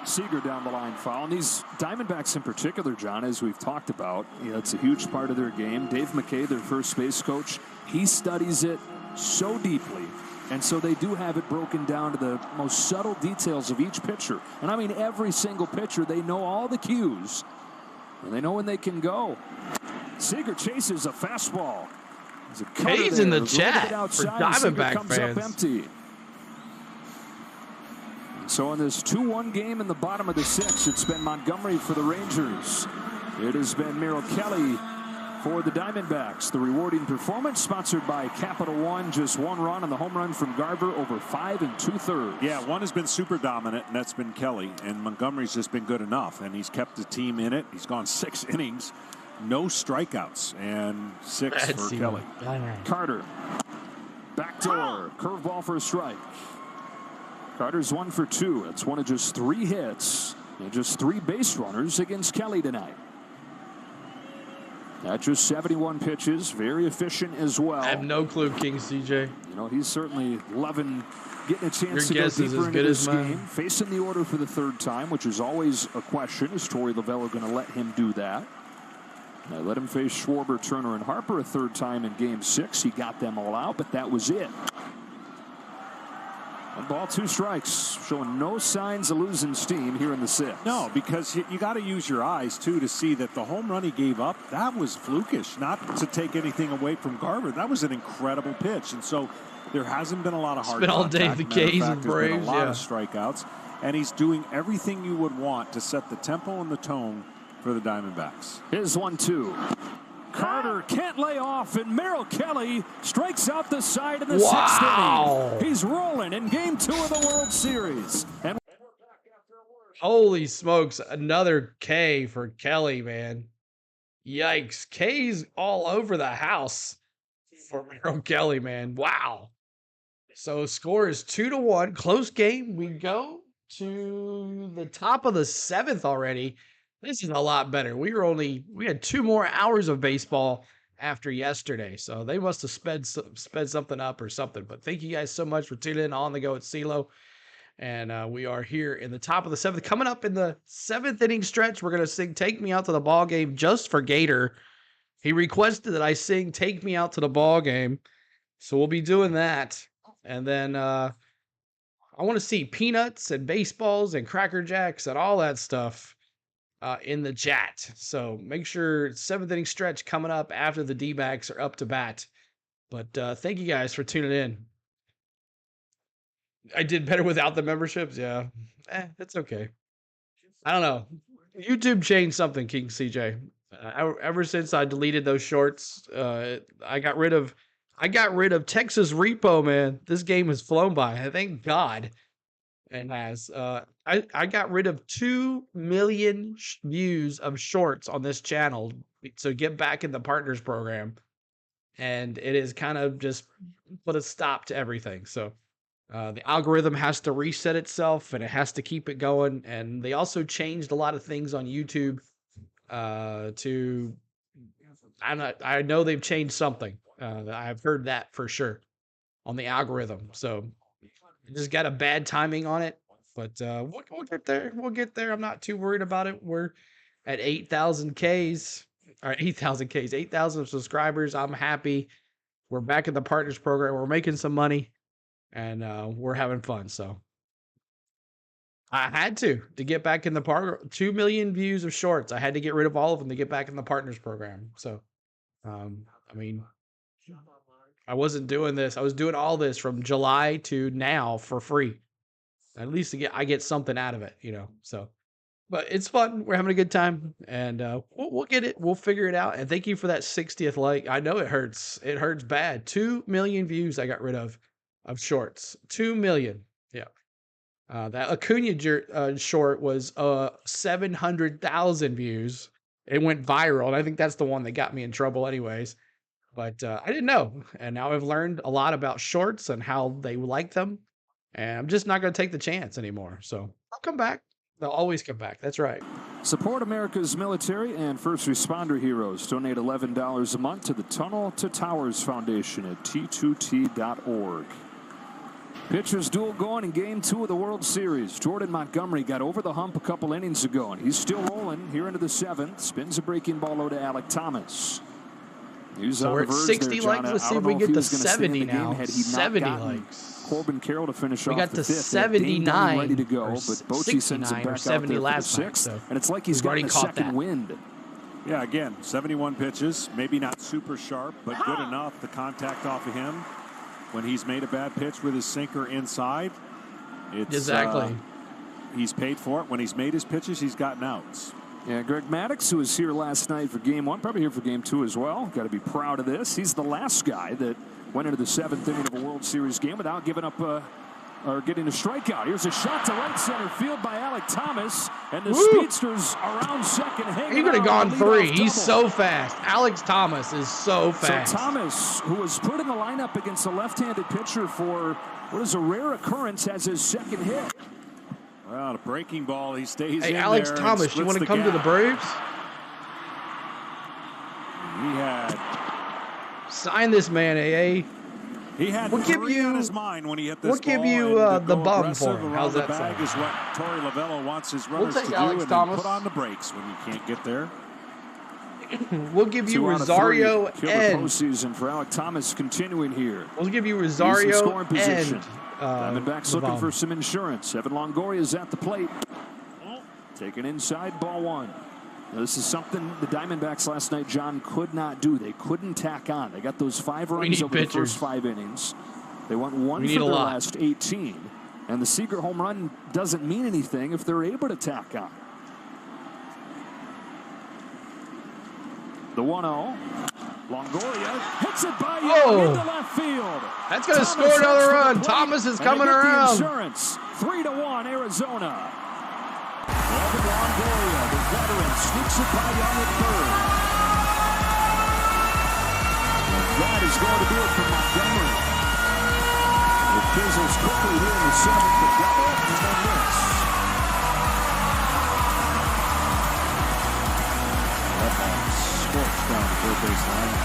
Seager down the line foul. And these Diamondbacks in particular, John, as we've talked about, it's a huge part of their game. Dave McKay, their first base coach, he studies it so deeply. And so they do have it broken down to the most subtle details of each pitcher. And I mean every single pitcher, they know all the cues. And they know when they can go. Seager chases a fastball. K's in the chat for Diamondback fans. Up empty. So in this 2-1 game in the bottom of the 6th, it's been Montgomery for the Rangers. It has been Merril Kelly for the Diamondbacks. The rewarding performance sponsored by Capital One. Just one run on the home run from Garver over 5 2/3. Yeah, one has been super dominant, and that's been Kelly. And Montgomery's just been good enough, and he's kept the team in it. He's gone 6 innings, no strikeouts, and 6 for Kelly. Carter, backdoor, curveball for a strike. Carter's 1 for 2. It's one of just 3 hits and just 3 base runners against Kelly tonight. That's just 71 pitches, very efficient as well. I have no clue, King CJ. You know, he's certainly loving getting a chance to Your go guess is deeper as into good this as mine. game. Facing the order for the 3rd time, which is always a question. Is Torey Lovullo going to let him do that? They let him face Schwarber, Turner, and Harper a 3rd time in Game 6. He got them all out, but that was it. 1 ball, 2 strikes, showing no signs of losing steam here in the 6th. No, because you got to use your eyes, too, to see that the home run he gave up, that was flukish. Not to take anything away from Garver. That was an incredible pitch. And so there hasn't been a lot of hard all day contact. the Matter of K's fact, and there's been Braves, a lot yeah. of strikeouts. And he's doing everything you would want to set the tempo and the tone for the Diamondbacks. Here's 1-2. Carter can't lay off, and Merril Kelly strikes out the side in the 6th inning. He's rolling in Game 2 of the World Series. And Holy smokes, another K for Kelly, man. Yikes. K's all over the house for Merril Kelly, man. Wow. So score is 2-1. Close game. We go to the top of the 7th already. This is a lot better. We had 2 more hours of baseball after yesterday, so they must have sped something up or something. But thank you guys so much for tuning in on the go at CeeLo. And we are here in the top of the 7th. Coming up in the 7th inning stretch, we're going to sing Take Me Out to the Ball Game just for Gator. He requested that I sing Take Me Out to the Ball Game, so we'll be doing that. And then I want to see peanuts and baseballs and Cracker Jacks and all that stuff in the chat. So make sure 7th inning stretch coming up after the Dbacks are up to bat. But thank you guys for tuning in. I did better without the memberships. Yeah, it's okay. I don't know. YouTube changed something, King CJ. Ever since I deleted those shorts, I got rid of Texas Repo, man. This game has flown by. Thank God. It has. I got rid of 2 million views of shorts on this channel to get back in the partners program. And it is kind of just put a stop to everything. So the algorithm has to reset itself and it has to keep it going. And they also changed a lot of things on YouTube I know they've changed something. I've heard that for sure on the algorithm. So just got a bad timing on it, but we'll get there. We'll get there. I'm not too worried about it. We're at 8,000 Ks, or 8,000 Ks, 8,000 subscribers. I'm happy. We're back in the partners program. We're making some money, and we're having fun. So I had to get back in the part. 2 million views of shorts. I had to get rid of all of them to get back in the partners program. So, I mean, I wasn't doing this. I was doing all this from July to now for free. At least I get something out of it, you know. So, but it's fun. We're having a good time, and we'll get it. We'll figure it out. And thank you for that 60th like. I know it hurts. It hurts bad. 2 million views I got rid of shorts. 2 million. Yeah. That Acuna short was 700,000 views. It went viral, and I think that's the one that got me in trouble, anyways. But I didn't know, and now I've learned a lot about shorts and how they like them, and I'm just not going to take the chance anymore. So I'll come back. They'll always come back. That's right. Support America's military and first responder heroes. Donate $11 a month to the Tunnel to Towers Foundation at T2T.org. Pitchers duel going in Game 2 of the World Series. Jordan Montgomery got over the hump a couple innings ago, and he's still rolling here into the 7th. Spins a breaking ball over to Alec Thomas. So we're at 60 likes. Let's see if we get to 70 now. 70 likes. Corbin Carroll to finish off we got the to 5th. 79 ready to go, but Bochy sends him back out there for the 6th. So and it's like he's got a second wind. Yeah, again, 71 pitches, maybe not super sharp, but good enough. The contact off of him when he's made a bad pitch with his sinker inside. It's, exactly. He's paid for it. When he's made his pitches, he's gotten outs. Yeah, Greg Maddux, who was here last night for Game 1, probably here for Game 2 as well. Got to be proud of this. He's the last guy that went into the 7th inning of a World Series game without giving up or getting a strikeout. Here's a shot to right center field by Alec Thomas, and the speedster's around second. He could have gone 3. He's so fast. Alex Thomas is so fast. So Thomas, who was put in the lineup against a left-handed pitcher for what is a rare occurrence, has his second hit. Well, a breaking ball. He stays in Alex there Thomas, you want to come gap. to the Braves? He had sign this man, AA. He had we'll give you on his mind when he hit this we'll give you the bum for him. How's that sound? Is what Torey Lovullo wants his runners to do, Alex and Thomas. Put on the brakes when you can't get there. We'll give you Rosario and postseason for Alec Thomas continuing here. We'll give you Rosario and Diamondbacks looking for some insurance. Evan Longoria is at the plate. Taken inside, ball 1. Now, this is something the Diamondbacks last night, John, could not do. They couldn't tack on. They got those 5 runs over the first 5 innings. They went 1 for their last 18. And the Seager home run doesn't mean anything if they're able to tack on. The 1-0. Longoria hits it by Young into left field. That's going to score another run. Thomas is coming around. Insurance. 3-1 Arizona. Evan Longoria, the veteran, sneaks it by Young at third. And that is going to be it for Montgomery. It fizzles quickly here in the 7th, the double, and then this. Scorched down the third baseline.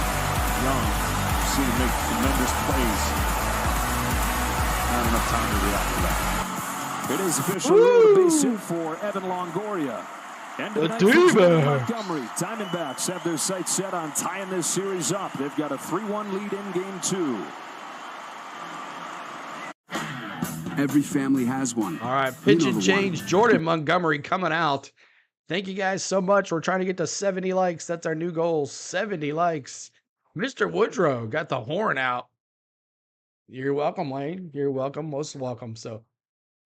Young, see him make tremendous plays. Not enough time to react to that. It is officially the base hit for Evan Longoria. End of the night for Montgomery. Diamondbacks have their sights set on tying this series up. They've got a 3-1 lead in Game 2. Every family has one. All right, pitch and change. Jordan Montgomery coming out. Thank you guys so much. We're trying to get to 70 likes. That's our new goal, 70 likes. Mr. Woodrow got the horn out. You're welcome, Lane. You're welcome. Most welcome. So,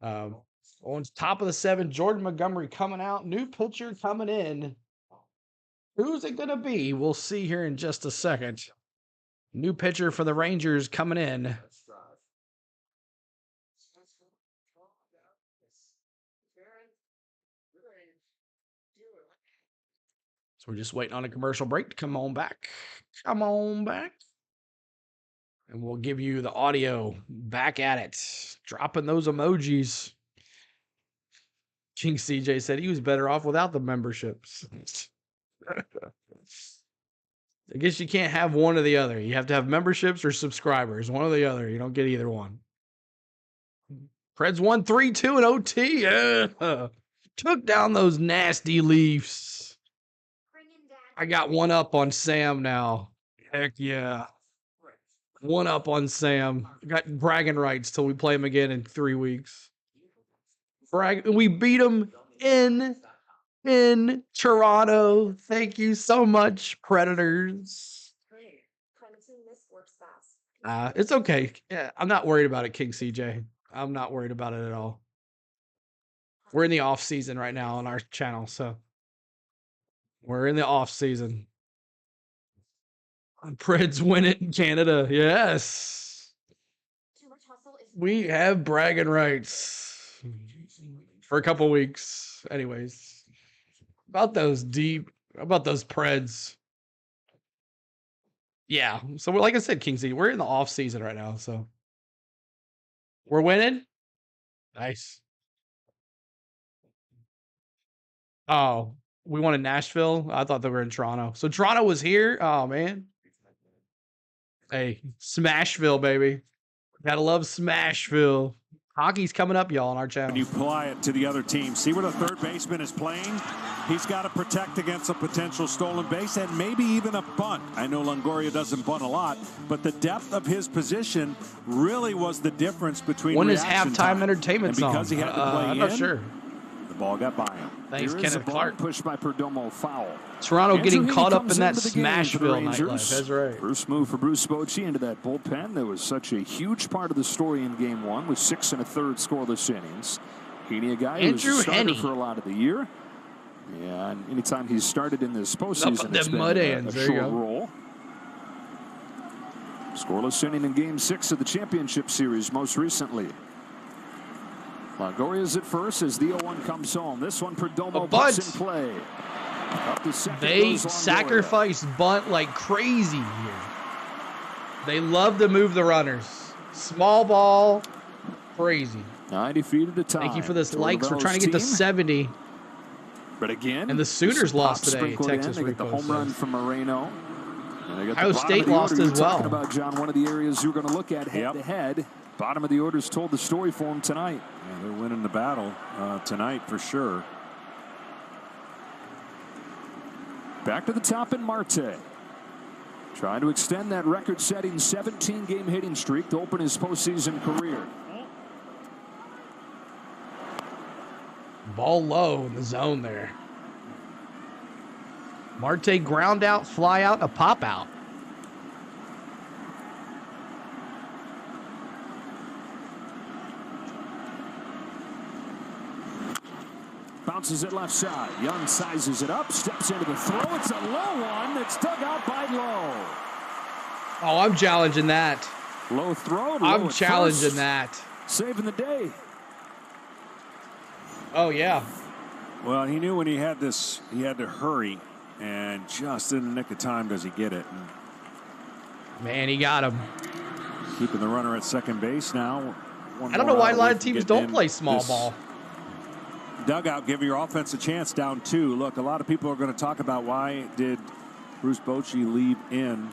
on top of the 7, Jordan Montgomery coming out. New pitcher coming in. Who's it going to be? We'll see here in just a second. New pitcher for the Rangers coming in. So we're just waiting on a commercial break to come on back. Come on back. And we'll give you the audio back at it. Dropping those emojis. King CJ said he was better off without the memberships. I guess you can't have one or the other. You have to have memberships or subscribers. One or the other. You don't get either one. Preds won 3-2 in OT. Yeah. Took down those nasty Leafs. I got one up on Sam now. Heck yeah. One up on Sam. Got bragging rights till we play him again in 3 weeks. We beat him in Toronto. Thank you so much, Predators. It's okay. Yeah, I'm not worried about it, King CJ. I'm not worried about it at all. We're in the off season right now on our channel, so we're in the off season. Preds win it in Canada. Yes. We have bragging rights for a couple weeks. Anyways, about those Preds. Yeah. So like I said, King Z, we're in the off season right now. So we're winning. Nice. Oh, we won in Nashville. I thought they were in Toronto. So Toronto was here. Oh man. Hey, Smashville, baby. Gotta love Smashville. Hockey's coming up, y'all, on our channel. When you apply it to the other team, see where the third baseman is playing? He's got to protect against a potential stolen base and maybe even a bunt. I know Longoria doesn't bunt a lot, but the depth of his position really was the difference between When is reaction halftime time. entertainment And because song? he had to play I'm in, not sure. the ball got by him. Thanks, Here is Kenneth a ball Clark. pushed by Perdomo, foul. Toronto Andrew getting Heaney caught up comes in that into the game for the Smashville Rangers. nightlife. That's right. First move for Bruce Bochy into that bullpen. That was such a huge part of the story in Game 1 with 6 1/3 scoreless innings. Heaney, a guy who was a starter for a lot of the year. Yeah, and anytime he's started in this postseason, it's been a short role. Scoreless inning in Game 6 of the championship series most recently. Longoria's at first as the 0-1 comes home. This one, Perdomo puts in play. Up to second They goes Longoria. sacrifice bunt like crazy here. They love to move the runners. Small ball, crazy. 90 feet at a time. Thank you for this Toward likes. We're Bellows' trying to get to team. 70. But again, And the Sooners lost today, sprinkled in. Texas They get the Rico home run says. from Moreno. And they got Ohio the bottom State of the lost order as you're talking well. about, John, one of the areas you're going to look at head-to-head. Bottom of the order's told the story for them tonight. Yeah, they're winning the battle tonight for sure. Back to the top in Marte. Trying to extend that record-setting 17-game hitting streak to open his postseason career. Ball low in the zone there. Marte ground out, fly out, a pop out. Bounces it left side. Young sizes it up, steps into the throw. It's a low one that's dug out by Lowe. Oh, I'm challenging that. Low throw. I'm challenging that. Saving the day. Oh, yeah. Well, he knew when he had this, he had to hurry, and just in the nick of time does he get it. And Man, he got him. keeping the runner at second base now. I don't know why a lot of teams don't play small ball. Dugout, give your offense a chance down 2. Look, a lot of people are going to talk about why did Bruce Bochy leave in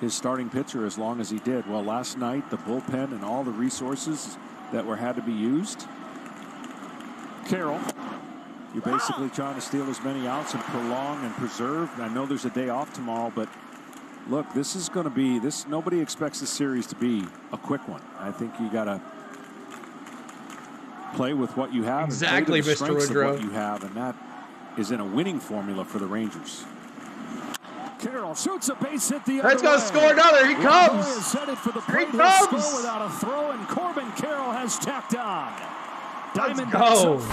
his starting pitcher as long as he did. Well, last night, the bullpen and all the resources that had to be used. Carroll, you're basically trying to steal as many outs and prolong and preserve. I know there's a day off tomorrow, but look, this is going to be this. Nobody expects this series to be a quick one. I think you got to play with what you have. Exactly, and play to the Mr. strengths of Woodrow. what you have, and that is in a winning formula for the Rangers. Carroll shoots a base hit the other Red's going to way. score another. He comes. Longoria is headed for the Here he plate. He'll comes. score without a throw, and Corbin Carroll has tacked on. Let's Diamondbacks go. up 4-1.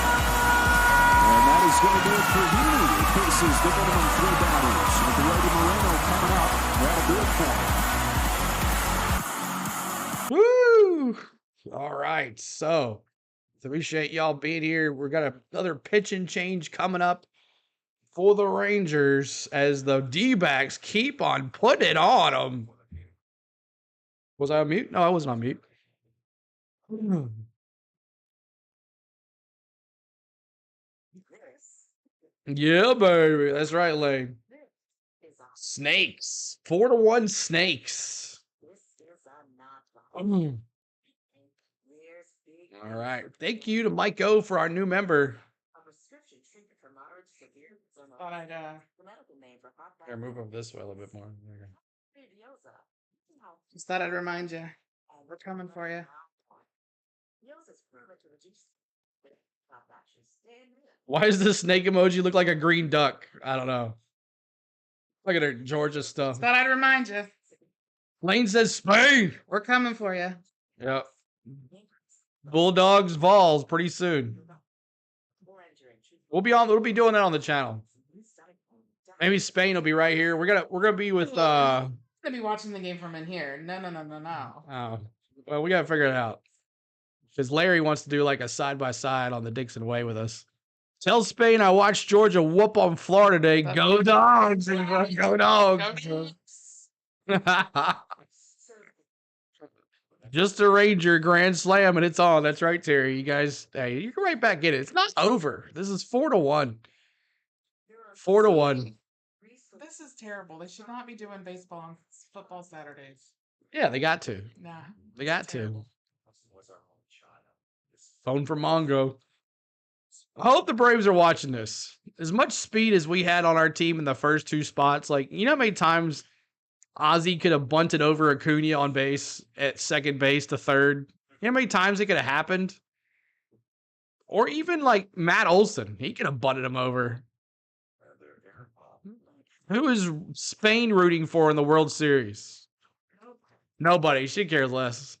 And that is going to do it for Heaney. He faces the minimum 3 batters. With the righty Moreno coming up, that'll do it for him. Woo! All right. So, appreciate y'all being here. We've got another pitching change coming up for the Rangers as the D-backs keep on putting it on them. Was I on mute? No, I wasn't on mute. Yeah, baby. That's right, Lane. Snakes. 4-1 Snakes. Mm. All right. Thank you to Mike O for our new member. Thought I'd here, move over this way a little bit more. There you go. Just thought I'd remind you. We're coming for you. Why does this snake emoji look like a green duck? I don't know. Look at her Georgia stuff. Just thought I'd remind you. Lane says Spain. We're coming for you. Yep. Bulldogs Vols pretty soon. We'll be doing that on the channel. Maybe Spain will be right here. We're gonna be with I'm gonna be watching the game from in here. No. oh, well, we gotta figure it out. Because Larry wants to do like a side-by-side on the Dixon Way with us. Tell Spain I watched Georgia whoop on Florida today. Go Dogs! Go Dogs! Just a Ranger grand slam, and it's on. That's right, Terry. You guys, hey, you can right back in it. It's not over. This is 4-1. 4-1. This is terrible. They should not be doing baseball on football Saturdays. Yeah, they got to. Nah. They got to. Phone for Mongo. I hope the Braves are watching this. As much speed as we had on our team in the first two spots, like, you know how many times Ozzie could have bunted over Acuna on base at second base to third? You know how many times it could have happened? Or even like Matt Olson, he could have bunted him over. Who is Spain rooting for in the World Series? Nobody. She cares less.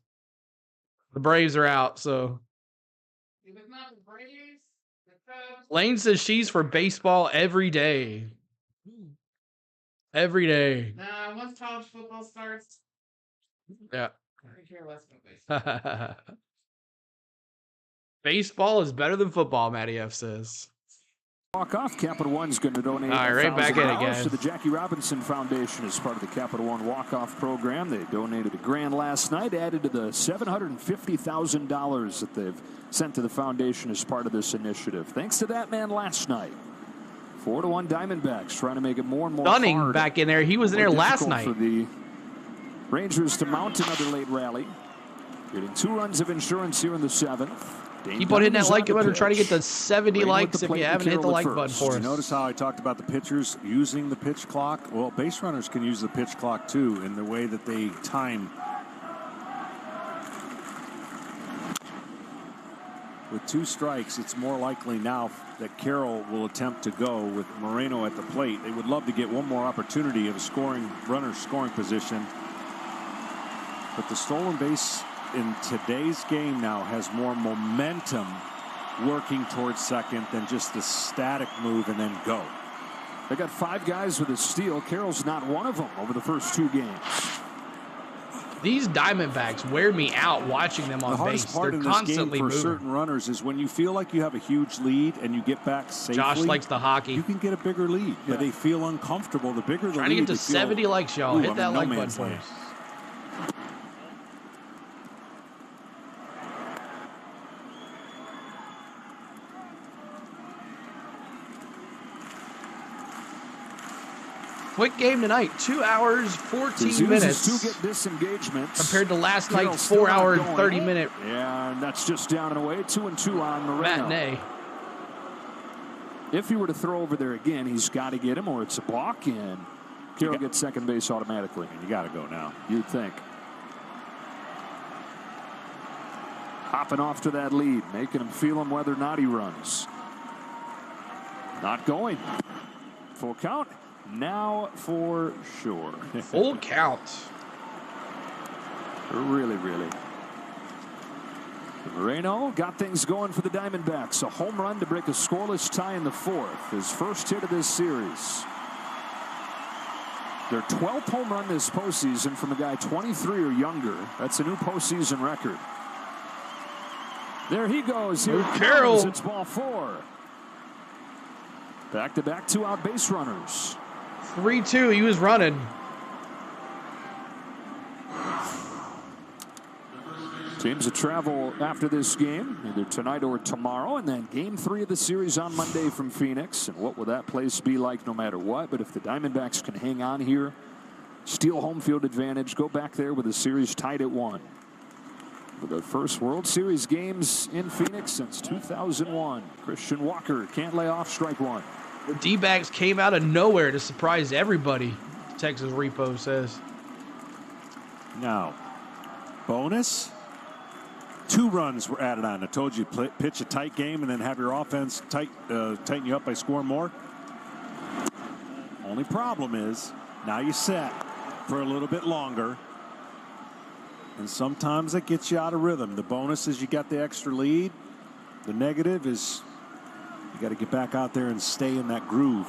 The Braves are out, so. If it's not the Braves, Lane says she's for baseball every day. Every day. nah, once college football starts, Yeah. I care less about baseball. Baseball is better than football, Matty F says. Walk off. Capital One's going to donate All right, right back in it, guys. to the Jackie Robinson Foundation as part of the Capital One walk-off program. They donated a grand last night, added to the $750,000 that they've sent to the foundation as part of this initiative. Thanks to that man last night. 4-1 Diamondbacks trying to make it more and more Dunning hard, back in there. He was in there last night. for the Rangers to mount another late rally. Getting 2 runs of insurance here in the 7th. Keep on hitting that like button. Try to get to 70 likes if you haven't hit the like button for us. You notice how I talked about the pitchers using the pitch clock? Well, base runners can use the pitch clock too in the way that they time. With 2 strikes, it's more likely now that Carroll will attempt to go with Moreno at the plate. They would love to get one more opportunity of a runner scoring position. But the stolen base in today's game now has more momentum working towards second than just the static move and then go. They got 5 guys with a steal. Carroll's not one of them over the first 2 games. These Diamondbacks wear me out watching them on the base. hardest part They're in this constantly game for moving. certain runners is when you feel like you have a huge lead and you get back safely. Josh likes the hockey. You can get a bigger lead, but they feel uncomfortable. The bigger the Trying lead, to get to you feel, 70 likes, y'all. Hit that like button man's for land. us. Quick game tonight, 2 hours, 14 minutes. To get disengagement compared to last night's 4 hour, 30 minute. Yeah, and that's just down and away. 2-2 on Moreno. Matinee. If he were to throw over there again, he's got to get him, or it's a balk, and Carroll gets second base automatically. You got to go now. You'd think. Hopping off to that lead, making him feel him whether or not he runs. Not going. Full count. Now for sure. Full count. Really. Moreno got things going for the Diamondbacks. A home run to break a scoreless tie in the 4th. His first hit of this series. Their 12th home run this postseason from a guy 23 or younger. That's a new postseason record. There he goes. Here Carroll. It's ball 4. Back-to-back 2-out base runners. 3-2, he was running. Teams that travel after this game, either tonight or tomorrow, and then game 3 of the series on Monday from Phoenix. And what will that place be like no matter what? But if the Diamondbacks can hang on here, steal home field advantage, go back there with the series tied at 1. For the first World Series games in Phoenix since 2001. Christian Walker can't lay off, strike 1. The Dbacks came out of nowhere to surprise everybody, Texas Repo says. Now, bonus. 2 runs were added on. I told you, pitch a tight game and then have your offense tighten you up by scoring more. Only problem is now you set for a little bit longer. And sometimes that gets you out of rhythm. The bonus is you got the extra lead. The negative is you got to get back out there and stay in that groove.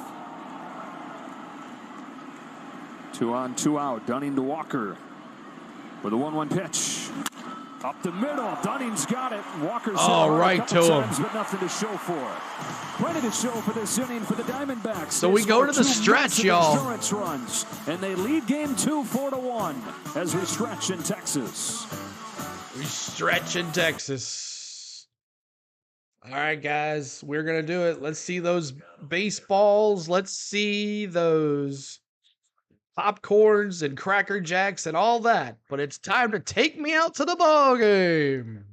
2 on, 2 out. Dunning to Walker with a 1-1 pitch. Up the middle. Dunning's got it. Walker's right to him. But nothing to show for it. Plenty to show for this inning for the Diamondbacks. So we go to the stretch, y'all. Insurance runs, and they lead game 2 4-1 as we stretch in Texas. We stretch in Texas. All right, guys, we're going to do it. Let's see those baseballs. Let's see those popcorns and Cracker Jacks and all that. But it's time to take me out to the ball game.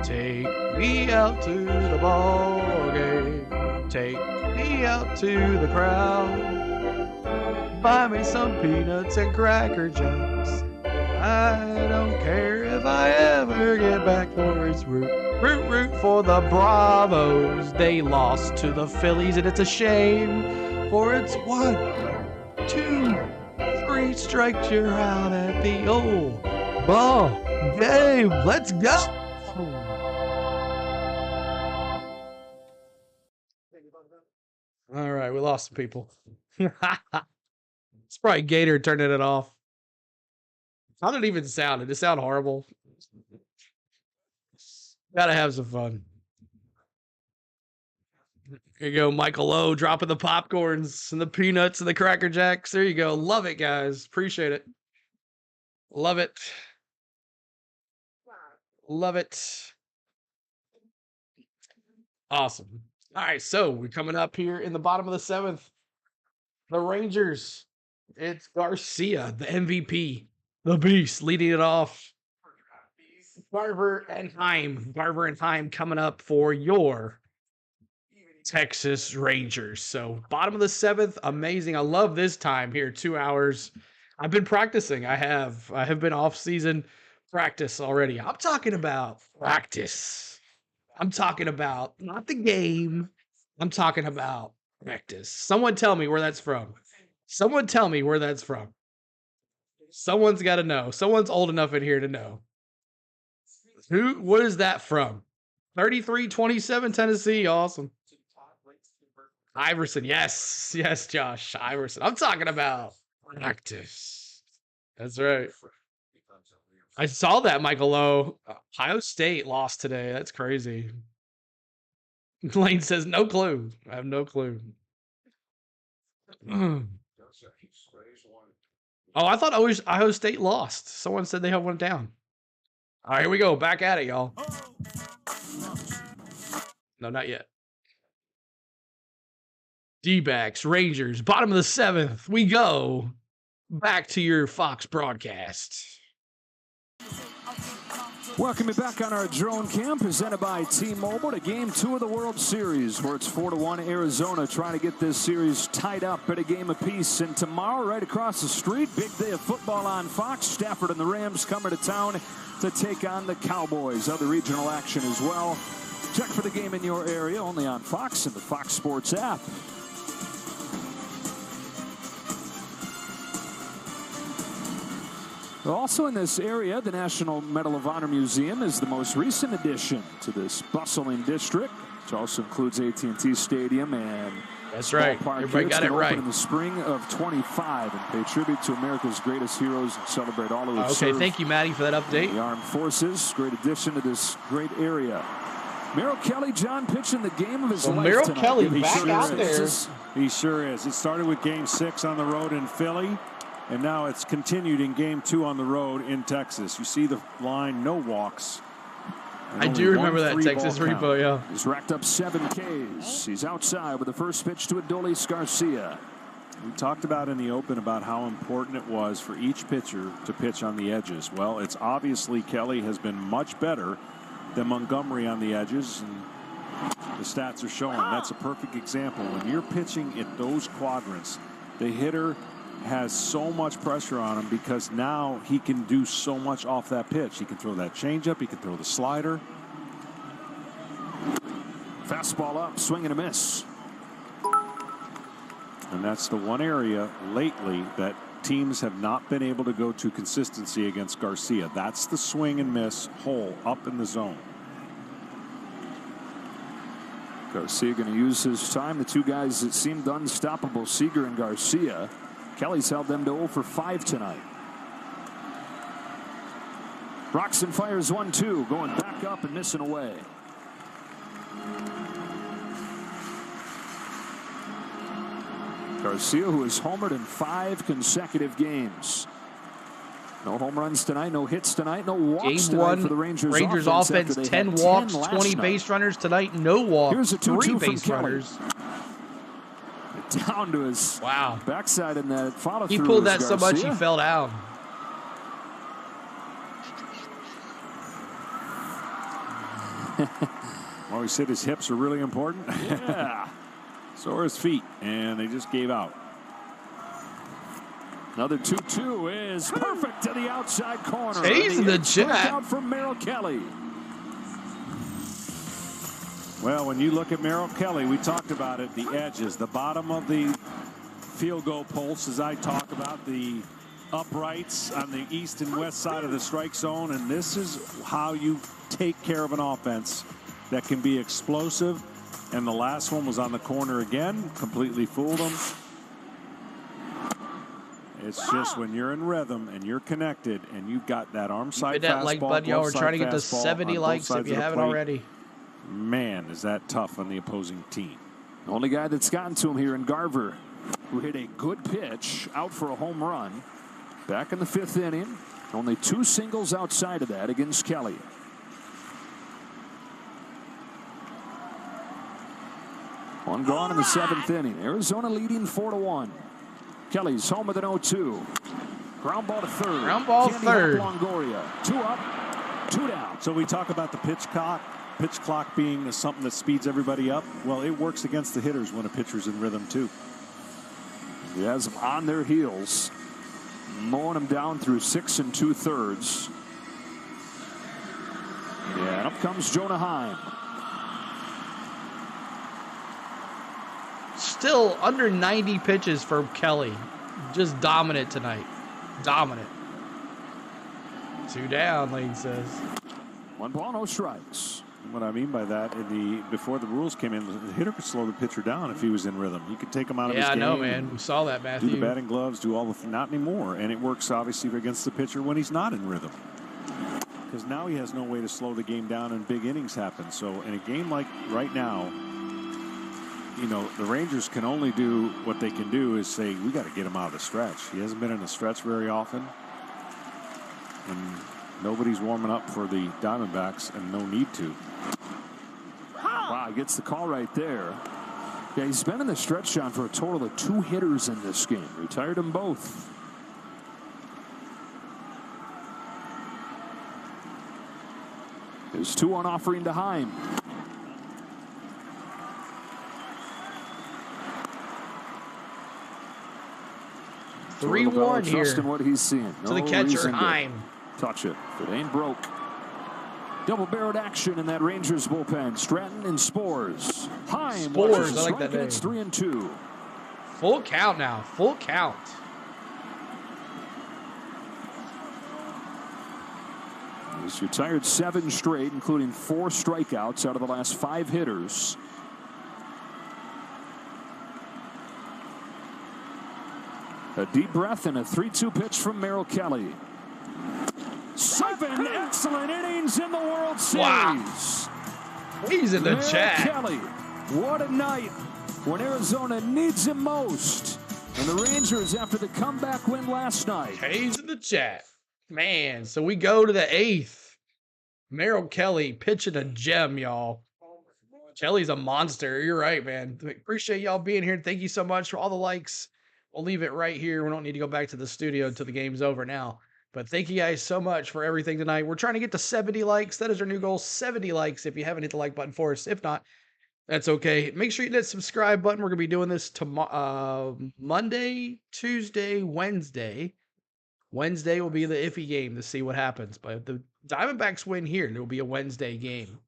Take me out to the ball game. Take me out to the crowd. Buy me some peanuts and Cracker Jacks. I don't care if I ever get back for its root. Root for the Bravos. They lost to the Phillies and it's a shame. For it's 1, 2, 3 strikes, you're out at the old ball game. Let's go. All right, we lost some people. It's probably Gator turning it off. How did it even sound? Did it sound horrible? Gotta have some fun. Here you go, Michael O dropping the popcorns and the peanuts and the Cracker Jacks. There you go. Love it, guys. Appreciate it. Love it. Love it. Awesome. All right, so we're coming up here in the bottom of the 7th. The Rangers. It's Garcia, the MVP, the beast, leading it off. Garver and Heim coming up for your Texas Rangers. So bottom of the 7th, amazing. I love this time here, 2 hours. I've been practicing. I have been off-season practice already. I'm talking about practice. I'm talking about not the game. I'm talking about practice. Someone tell me where that's from. Someone tell me where that's from. Someone's got to know. Someone's old enough in here to know. What is that from? 33-27 Tennessee. Awesome. Iverson. Yes, Josh. Iverson. I'm talking about practice. That's right. I saw that, Michael O. Ohio State lost today. That's crazy. Lane says, no clue. I have no clue. Oh, I thought Ohio State lost. Someone said they went down. All right, here we go. Back at it, y'all. No, not yet. Dbacks, Rangers, bottom of the 7th. We go back to your Fox broadcast. Welcome you back on our drone cam presented by T-Mobile to Game 2 of the World Series, where it's 4-1 Arizona trying to get this series tied up at a game apiece. And tomorrow, right across the street, big day of football on Fox. Stafford and the Rams coming to town to take on the Cowboys. Other regional action as well. Check for the game in your area only on Fox and the Fox Sports app. Also in this area, the National Medal of Honor Museum is the most recent addition to this bustling district, which also includes AT&T Stadium and that's right. Everybody got it right. In the spring of 25 and pay tribute to America's greatest heroes and celebrate all who have served. Thank you, Maddie, for that update. The armed forces, great addition to this great area. Merril Kelly, John, pitching the game of his life Merril tonight. Kelly back out there. He sure is. It started with Game 6 on the road in Philly. And now it's continued in Game 2 on the road in Texas. You see the line, no walks. I do remember that Texas repo, yeah. He's racked up 7 Ks. He's outside with the first pitch to Adolis Garcia. We talked about in the open about how important it was for each pitcher to pitch on the edges. Well, it's obviously Kelly has been much better than Montgomery on the edges. And the stats are showing that's a perfect example. When you're pitching at those quadrants, the hitter has so much pressure on him because now he can do so much off that pitch. He can throw that changeup. He can throw the slider. Fastball up, swing and a miss. And that's the one area lately that teams have not been able to go to consistency against Garcia. That's the swing and miss hole up in the zone. Garcia going to use his time. The two guys that seemed unstoppable, Seager and Garcia. Kelly's held them to 0 for 5 tonight. Roxon fires 1-2, going back up and missing away. Garcia, who has homered in 5 consecutive games. No home runs tonight, no hits tonight, no walks Game tonight 1, for the Rangers, Rangers offense 10 walks, 20 base runners tonight, no walks, Here's a 3 2-2 base from runners. Down to his backside in that follow through. He pulled that so much he fell down. Well, he said his hips are really important. Yeah. So are his feet, and they just gave out. Another 2-2 is perfect to the outside corner. He's in the jet. Out from Merril Kelly. Well, when you look at Merril Kelly, we talked about it, the edges, the bottom of the field goal posts, as I talk about, the uprights on the east and west side of the strike zone, and this is how you take care of an offense that can be explosive. And the last one was on the corner again, completely fooled him. It's just when you're in rhythm and you're connected and you've got that arm side Hit that fastball, like button, y'all. We're trying to get to fastball 70 on both likes if sides you of the haven't plate. already. Man, is that tough on the opposing team. The only guy that's gotten to him here in Garver, who hit a good pitch out for a home run back in the 5th inning. Only 2 singles outside of that against Kelly. One gone in the 7th inning. Arizona leading 4-1. Kelly's home with an 0-2. Ground ball to third. Ground ball Candy third. Longoria. 2 up, 2 down. So we talk about the pitch clock being something that speeds everybody up. Well, it works against the hitters when a pitcher's in rhythm too. He has them on their heels, mowing them down through 6 2/3. Yeah, and up comes Jonah Heim. Still under 90 pitches for Kelly. Just dominant tonight. Dominant. 2 down, Lane says. 1 ball, no strikes. What I mean by that, before the rules came in, the hitter could slow the pitcher down if he was in rhythm. You could take him out of his game. Yeah, I know, man. We saw that, Matthew. Do the batting gloves, do all the not anymore, and it works obviously against the pitcher when he's not in rhythm. Because now he has no way to slow the game down and big innings happen. So in a game like right now, you know, the Rangers can only do what they can do is say, we got to get him out of the stretch. He hasn't been in the stretch very often. And nobody's warming up for the Diamondbacks, and no need to. Wow, he gets the call right there. Yeah, he's been in the stretch, John, for a total of 2 hitters in this game. Retired them both. There's 2 on offering to Heim. Three one here. Trusting what he's seeing. To the catcher, Heim. Touch it. If it ain't broke. Double-barreled action in that Rangers bullpen. Stratton and Spores. Heim. Spores, I like that name. It's 3-2. Full count now. Full count. He's retired 7 straight, including 4 strikeouts out of the last 5 hitters. A deep breath and a 3-2 pitch from Merril Kelly. 7 excellent innings in the World Series. Wow. He's in the Merril chat. Kelly, what a night when Arizona needs him most. And the Rangers, after the comeback win last night. He's in the chat. Man, so we go to the 8th. Merril Kelly pitching a gem, y'all. Kelly's a monster. You're right, man. Appreciate y'all being here. Thank you so much for all the likes. We'll leave it right here. We don't need to go back to the studio until the game's over now. But thank you guys so much for everything tonight. We're trying to get to 70 likes. That is our new goal, 70 likes if you haven't hit the like button for us. If not, that's okay. Make sure you hit that subscribe button. We're going to be doing this tomorrow, Monday, Tuesday, Wednesday. Wednesday will be the iffy game to see what happens. But if the Diamondbacks win here, there will be a Wednesday game.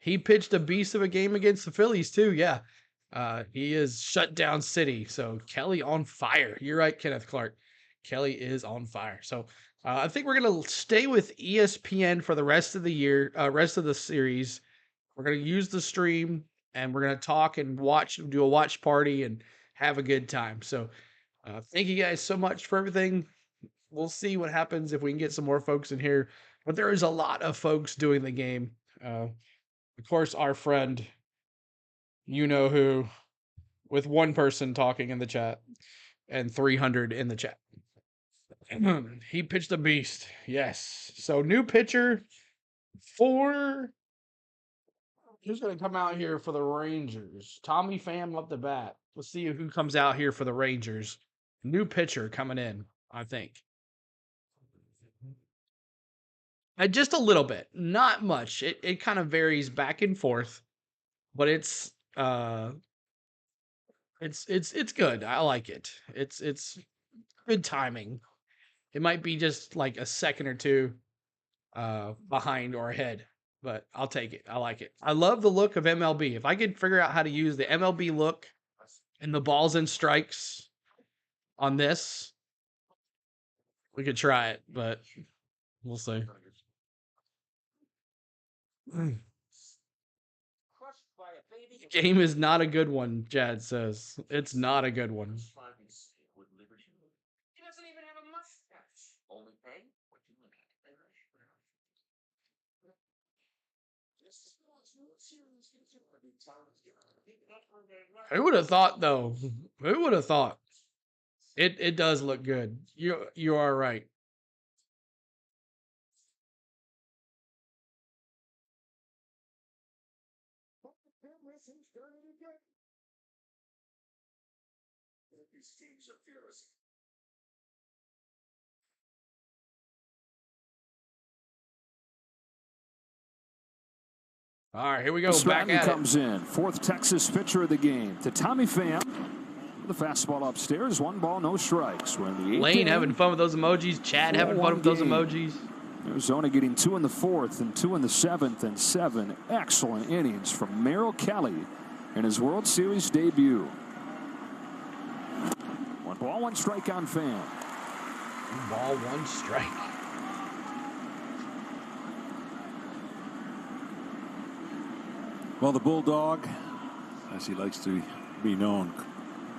He pitched a beast of a game against the Phillies too. Yeah. He is shut down city. So Kelly on fire. You're right, Kenneth Clark. Kelly is on fire. So I think we're going to stay with ESPN for the rest of the year, rest of the series. We're going to use the stream and we're going to talk and watch, do a watch party and have a good time. So thank you guys so much for everything. We'll see what happens if we can get some more folks in here. But there is a lot of folks doing the game. Of course, our friend, you know who, with one person talking in the chat and 300 in the chat. He pitched a beast. Yes. So new pitcher for who's going to come out here for the Rangers? Tommy Pham up the bat. Let's see who comes out here for the Rangers. New pitcher coming in, I think. Just a little bit, not much. It kind of varies back and forth, but it's good. I like it. It's good timing. It might be just like a second or two behind or ahead, but I'll take it. I like it. I love the look of MLB. If I could figure out how to use the MLB look and the balls and strikes on this, we could try it, but we'll see. Game is not a good one, Jad says. It's not a good one. Who would have thought, though? Who would have thought? It does look good. You are right. All right, here we go. Back at comes in, fourth Texas pitcher of the game to Tommy Pham. The fastball upstairs, 1 ball, no strikes. We're in the 8th Lane inning. having fun with those emojis. Chad having fun with those emojis. Arizona getting 2 in the 4th and 2 in the 7th and 7 excellent innings from Merril Kelly in his World Series debut. 1 ball, 1 strike on Pham. 1 ball, 1 strike. Well, the Bulldog, as he likes to be known,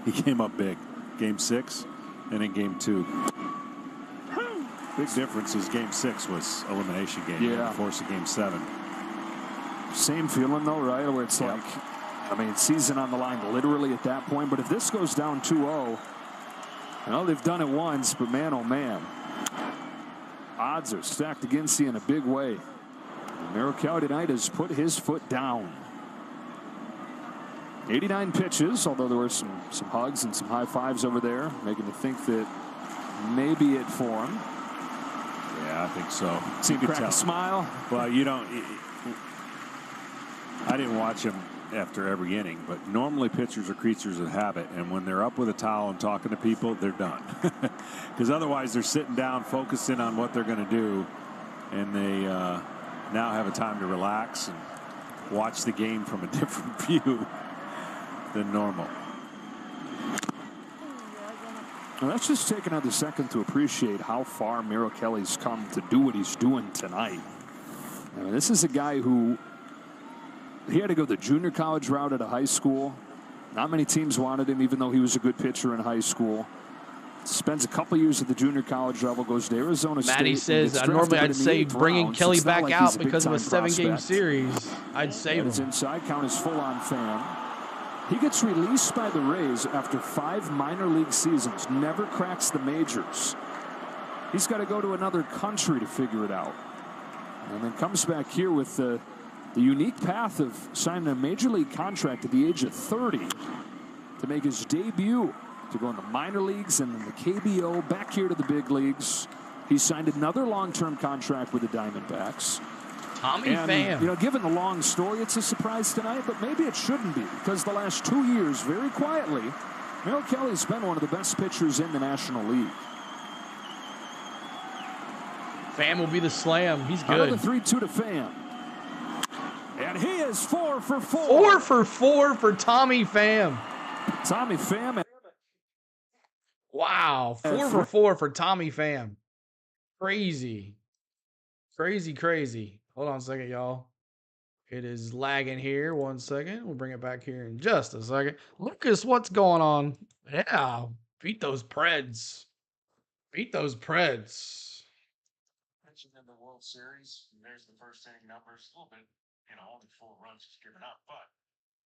he came up big. Game 6 and in Game 2. Big difference is Game 6 was elimination game. Yeah. Force of Game 7. Same feeling, though, right? Where it's like, I mean, season on the line literally at that point. But if this goes down 2-0, I know they've done it once, but man, oh man. Odds are stacked against you in a big way. Merril Kelly tonight has put his foot down. 89 pitches, although there were some hugs and some high fives over there, making you think that maybe it for him. Yeah, I think so. See him crack a smile. Well, you don't. I didn't watch him after every inning, but normally pitchers are creatures of habit, and when they're up with a towel and talking to people, they're done. Because otherwise they're sitting down focusing on what they're going to do, and they now have a time to relax and watch the game from a different view than normal. Well, let's just take another second to appreciate how far Merril Kelly's come to do what he's doing tonight. I mean, this is a guy who he had to go the junior college route at a high school. Not many teams wanted him, even though he was a good pitcher in high school. Spends a couple years at the junior college level, goes to Arizona State. Maddie says, normally I'd say bringing Kelly back out because of a 7-game series. I'd save him. His inside count is full on Pham. He gets released by the Rays after 5 minor league seasons. Never cracks the majors. He's got to go to another country to figure it out. And then comes back here with the unique path of signing a major league contract at the age of 30 to make his debut, to go in the minor leagues and then the KBO, back here to the big leagues. He signed another long-term contract with the Diamondbacks. Tommy Pham. You know, given the long story, it's a surprise tonight, but maybe it shouldn't be, because the last 2 years, very quietly, Merril Kelly's been one of the best pitchers in the National League. Pham will be the slam. He's good. Another 3-2 to Pham. And he is 4 for 4. 4 for 4 for Tommy Pham. Tommy Pham. Wow. 4 for 4 for Tommy Pham. Crazy. Crazy, crazy. Hold on a second, y'all. It is lagging here. 1 second. We'll bring it back here in just a second. Lucas, what's going on? Yeah. Beat those Preds. Beat those Preds. Mentioned in the World Series, there's the first inning numbers. A little bit, only 4 runs he's given up. But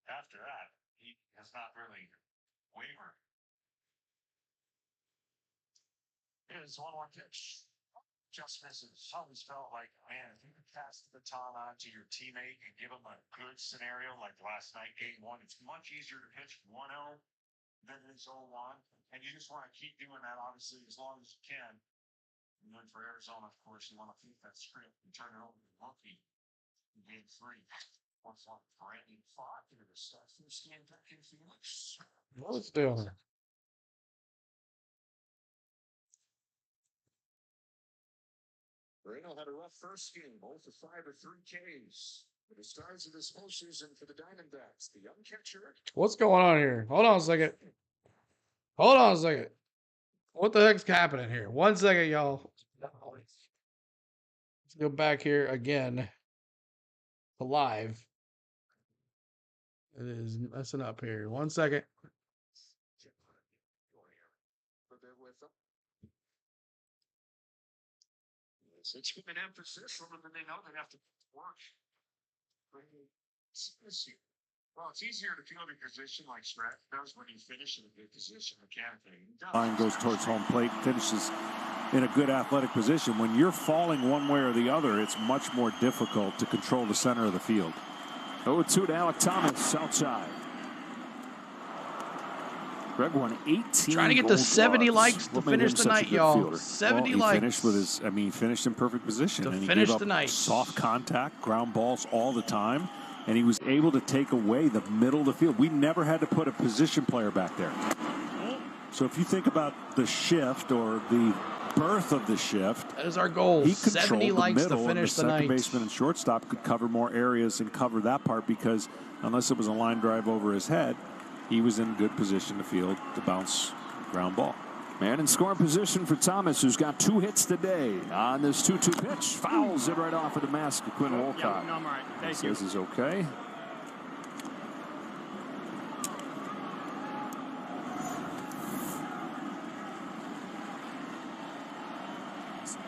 after that, he has not really waiver. Here's 1-1 pitch. Just misses. Always felt like, man, if you could pass the baton on to your teammate and give him a good scenario like last night, game 1, it's much easier to pitch 1-0 than it is 0-1. And you just want to keep doing that, obviously, as long as you can. And then for Arizona, of course, you want to keep that script and turn it over to Monkey in game 3. Once on Brandon Fogg into the stuff. First game back in Phoenix. What's doing? Moreno had a rough first game, both with 5 or 3 Ks. For the stars of this postseason for the Diamondbacks, the young catcher. What's going on here? Hold on a second. Hold on a second. What the heck's happening here? 1 second, y'all. Let's go back here again to live. It is messing up here. 1 second. It's been an emphasis on them, and they know they have to work. Well, it's easier to field a position like Stratton does when you finish in a good position mechanically. Line goes towards home plate, finishes in a good athletic position. When you're falling one way or the other, it's much more difficult to control the center of the field. 0-2 to Alek Thomas outside. Greg won 18. Trying to get to 70 likes to finish the night, y'all. 70 likes. Finished with his, he finished in perfect position. To and he finish gave up the night. Soft contact, ground balls all the time. And he was able to take away the middle of the field. We never had to put a position player back there. So if you think about the shift or the birth of the shift, that is our goal. He controlled 70 likes the middle, to finish and the the second night. baseman and shortstop could cover more areas and cover that part because unless it was a line drive over his head, he was in good position to field the bounce ground ball. Man in scoring position for Thomas, who's got 2 hits today on this 2-2 pitch. Fouls it right off of the mask of Quinn Wolcott. No, I'm all right. Thank you. This is okay.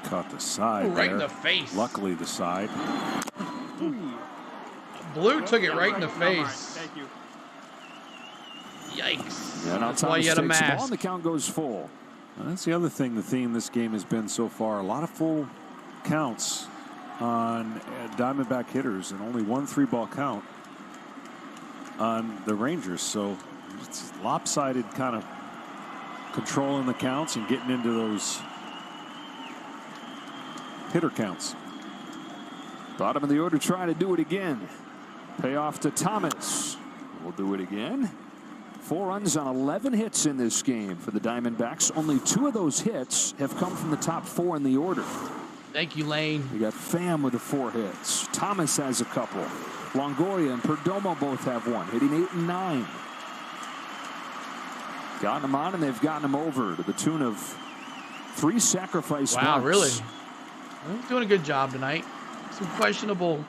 Caught the side. Ooh, right in there. the face. Luckily, the side. Blue took it right in the I'm all right. face. Thank you. Yikes. Yeah, now That's why you had a takes the ball mask. and the count goes full. And that's the other thing, the theme this game has been so far. A lot of full counts on Diamondback hitters and only 1 3-ball count on the Rangers. So it's lopsided kind of controlling the counts and getting into those hitter counts. Bottom of the order trying to do it again. Payoff to Thomas. We'll do it again. 4 runs on 11 hits in this game for the Diamondbacks. Only 2 of those hits have come from the top 4 in the order. Thank you, Lane. We got Pham with the 4 hits. Thomas has a couple. Longoria and Perdomo both have 1, hitting 8 and 9. Gotten them on, and they've gotten them over to the tune of 3 sacrifice Wow, bunts. really? He's doing a good job tonight. Some questionable.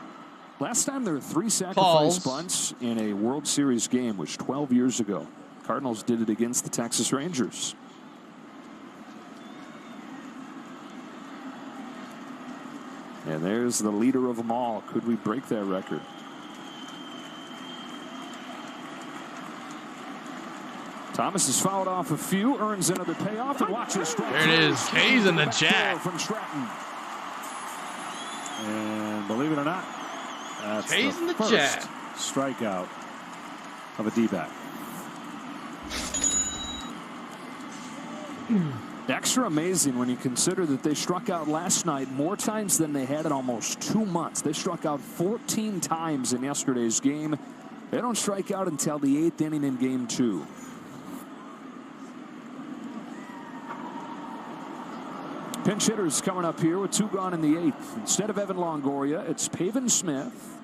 Last time there were 3 sacrifice calls. bunts in a World Series game was 12 years ago. Cardinals did it against the Texas Rangers. And there's the leader of them all. Could we break that record? Thomas has fouled off a few, earns another payoff, and watches strike. There it is. K's in the chat. From Stratton. And believe it or not, that's K's the in the first chat. strikeout of a D-back. Extra amazing when you consider that they struck out last night more times than they had in almost 2 months. They struck out 14 times in yesterday's game. They don't strike out until the 8th inning in game 2. Pinch hitters coming up here with 2 gone in the 8th. Instead of Evan Longoria, it's Pavin Smith,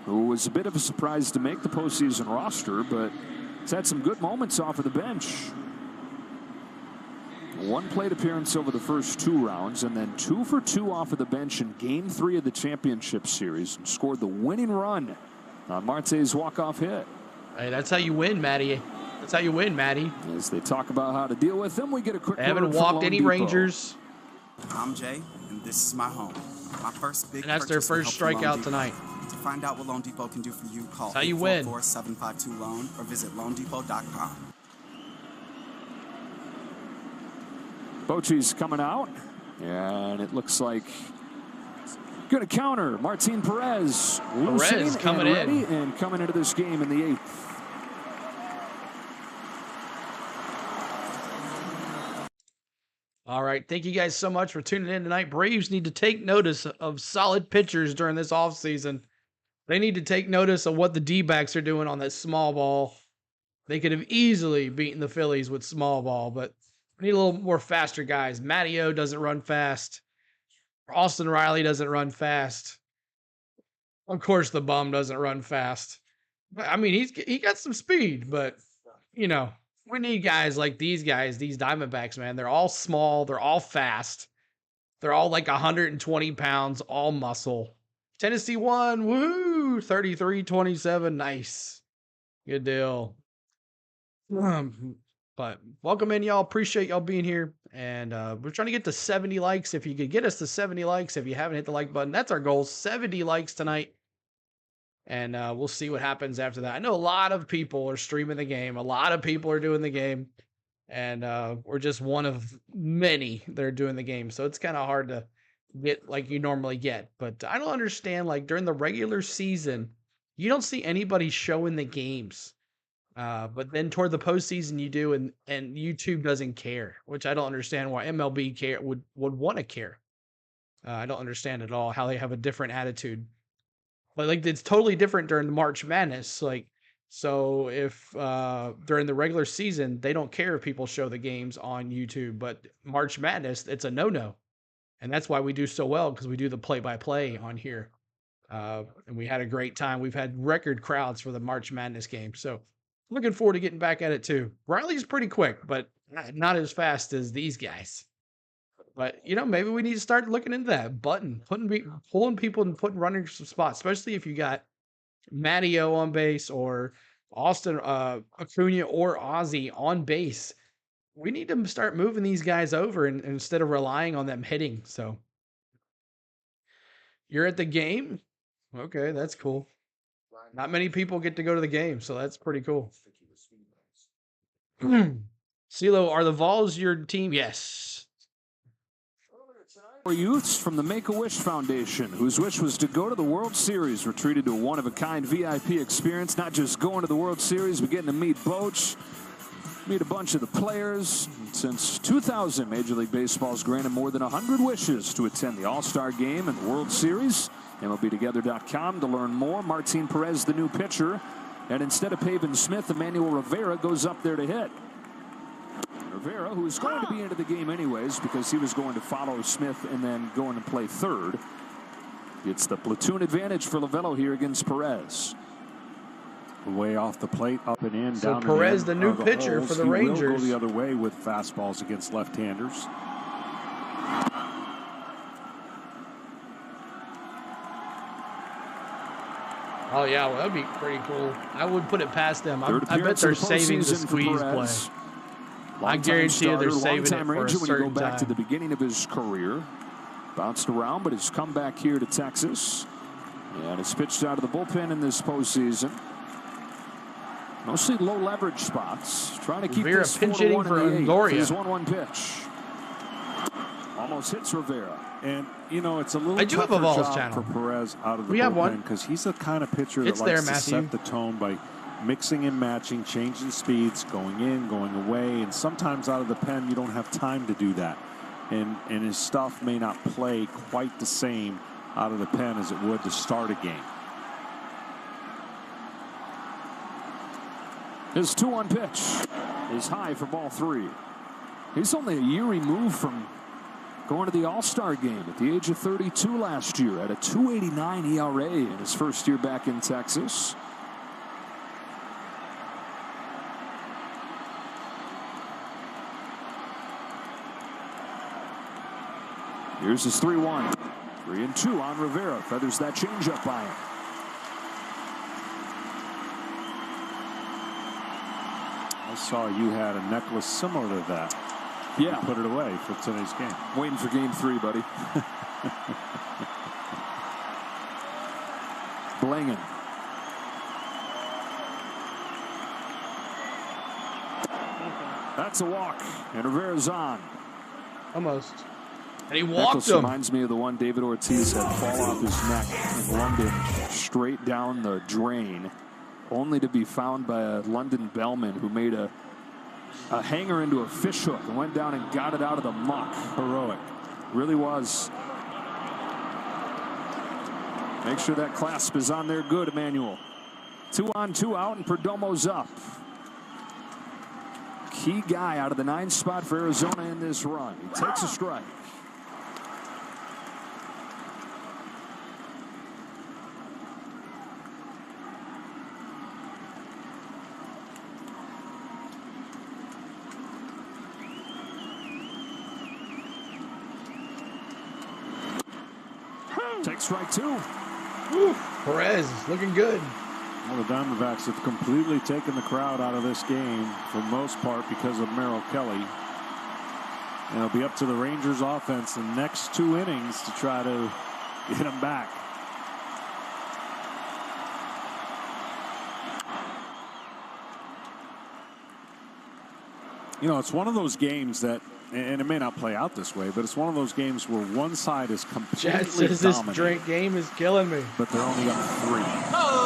who was a bit of a surprise to make the postseason roster, but he's had some good moments off of the bench. 1 plate appearance over the first 2 rounds, and then 2 for 2 off of the bench in Game 3 of the championship series, and scored the winning run on Marte's walk-off hit. Hey, that's how you win, Matty. That's how you win, Matty. As they talk about how to deal with them, we get a quick They haven't word from walked Loan any Depot. I'm Jay, and this is my home. My first big And that's their purchase from first helping Loan strikeout Depot. tonight. To find out what Loan Depot can do for you, call 844-752-LOAN or visit loandepot.com. Bochy's coming out, and it looks like going to counter. Martin Perez coming and ready and coming into this game in the 8th. All right. Thank you guys so much for tuning in tonight. Braves need to take notice of solid pitchers during this offseason. They need to take notice of what the Dbacks are doing on that small ball. They could have easily beaten the Phillies with small ball, but we need a little more faster guys. Matteo doesn't run fast. Austin Riley doesn't run fast. Of course, the bum doesn't run fast. But, I mean, he got some speed, but, you know, we need guys like these guys, these Diamondbacks, man. They're all small. They're all fast. They're all like 120 pounds, all muscle. Tennessee won. Woohoo! 33-27. Nice. Good deal. But welcome in, y'all. Appreciate y'all being here. And we're trying to get to 70 likes. If you could get us to 70 likes, if you haven't hit the like button, that's our goal. 70 likes tonight. And we'll see what happens after that. I know a lot of people are streaming the game. A lot of people are doing the game. And we're just one of many that are doing the game. So it's kind of hard to get like you normally get. But I don't understand, like during the regular season, you don't see anybody showing the games. But then toward the postseason you do, and YouTube doesn't care, which I don't understand why MLB would want to care. I don't understand at all how they have a different attitude. But like it's totally different during the March Madness. Like, so if during the regular season they don't care if people show the games on YouTube, but March Madness it's a no-no, and that's why we do so well, because we do the play-by-play on here, and we had a great time. We've had record crowds for the March Madness game, so looking forward to getting back at it too. Riley's pretty quick, but not as fast as these guys. But, you know, maybe we need to start looking into that button, pulling people and putting runners some spots, especially if you got Matteo on base or Austin Acuna or Ozzy on base. We need to start moving these guys over and instead of relying on them hitting. So you're at the game? Okay, that's cool. Not many people get to go to the game, so that's pretty cool. CeeLo, are the Vols your team? Yes. Youths from the Make-A-Wish Foundation, whose wish was to go to the World Series, were treated to a one-of-a-kind VIP experience, not just going to the World Series, but getting to meet Boch, meet a bunch of the players. Since 2000, Major League Baseball has granted more than 100 wishes to attend the All-Star Game and the World Series. MLBtogether.com to learn more. Martin Perez, the new pitcher, and instead of Pavin Smith, Emmanuel Rivera goes up there to hit. Rivera, who is going to be into the game anyways because he was going to follow Smith and then going to play third. It's the platoon advantage for Lovello here against Perez. Way off the plate, up and in, so down Perez, and in. the new pitcher for the Rangers. He will go the other way with fastballs against left-handers. Oh, yeah, well, that'd be pretty cool. I would put it past them. I bet they're saving the squeeze play. I guarantee you they're saving it for a certain go back time. to the beginning of his career. Bounced around, but has come back here to Texas. And it's pitched out of the bullpen in this postseason. Mostly low leverage spots. Trying to keep Rivera this pinch hitting 4-1 for in the eighth. Longoria. His 1-1 pitch. Almost hits Rivera. And, you know, it's a little I do have a tougher Vols job channel. for Perez out of the We have one. bullpen because he's the kind of pitcher It's that there, likes to Matthew. set the tone by mixing and matching, changing speeds, going in, going away, and sometimes out of the pen you don't have time to do that. And his stuff may not play quite the same out of the pen as it would to start a game. His 2-1 pitch is high for ball 3. He's only a year removed from going to the All-Star game at the age of 32 last year at a 2.89 ERA in his first year back in Texas. Here's his 3-1. 3-2 on Rivera. Feathers that changeup by him. I saw you had a necklace similar to that. Yeah. You put it away for today's game. Waiting for game 3, buddy. blinging. That's a walk, and Rivera's on. Almost. And he walked him. Reminds me of the one David Ortiz had fall off his neck in London, straight down the drain, only to be found by a London bellman who made a hanger into a fish hook and went down and got it out of the muck. Heroic. Really was. Make sure that clasp is on there good, Emmanuel. 2 on, 2 out, and Perdomo's up. Key guy out of the 9th spot for Arizona in this run. He takes a strike. Take strike 2. Woo. Perez looking good. Well, the Diamondbacks have completely taken the crowd out of this game for the most part because of Merril Kelly. And it'll be up to the Rangers offense the next 2 innings to try to get them back. You know, it's one of those games that, and it may not play out this way, but it's one of those games where one side is completely Chad says this dominant. game is killing me. But they're only up 3. Right?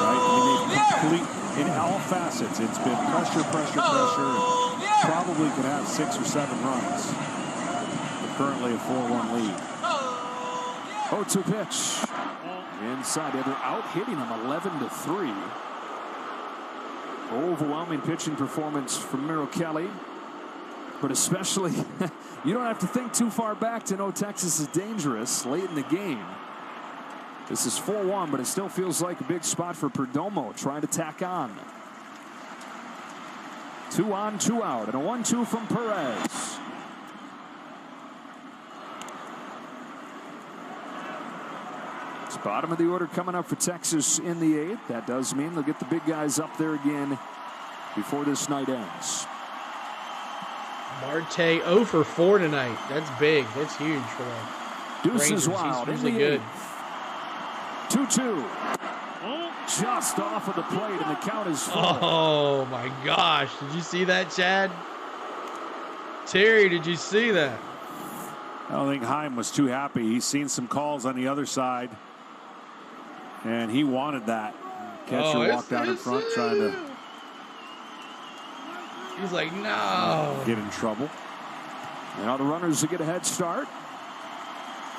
I mean, complete, in all facets, it's been pressure, pressure, pressure. And probably could have 6 or 7 runs. But currently a 4-1 lead. 0-2 pitch. Inside, they're out hitting them 11-3. Overwhelming pitching performance from Merril Kelly. But especially, you don't have to think too far back to know Texas is dangerous late in the game. This is 4-1, but it still feels like a big spot for Perdomo trying to tack on. 2 on, 2 out, and a 1-2 from Perez. It's bottom of the order coming up for Texas in the 8th. That does mean they'll get the big guys up there again before this night ends. Marte 0 for 4 tonight. That's big. That's huge for them. Deuces wild. He's usually good. 2-2. Just off of the plate, and the count is full. Oh, my gosh. Did you see that, Chad? Terry, did you see that? I don't think Heim was too happy. He's seen some calls on the other side, and he wanted that. Catcher walked out in front trying to... He's like, no. Get in trouble. Now the runners will get a head start.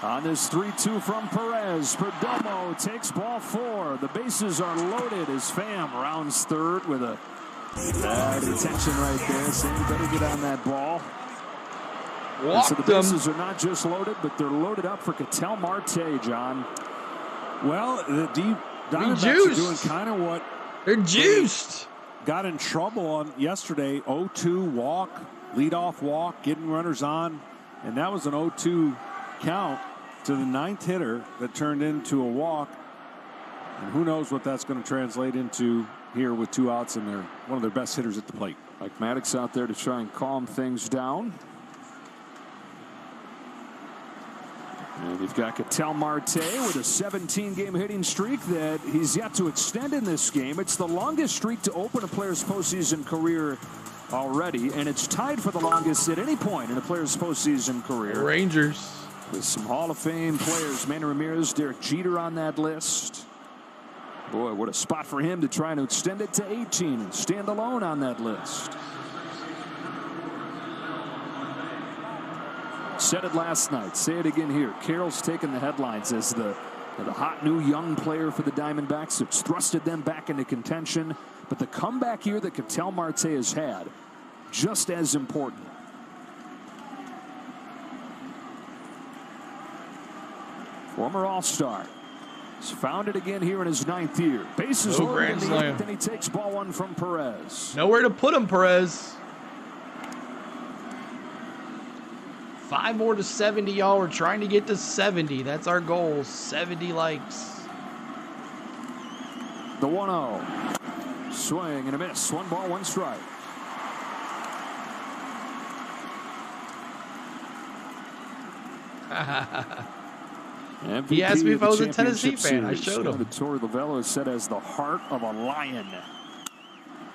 On this 3-2 from Perez. Perdomo takes ball 4. The bases are loaded as Pham rounds third with a bad attention right there. So you better get on that ball. So the bases are not just loaded, but they're loaded up for Ketel Marte, John. Well, the Diamondbacks are doing kind of what... They're juiced. Got in trouble on yesterday. 0-2 walk, leadoff walk, getting runners on, and that was an 0-2 count to the 9th hitter that turned into a walk. And who knows what that's going to translate into here with 2 outs and they're one of their best hitters at the plate. Like Maddox out there to try and calm things down. And you've got Ketel Marte with a 17-game hitting streak that he's yet to extend in this game. It's the longest streak to open a player's postseason career already, and it's tied for the longest at any point in a player's postseason career. Rangers. With some Hall of Fame players, Manny Ramirez, Derek Jeter on that list. Boy, what a spot for him to try to extend it to 18 and stand alone on that list. Said it last night. Say it again here. Carroll's taken the headlines as the hot new young player for the Diamondbacks. It's thrusted them back into contention. But the comeback here that Ketel Marte has had, just as important. Former All-Star. He's found it again here in his 9th year. Bases loaded in the 8th, and he takes ball 1 from Perez. Nowhere to put him, Perez. 5 more to 70, y'all. We're trying to get to 70. That's our goal. 70 likes. The 1-0. Swing and a miss. 1 ball, 1 strike. He asked me if I was a MVP Tennessee championship fan. I series. showed him. Torey Lovullo is said as the heart of a lion.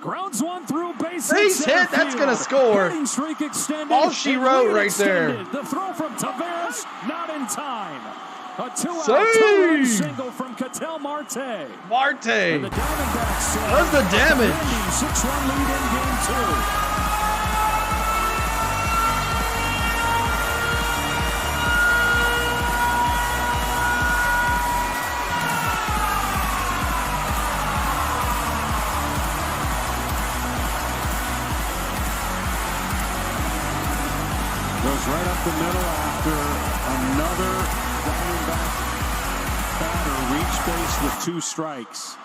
Grounds one through base hit. That's going to score. Streak extended. All she wrote right there. The throw from Taveras, not in time. A two-run single from Ketel Marte. And the Diamondbacks does the damage. 6-run lead in game 2. Goes right up the middle after another Diamondback batter reached base with 2 strikes.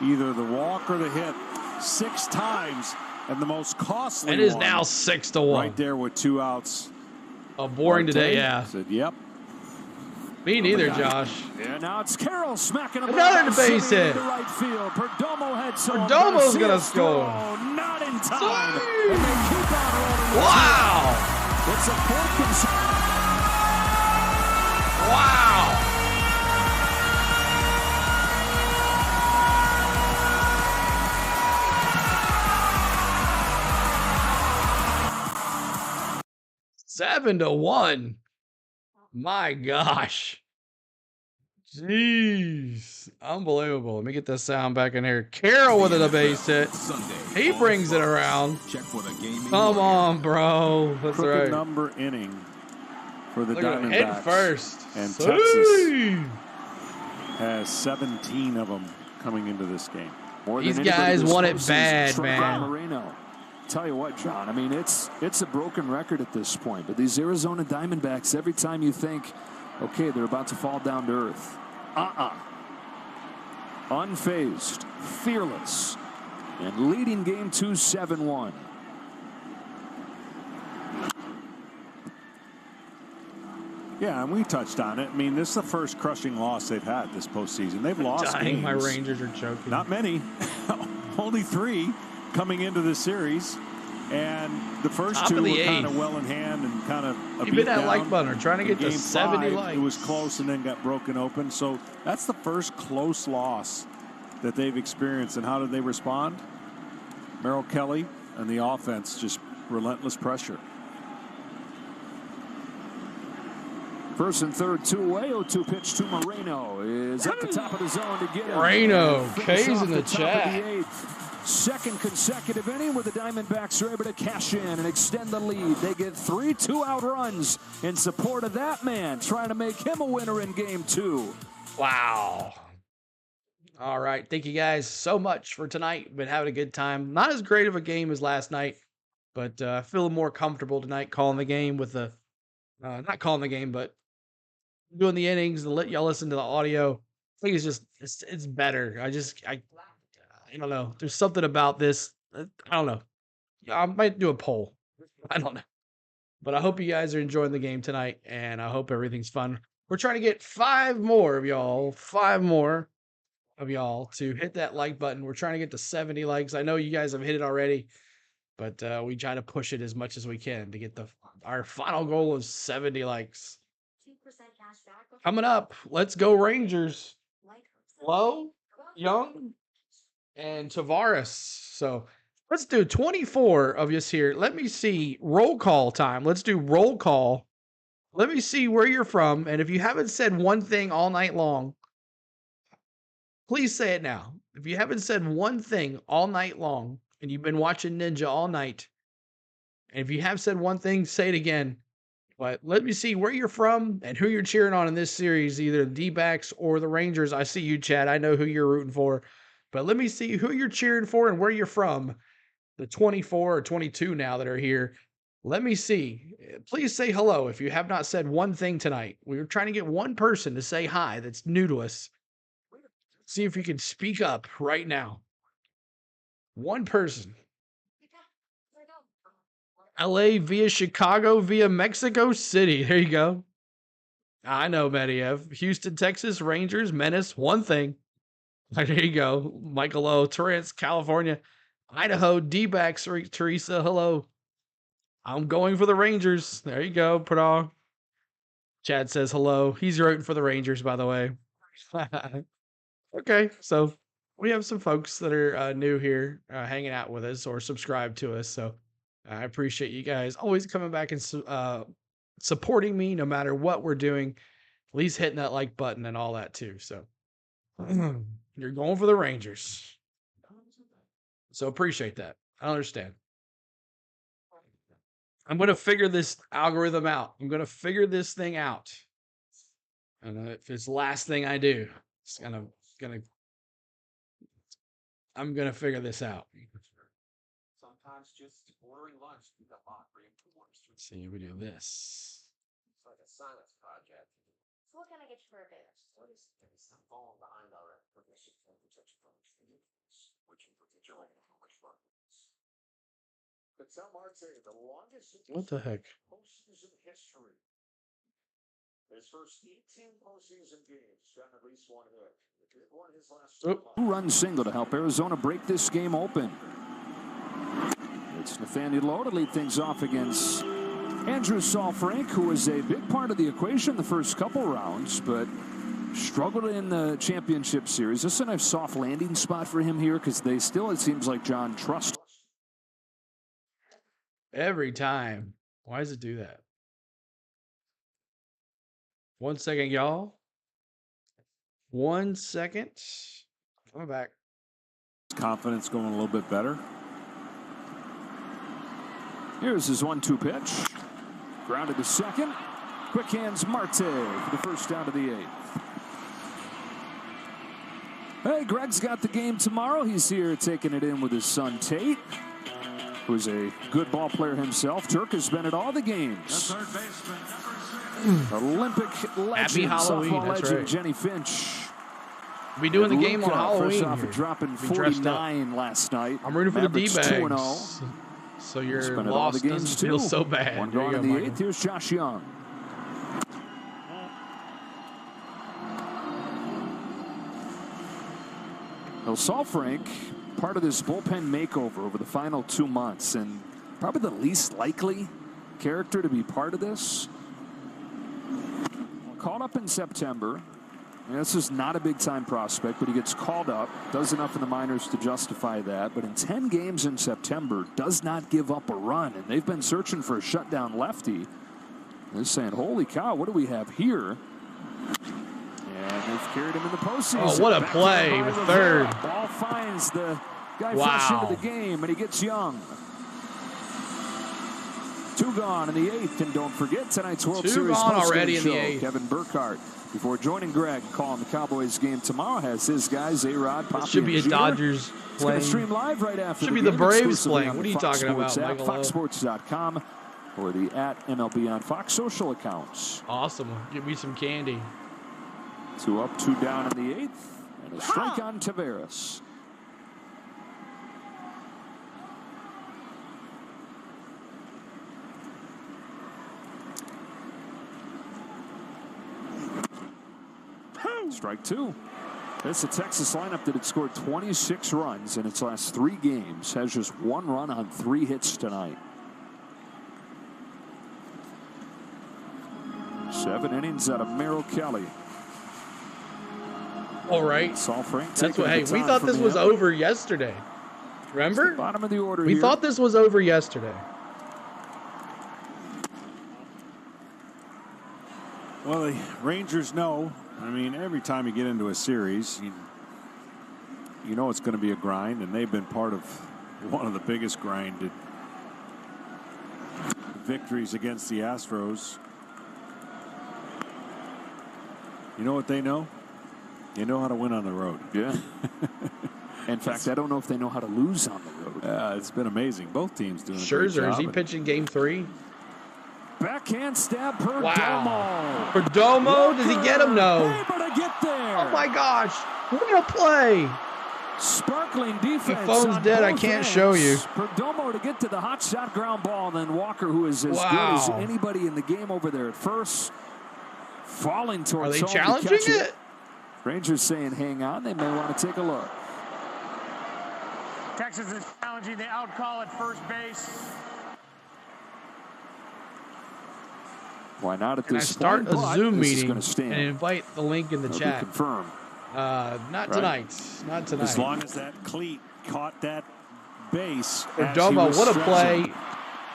Either the walk or the hit 6 times, and the most costly It is one now 6-1. right there with 2 outs. Oh, boring today, yeah. Said, yep. Me neither, Josh. Yeah, now it's Carroll smacking him another base hit. to right field. Perdomo heads home. Perdomo's gonna score. Not in time. And they keep on rolling. Wow. It's a fourth Wow. Seven to 1. My gosh. Jeez. Unbelievable. Let me get this sound back in here. Carroll with a base hit. He brings it around. Come on, bro. That's Crooked right. number inning for the Look at him, Diamondbacks. head first. And See? Texas has 17 of them coming into this game. These guys want it bad, man. Moreno. Tell you what, John, I mean, it's a broken record at this point. But these Arizona Diamondbacks, every time you think, okay, they're about to fall down to earth. Unfazed, fearless, and leading game 2 7-1. Yeah, and we touched on it. I mean, this is the first crushing loss they've had this postseason. They've lost games. My Rangers are choking. Not many. Only 3 coming into the series. And the first Top 2 of the were kind of 8th. well in hand and kind of a Keep beat that down. like button. We're trying to In get to game 70 5, likes. It was close and then got broken open. So that's the first close loss that they've experienced. And how did they respond? Merril Kelly and the offense, just relentless pressure. First and third, 2 away. 0-2 pitch to Moreno is at the top of the zone to get him. Moreno, Finish K's off in the top of chat. the 8th. Second consecutive inning where the Diamondbacks are able to cash in and extend the lead. They get 3 2-out runs in support of that man, trying to make him a winner in game 2. Wow. All right. Thank you guys so much for tonight. Been having a good time. Not as great of a game as last night, but feeling more comfortable tonight calling the game with the, not calling the game, but doing the innings and let y'all listen to the audio. I think it's just, it's better. I don't know. There's something about this. I don't know. I might do a poll. I don't know. But I hope you guys are enjoying the game tonight, and I hope everything's fun. We're trying to get 5 more of y'all to hit that like button. We're trying to get to 70 likes. I know you guys have hit it already, but we try to push it as much as we can to get our final goal of 70 likes. Coming up, let's go Rangers. Lowe, Young, and Tavares. So let's do 24 of us here. Let me see roll call time. Let's do roll call. Let me see where you're from. And if you haven't said one thing all night long, please say it now. If you haven't said one thing all night long and you've been watching Ninja all night, and if you have said one thing, say it again. But let me see where you're from and who you're cheering on in this series, either the Dbacks or the Rangers. I see you, Chad. I know who you're rooting for. But let me see who you're cheering for and where you're from. The 24 or 22 now that are here. Let me see. Please say hello if you have not said one thing tonight. We were trying to get one person to say hi that's new to us. See if you can speak up right now. One person. LA via Chicago via Mexico City. There you go. I know, Mediev. Houston, Texas, Rangers, Menace, one thing. There you go. Michael O. Torrance, California, Idaho, Dbacks, Teresa, hello. I'm going for the Rangers. There you go, Pradal. Chad says hello. He's rooting for the Rangers, by the way. Okay, so we have some folks that are new here hanging out with us or subscribed to us. So I appreciate you guys always coming back and supporting me no matter what we're doing. At least hitting that like button and all that too. So you're going for the Rangers. So appreciate that. I understand. I'm going to figure this algorithm out. I'm going to figure this thing out. And if it's the last thing I do, I'm going to figure this out. Sometimes just ordering lunch can be a lot for you. Let's see, we do this. It's like a science project. So what can I get you for a bit? What is I'm falling behind already? Which in particular, how much fun? But Sal Marte, the longest What the heck? postseason history. His first 18 postseason games, gotten at least one hit. He won his last Two-run single to help Arizona break this game open. It's Nathaniel Lowe to lead things off against Andrew Saalfrank, who was a big part of the equation the first couple rounds, but struggled in the championship series. This is a nice soft landing spot for him here because they still, it seems like, John, trust. Every time. Why does it do that? 1 second, y'all. 1 second. Coming back. Confidence going a little bit better. Here's his 1-2 pitch. Grounded to second. Quick hands Marte for the first down of the 8th. Hey, Greg's got the game tomorrow. He's here taking it in with his son Tate, who's a good ball player himself. Turk has been at all the games. Olympic legend, softball legend right. Jenny Finch. We doing the game on Halloween. First off, dropping 49 last night. I'm rooting for Mavericks the Dbacks. 2-0. So your Spent all loss the games doesn't feel too. so bad. One gone in the 8th. Here's Josh Young. Well, Saalfrank, part of this bullpen makeover over the final 2 months, and probably the least likely character to be part of this. Called up in September. This is not a big-time prospect, but he gets called up, does enough in the minors to justify that. But in 10 games in September, does not give up a run. And they've been searching for a shutdown lefty. They're saying, holy cow, what do we have here? And they've carried him in the postseason. Oh, what a play with third. Ball finds the guy fresh into the game, and he gets Young. 2 gone in the 8th, and don't forget tonight's World Series already in show. the 8th. Kevin Burkhardt, before joining Greg, calling the Cowboys game tomorrow, has his guys A-Rod, Poppy, should be a Jeter. Dodgers It's going playing. to stream live right after. Should the be the game, Braves exclusively playing. on What are the you Fox talking about, Sports app, Michael? FoxSports.com, or the @MLB on Fox social accounts. Awesome. Give me some candy. 2 up, 2 down in the 8th, and a strike on Taveras. Strike 2. That's a Texas lineup that had scored 26 runs in its last 3 games. Has just 1 run on 3 hits tonight. 7 innings out of Merril Kelly. All right. Saalfrank. That's what. Hey, we thought this was over yesterday. Remember? Bottom of the order. We thought this was over yesterday. Well, the Rangers know. I mean, every time you get into a series, you know it's going to be a grind, and they've been part of one of the biggest grinded victories against the Astros. You know what they know? They know how to win on the road. Yeah. In fact, I don't know if they know how to lose on the road. It's been amazing. Both teams doing a great Scherzer, job. is he pitching game 3? Backhand stab Perdomo. Wow. Perdomo, does he get him? No. Able to get there. Oh my gosh. What a play. Sparkling defense. The phone's on dead. I both can't ends. show you. Perdomo to get to the hot shot ground ball. And then Walker, who is as good as anybody in the game over there at first, falling towards Are they home to challenging catch it? Rangers saying hang on. They may want to take a look. Texas is challenging the out call at first base. Why not at Can I this start point? a Zoom This is meeting gonna stand. and invite the link in the That'll be chat? confirmed. Not tonight. Not tonight. As long as that cleat caught that base. Perdomo, what a play.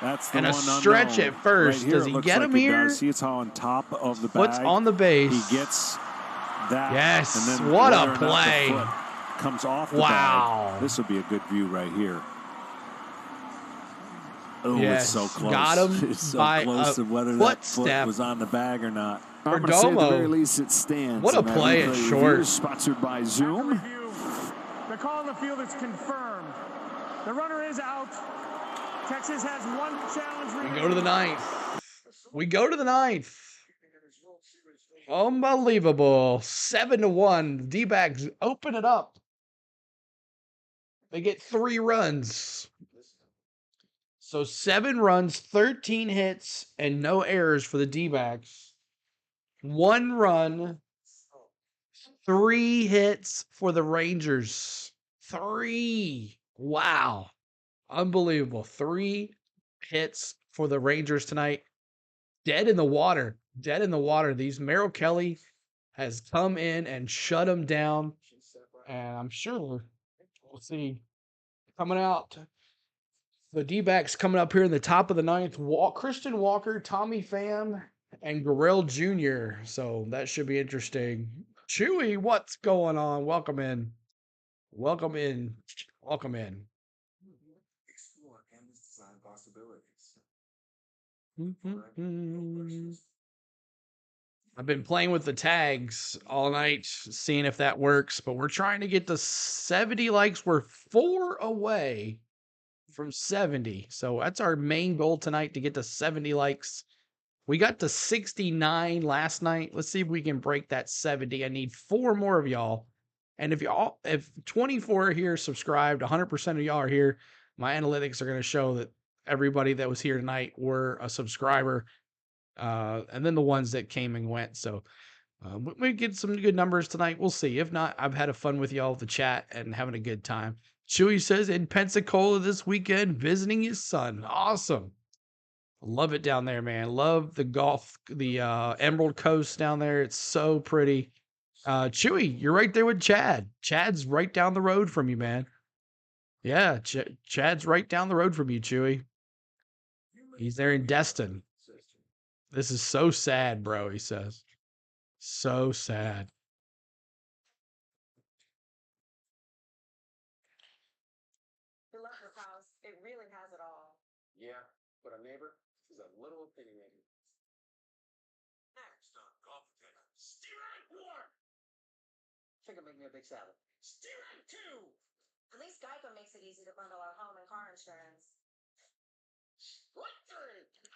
That's the and a one stretch unknown. at first. Right here, does he looks get like him it here? does. See, it's on top of the bag. Foot's on the base. He gets that. Yes. And then What whether a or not the play. foot comes off the Wow. bag. This will be a good view right here. Oh, Yes. it's so close. Got him it's so by close a to whether that foot footstep. was on the bag or not. I'm going to say at the Perdomo. very least it stands. What a And that play at replay review short. is sponsored by Zoom. The call on the field is confirmed. The runner is out. Texas has one challenge remaining. We go to the ninth. We go to the ninth. Unbelievable. 7-1. D-backs open it up. They get 3 runs. So 7 runs, 13 hits, and no errors for the D-backs. 1 run, 3 hits for the Rangers. 3. Wow. Unbelievable. 3 hits for the Rangers tonight. Dead in the water. Dead in the water. These Merril Kelly has come in and shut them down. And I'm sure we'll see coming out. The D-backs coming up here in the top of the ninth. Christian Walker, Tommy Pham, and Merril Jr. So that should be interesting. Chewy, what's going on? Welcome in. Welcome in. Welcome in. Explore endless design possibilities. I've been playing with the tags all night, seeing if that works, but we're trying to get to 70 likes. We're 4 away from 70. So that's our main goal tonight, to get to 70 likes. We got to 69 last night. Let's see if we can break that 70. I need 4 more of y'all. And if 24 are here subscribed, 100% of y'all are here, my analytics are going to show that everybody that was here tonight were a subscriber. And then the ones that came and went. So we get some good numbers tonight. We'll see. If not, I've had a fun with y'all, the chat, and having a good time. Chewy says in Pensacola this weekend, visiting his son. Awesome. Love it down there, man. Love the golf, the Emerald Coast down there. It's so pretty. Chewy, you're right there with Chad. Chad's right down the road from you, man. Yeah, Chad's right down the road from you, Chewy. He's there in Destin. This is so sad, bro, he says. So sad. The Leffer's house, it really has it all. Yeah, but our neighbor is a little opinionated. Next on Golf Dinner, Steer War. Think of making me a big salad. Steer 2. At least Geico makes it easy to bundle our home and car insurance. What 3?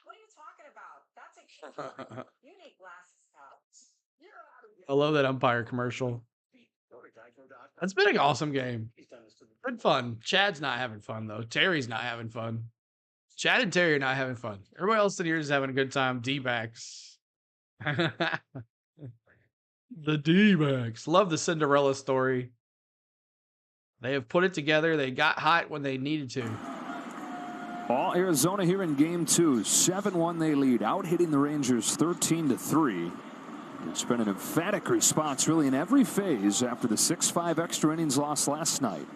What are you talking about? That's a you need glasses, pal. You're out of here. I love that umpire commercial. That's been an awesome game. Been fun. Chad's not having fun, though. Terry's not having fun. Chad and Terry are not having fun. Everybody else in here is having a good time. D-backs. The D-backs. Love the Cinderella story. They have put it together. They got hot when they needed to. All Arizona here in game 2. 7-1 they lead. Out hitting the Rangers 13-3. It's been an emphatic response really in every phase after the 6-5 extra innings lost last night.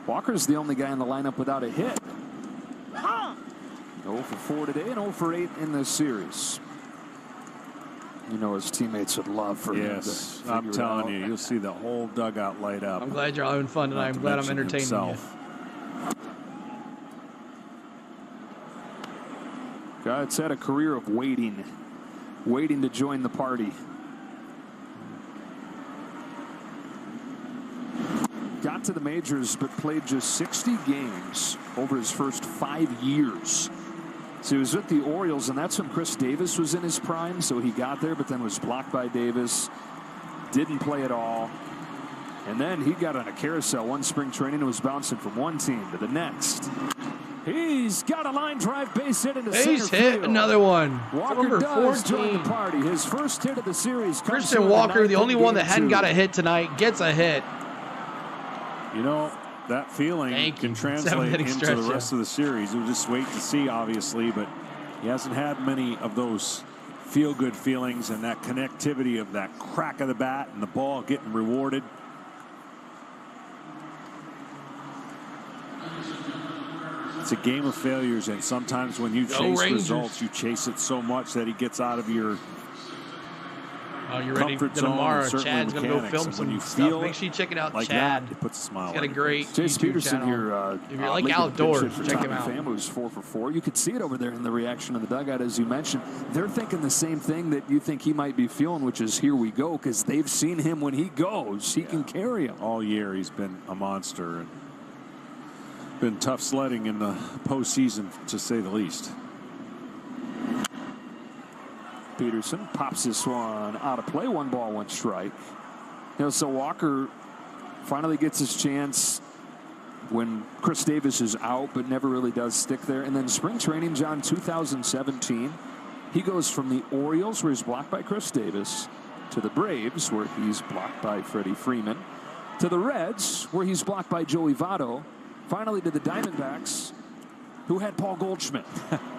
Walker's the only guy in the lineup without a hit. 0 for 4 today and 0 for 8 in this series. You know his teammates would love for him to figure I'm telling out. you, you'll see the whole dugout light up. I'm glad you're all having fun tonight. I'm glad I'm entertaining you. Guy's had a career of waiting to join the party. Got to the majors, but played just 60 games over his first 5 years. So he was with the Orioles, and that's when Chris Davis was in his prime. So he got there, but then was blocked by Davis. Didn't play at all. And then he got on a carousel one spring training and was bouncing from one team to the next. He's got a line drive base hit into center field. He's hit another one. Walker does join the party. His first hit of the series. Christian Walker, the only one that hadn't got a hit tonight, gets a hit. You know, that feeling can translate into the rest of the series. We'll just wait to see, obviously, but he hasn't had many of those feel-good feelings and that connectivity of that crack of the bat and the ball getting rewarded. It's a game of failures, and sometimes when you chase results, you chase it so much that he gets out of your comfort zone. Tomorrow, Chad's going to go film when some you stuff. feel Make sure you check it out, like Chad. that, it puts a smile He's got a on great Chase YouTube Peterson channel. here. If you like outdoors, check him out. Family was 4 for 4. You could see it over there in the reaction of the dugout, as you mentioned. They're thinking the same thing that you think he might be feeling, which is here we go, because they've seen him when he goes. He can carry him. All year he's been a monster and been tough sledding in the postseason, to say the least. Peterson pops this one out of play. 1 ball, 1 strike. So Walker finally gets his chance when Chris Davis is out, but never really does stick there. And then spring training, John, 2017, he goes from the Orioles, where he's blocked by Chris Davis, to the Braves, where he's blocked by Freddie Freeman, to the Reds, where he's blocked by Joey Votto, finally to the Diamondbacks, who had Paul Goldschmidt.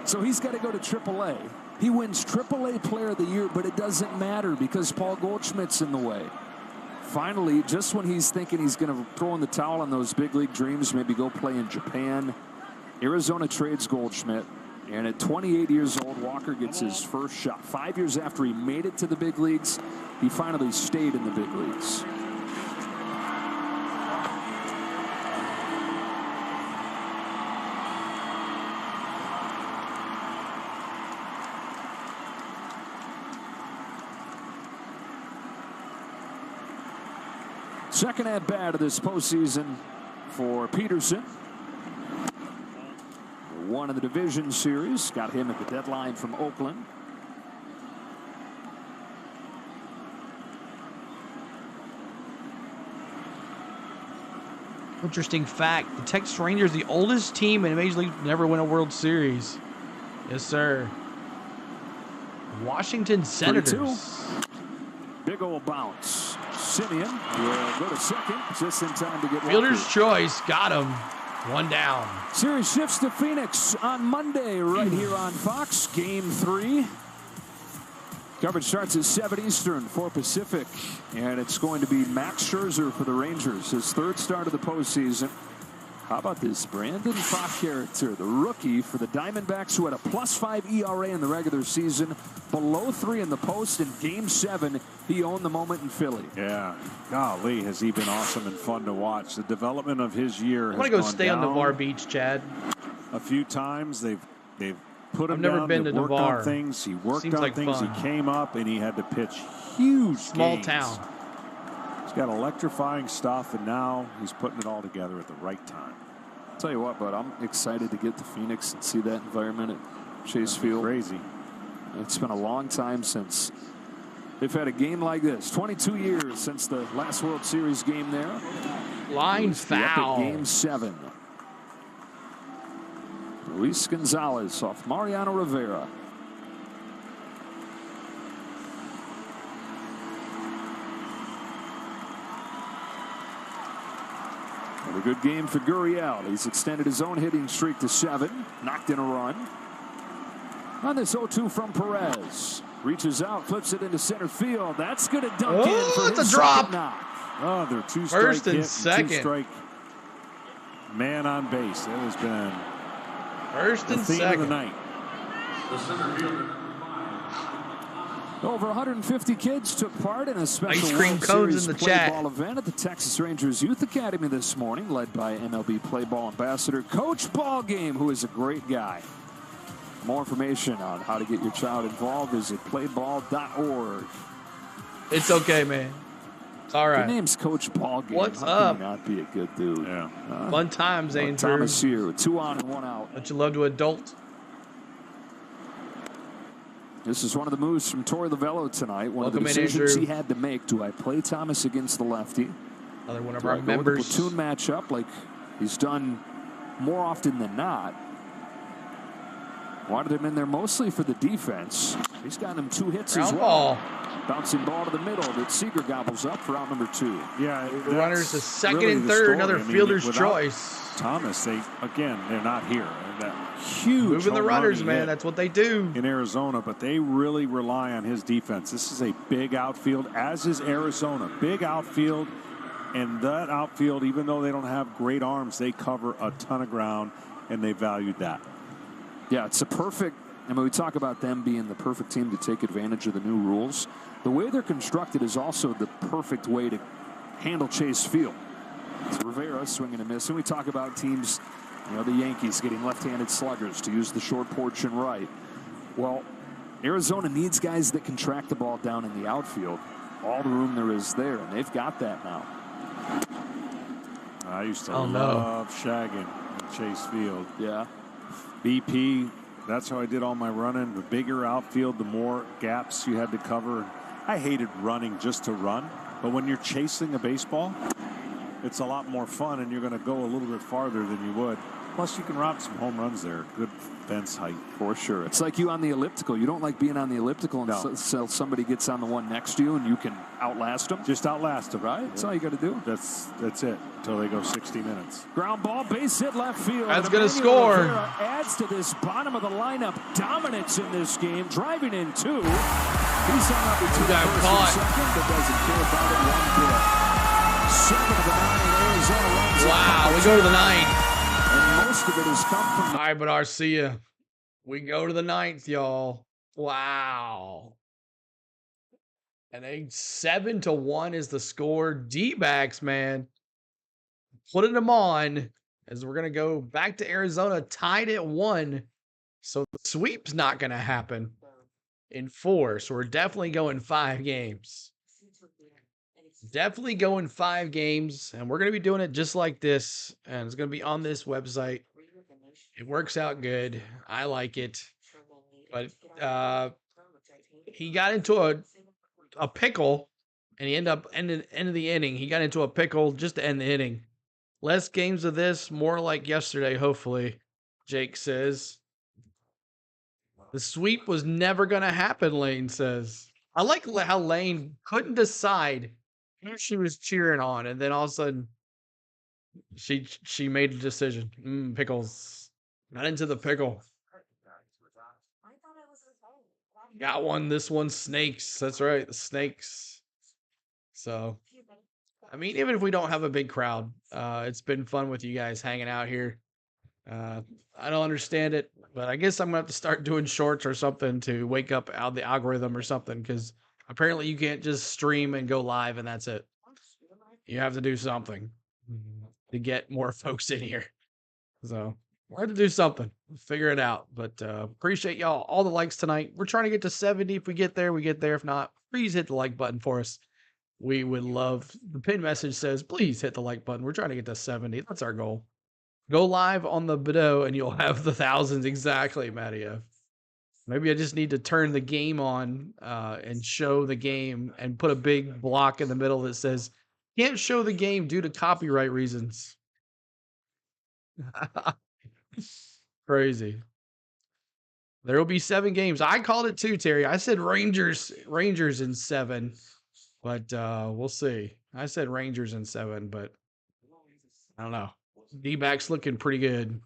So he's got to go to AAA. He wins AAA Player of the Year, but it doesn't matter because Paul Goldschmidt's in the way. Finally, just when he's thinking he's going to throw in the towel on those big league dreams, maybe go play in Japan, Arizona trades Goldschmidt. And at 28 years old, Walker gets his first shot. 5 years after he made it to the big leagues, he finally stayed in the big leagues. Second at bat of this postseason for Peterson. One in the division series. Got him at the deadline from Oakland. Interesting fact, the Texas Rangers, the oldest team in Major League, never win a World Series. Yes, sir. Washington Senators. 3-2. Big old bounce. Simeon will go to second, just in time to get Fielder's Walker. choice, got him. 1 down. Series shifts to Phoenix on Monday, right here on Fox. Game 3. Coverage starts at 7 Eastern, 4 Pacific, and it's going to be Max Scherzer for the Rangers, his 3rd start of the postseason. How about this Brandon Pfaadt character, the rookie for the Diamondbacks, who had a +5 ERA in the regular season, below 3 in the post. In Game 7, he owned the moment in Philly. Yeah, golly, has he been awesome and fun to watch. The development of his year. I want to go stay on Navarre Beach, Chad. A few times they've put him I've down. never been to worked Navarre. on things. He worked Seems on like things. fun. He came up and he had to pitch huge Small games. town. He's got electrifying stuff, and now he's putting it all together at the right time. I'll tell you what, bud, I'm excited to get to Phoenix and see that environment at Chase Field. Crazy. It's been a long time since they've had a game like this. 22 years since the last World Series game there. Line foul. Game 7. Luis Gonzalez off Mariano Rivera. A good game for Gurriel. He's extended his own hitting streak to 7. Knocked in a run. On this 0-2 from Perez. Reaches out, flips it into center field. That's going to dunk in for it's his a drop. second knock. Oh, they're 2-strike First and hit second. 2-strike man on base. That has been First the and theme second. of the night. Over 150 kids took part in a special Ice cream World cones Series in the play chat. ball event at the Texas Rangers Youth Academy this morning, led by MLB play ball ambassador Coach Ballgame, who is a great guy. More information on how to get your child involved visit playball.org. It's okay, man. It's all right. Your name's Coach Ballgame. What's How up? Can you not be a good dude? Yeah. Fun times, Andrew. Thomas here with 2 on and 1 out. Don't you love to adult? This is one of the moves from Torey Lovello tonight. One Welcome of the in, decisions Andrew. he had to make. Do I play Thomas against the lefty? Another one of Do our I go members. with the platoon matchup like he's done more often than not? Wanted him in there mostly for the defense. He's gotten him 2 hits as Ground well. ball. Bouncing ball to the middle that Seager gobbles up for out number 2. Yeah, The runners to second really and the third, story. another I mean, fielder's without choice. Thomas, they're not here. And that huge Moving the home run runners, he man. hit That's what they do. in Arizona, but they really rely on his defense. This is a big outfield, as is Arizona. Big outfield, and that outfield, even though they don't have great arms, they cover a ton of ground, and they valued that. Yeah, it's a perfect. I mean, we talk about them being the perfect team to take advantage of the new rules. The way they're constructed is also the perfect way to handle Chase Field. It's Rivera swinging and missing. We talk about teams, the Yankees getting left-handed sluggers to use the short porch and right. Well, Arizona needs guys that can track the ball down in the outfield. All the room there is there, and they've got that now. I used to love shagging in Chase Field. Yeah. BP, that's how I did all my running. The bigger outfield, the more gaps you had to cover. I hated running just to run, but when you're chasing a baseball, it's a lot more fun, and you're going to go a little bit farther than you would. Plus, you can rob some home runs there. Good fence height. For sure. It's like you on the elliptical. You don't like being on the elliptical until somebody gets on the one next to you and you can outlast them. Just outlast them. Right? That's all you got to do. That's it until they go 60 minutes. Ground ball, base hit left field. That's going to score. Rivera adds to this bottom of the lineup dominance in this game, driving in 2. He's hung up between first and second, but doesn't care about it one bit. 7 of the 9 Arizona runs. Wow, we go to the 9th. And most of it has come from. All right, but Arcia, we go to the 9th, y'all. Wow. And 7-1 is the score. Dbacks, man, putting them on as we're going to go back to Arizona tied at 1. So the sweep's not going to happen in 4. So we're definitely going 5 games. Definitely going 5 games, and we're going to be doing it just like this, and it's going to be on this website. It works out good. I like it. But he got into a pickle, and he ended up end of the inning. He got into a pickle just to end the inning. Less games of this, more like yesterday, hopefully, Jake says. The sweep was never going to happen, Lane says. I like how Lane couldn't decide who she was cheering on, and then all of a sudden she made a decision. Pickles. Not into the pickle. Got one. This one, snakes. That's right, the snakes. So, I mean, even if we don't have a big crowd, it's been fun with you guys hanging out here. I don't understand it, but I guess I'm gonna have to start doing shorts or something to wake up out the algorithm or something, because apparently you can't just stream and go live and that's it. You have to do something to get more folks in here. So we're going to do something. Figure it out. But appreciate y'all. All the likes tonight. We're trying to get to 70. If we get there, we get there. If not, please hit the like button for us. We would love. The pin message says, please hit the like button. We're trying to get to 70. That's our goal. Go live on the video and you'll have the thousands. Exactly, Matty. Maybe I just need to turn the game on and show the game and put a big block in the middle that says, can't show the game due to copyright reasons. Crazy. There will be 7 games. I called it too, Terry. I said Rangers in 7, but we'll see. I said Rangers in 7, but I don't know. Dbacks looking pretty good.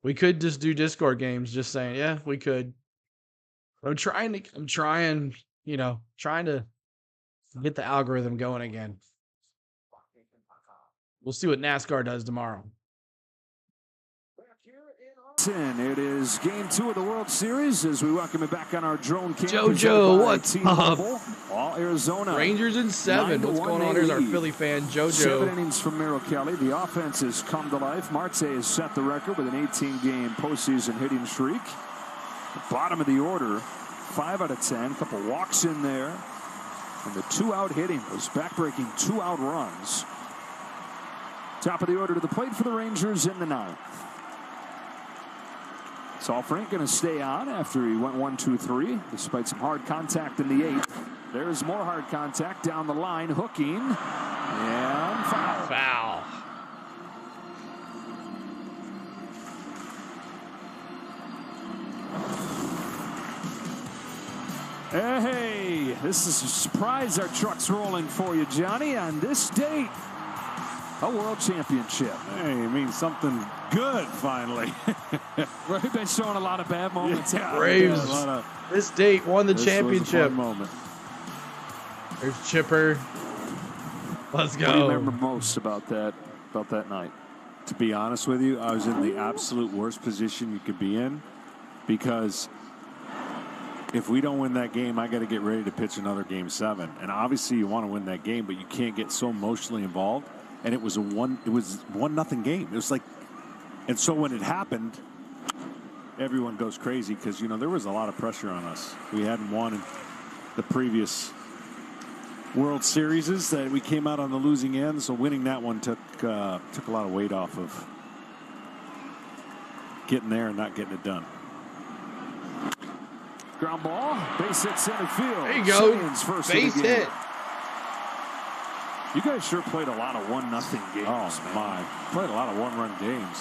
We could just do Discord games, just saying. Yeah, we could. I'm trying to get the algorithm going again. We'll see what NASCAR does tomorrow. It is game 2 of the World Series as we welcome it back on our drone campus. JoJo, what's up? All Arizona. Rangers in 7. What's going on? Here's our Philly fan, JoJo. 7 innings from Merril Kelly. The offense has come to life. Marte has set the record with an 18-game postseason hitting streak. Bottom of the order, 5 out of 10. A couple walks in there. And the 2-out hitting, those back-breaking 2-out runs. Top of the order to the plate for the Rangers in the 9th. Saul Frank going to stay on after he went 1-2-3, despite some hard contact in the 8th. There's more hard contact down the line, hooking, and foul. Foul. This is a surprise our truck's rolling for you, Johnny, on this date. A world championship. Hey, it means something good, finally. We've been showing a lot of bad moments. Yeah, Braves. This date won the this championship. Was a fun moment. There's Chipper. Let's go. What do you remember most about that night? To be honest with you, I was in the absolute worst position you could be in, because if we don't win that game, I got to get ready to pitch another Game 7. And obviously, you want to win that game, but you can't get so emotionally involved. And it was a 1-0 game. It was like, and so when it happened, everyone goes crazy because there was a lot of pressure on us. We hadn't won in the previous World Series that we came out on the losing end, so winning that one took a lot of weight off of getting there and not getting it done. Ground ball, base hit center field. There you go. Base hit. You guys sure played a lot of 1-0 games. Oh, man. my. Played a lot of one-run games.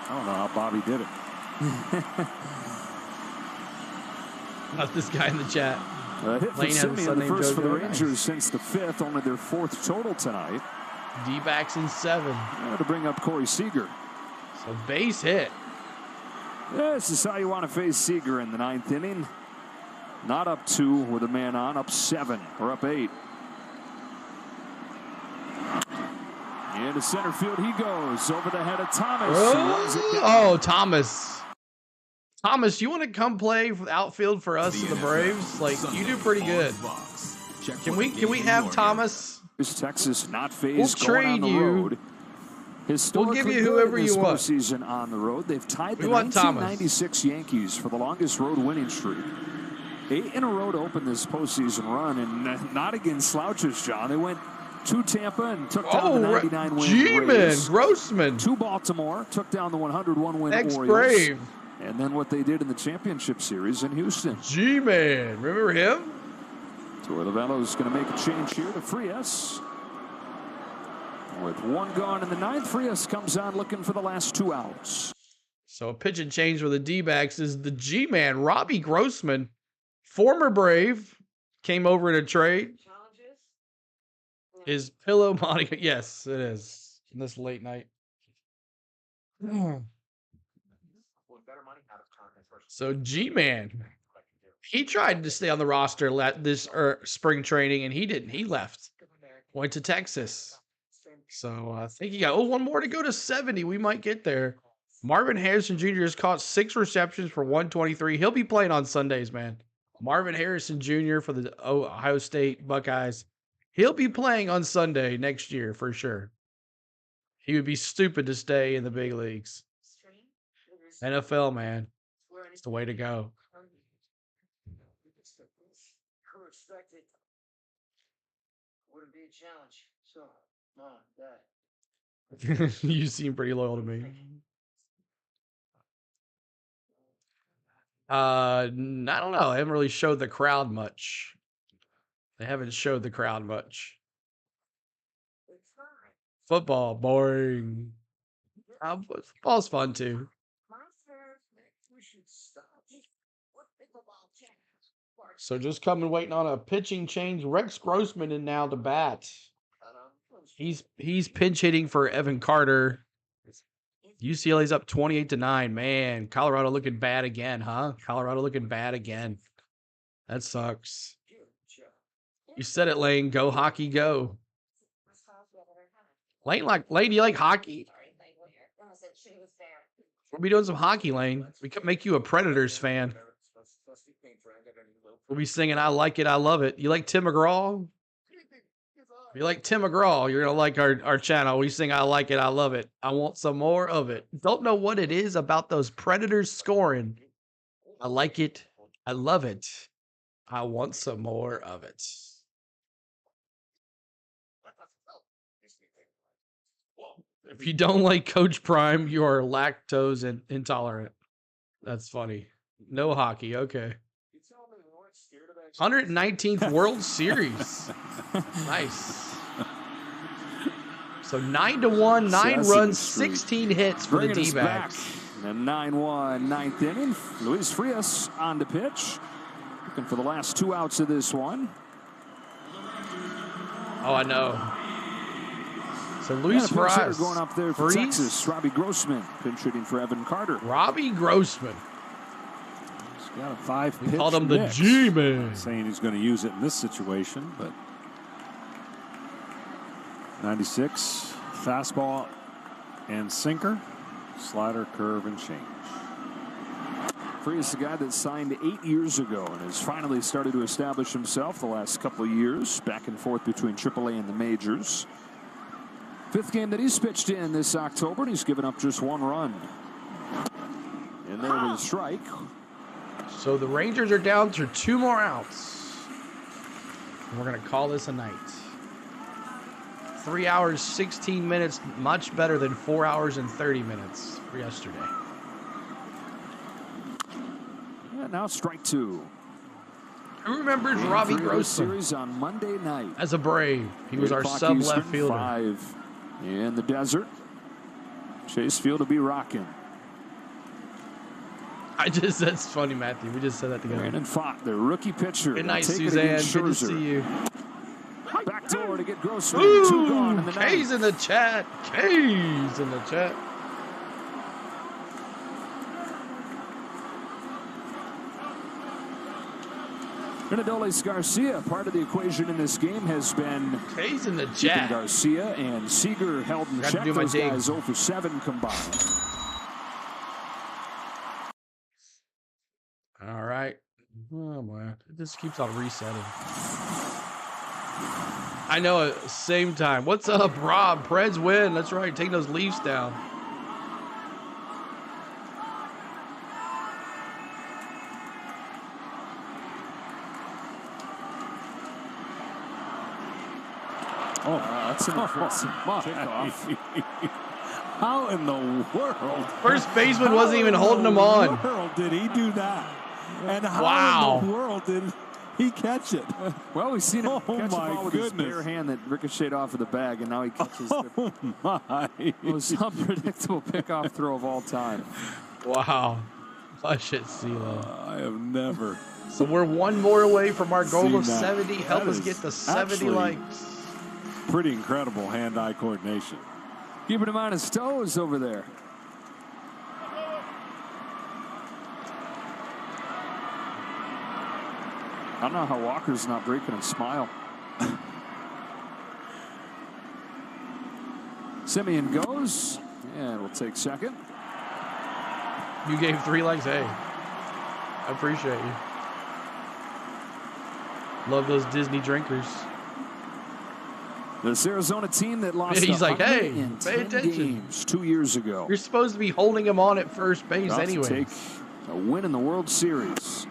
I don't know how Bobby did it. Not this guy in the chat. Hit for Simeon, the first for the Rangers since the 5th, only their 4th total tonight. Dbacks in 7. To bring up Corey Seager. So base hit. This is how you want to face Seager in the 9th inning. Not up 2 with a man on, up 7 or up 8. Into center field he goes, over the head of Thomas. Oh, Thomas. Thomas, you want to come play for the outfield for us in the Braves? Like, you do pretty good. Can we have Thomas? Is Texas not phased We'll going on the road? We'll give you whoever you want. Season on the road. They've tied the 1996 Yankees for the longest road winning streak. 8 in a row to open this postseason run, and not against slouches, John. They went to Tampa and took down the 99-win Rays. Grossman. To Baltimore, took down the 101-win Orioles. Ex-Brave. And then what they did in the championship series in Houston. G-Man. Remember him? Torlavello's going to make a change here to Frias. With 1 gone in the 9th, Frias comes on looking for the last 2 outs. So a pitch and change for the D-backs is the G-Man, Robbie Grossman, former Brave, came over in a trade. Is Pillow Monty? Yes, it is. In this late night. So G-Man, he tried to stay on the roster this spring training, and he didn't. He left. Went to Texas. So I think he got one more to go to 70. We might get there. Marvin Harrison Jr. has caught 6 receptions for 123. He'll be playing on Sundays, man. Marvin Harrison Jr. for the Ohio State Buckeyes. He'll be playing on Sunday next year for sure. He would be stupid to stay in the big leagues. NFL, man. It's the way to go. Wouldn't be a challenge. So, Mom, Dad. You seem pretty loyal to me. I don't know. I haven't really showed the crowd much. They haven't showed the crowd much. Football, boring. Football's fun too. So just coming waiting on a pitching change. Rex Grossman in now to bat. He's pinch hitting for Evan Carter. UCLA's up 28-9. Man, Colorado looking bad again, huh? Colorado looking bad again. That sucks. You said it, Lane. Go hockey, go. Lane, do you like hockey? We'll be doing some hockey, Lane. We could make you a Predators fan. We'll be singing "I Like It, I Love It." You like Tim McGraw? If you like Tim McGraw, you're gonna like our channel. We sing "I Like It, I Love It." I want some more of it. Don't know what it is about those Predators scoring. I like it. I love it. I want some more of it. If you don't like Coach Prime, you are lactose intolerant. That's funny. No hockey. Okay. 119th World Series. Nice. So 9-1, 9 runs, 16 hits for the D-backs. A 9-1, 9th inning. Luis Frias on the pitch. Looking for the last 2 outs of this one. Oh, I know. So Luis Fries going up there for Texas. Robbie Grossman pinch hitting for Evan Carter. Robbie Grossman. He's got a 5-pitch. We called him the G-Man. Saying he's going to use it in this situation, but 96 fastball and sinker, slider, curve, and change. Freese, the guy that signed 8 years ago and has finally started to establish himself the last couple of years, back and forth between AAA and the majors. 5th game that he's pitched in this October, and he's given up just 1 run. And there was a strike. So the Rangers are down to 2 more outs. And we're going to call this a night. 3 hours, 16 minutes, much better than 4 hours and 30 minutes for yesterday. And now strike 2. Who remembers Robbie Grossman? Series on Monday night. As a Brave, he was our sub-left fielder. 5 in the desert. Chase Field will be rocking. That's funny, Matthew. We just said that together. Brandon Fott, the rookie pitcher. Good night, Suzanne. Good to see you. Back door to get Grossman. 2 gone in the ninth. K's in the chat. K's in the chat. Granadoles Garcia, part of the equation in this game has been K's in the chat. Garcia and Seager held in check. Those guys 0 for 7 combined. All right. Oh, man. It just keeps on resetting. I know, same time. What's up, Rob? Preds win. That's right. Taking those Leafs down. Oh, that's an impressive kickoff. How in the world? First baseman wasn't even holding him on. How in the world did he do that? And how wow. in the world did he catch it? Well, we've seen him catch the ball with his bare hand that ricocheted off of the bag, and now he catches the most unpredictable pickoff throw of all time. Wow. Flush it, CeeLo. I have never. So we're 1 more away from our goal of 70. Help us get to 70 likes. Pretty incredible hand-eye coordination. Keeping him on his toes over there. I don't know how Walker's not breaking a smile. Simeon goes, and we'll take second. You gave 3 likes. Hey, I appreciate you. Love those Disney drinkers. This Arizona team that lost he's like, hey, pay 10 attention. games 2 years ago. You're supposed to be holding him on at first base anyway. Take a win in the World Series.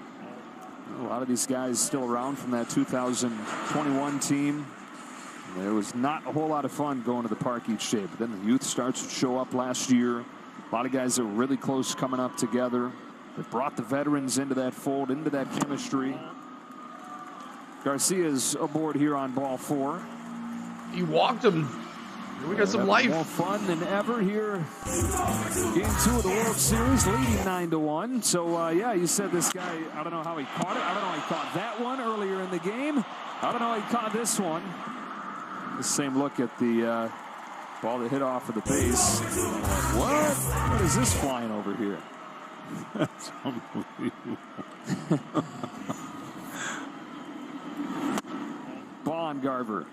A lot of these guys still around from that 2021 team. There was not a whole lot of fun going to the park each day, but then the youth starts to show up last year. A lot of guys that were really close coming up together. They brought the veterans into that fold, into that chemistry. Garcia's aboard here on ball 4. He walked him. We got some life. More fun than ever here. Game 2 of the World Series, leading 9-1. So, yeah, you said this guy, I don't know how he caught it. I don't know how he caught that one earlier in the game. I don't know how he caught this one. The same look at the ball that hit off of the base. What is this flying over here? That's unbelievable. Bongarver.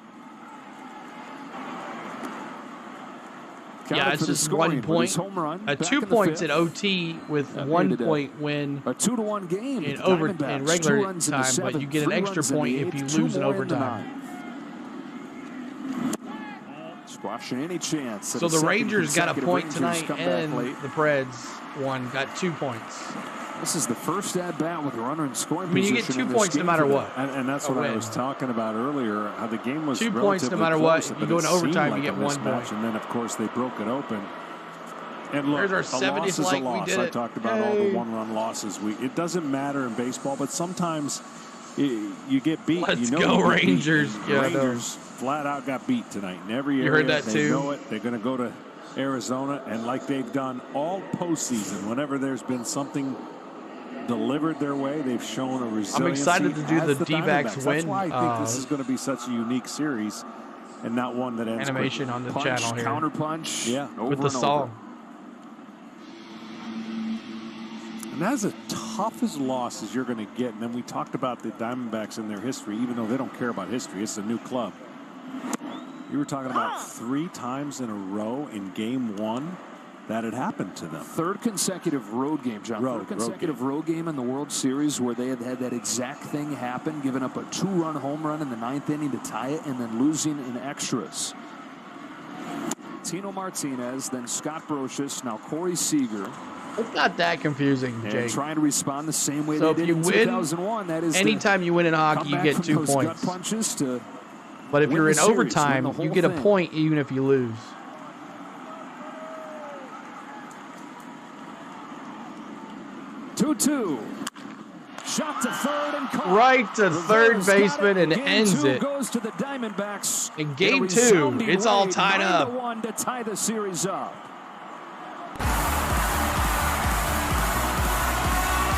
Yeah, it's just 1 point. Home run, 2 points at OT with 1 point win. A 2-1 game in regular time, but you get an extra point if you lose in overtime. Squashing any chance. So the Rangers got a point tonight, and the Preds got 2 points. This is the first at bat with a runner in scoring position. You get 2 points no matter what. And that's what I was talking about earlier, how the game was 2 points no matter what. You go into overtime, you get 1 point. And then, of course, they broke it open. And look, there's our 70th like we did it. I talked about all the 1-run losses. It doesn't matter in baseball, but sometimes you get beat. Let's go, Rangers. Yeah, Rangers flat out got beat tonight in every area. You heard that, they too? know it. They're going to go to Arizona, and like they've done all postseason, whenever there's been something delivered their way, they've shown a resiliency. I'm excited to do the D-backs win. That's why I think this is going to be such a unique series. and not one that ends Animation quickly. on the Punch, channel here. counter punch. Yeah. Over with the and over. song. And that's as tough as loss as you're going to get. And then we talked about the Diamondbacks and their history, even though they don't care about history. It's a new club. You were talking about 3 times in a row in game 1 that had happened to them. Third consecutive road game, John. Third consecutive road game in the World Series where they had had that exact thing happen, giving up a 2-run home run in the 9th inning to tie it, and then losing in extras. Tino Martinez, then Scott Brocious, now Corey Seager. It's not that confusing, And Jake. trying to respond the same way So they if did you in win, 2001. That is, anytime you win in hockey, you get 2 Gut points. punches to But if win you're the in series, overtime, win the you whole get a thing. point even if you lose. 2-2. Shot to third and caught. Right to third Rivera's got baseman and Game ends 2 it. goes to the Diamondbacks. In game a 2, resounding it's all lead, tied up. 9-1 to tie the series up.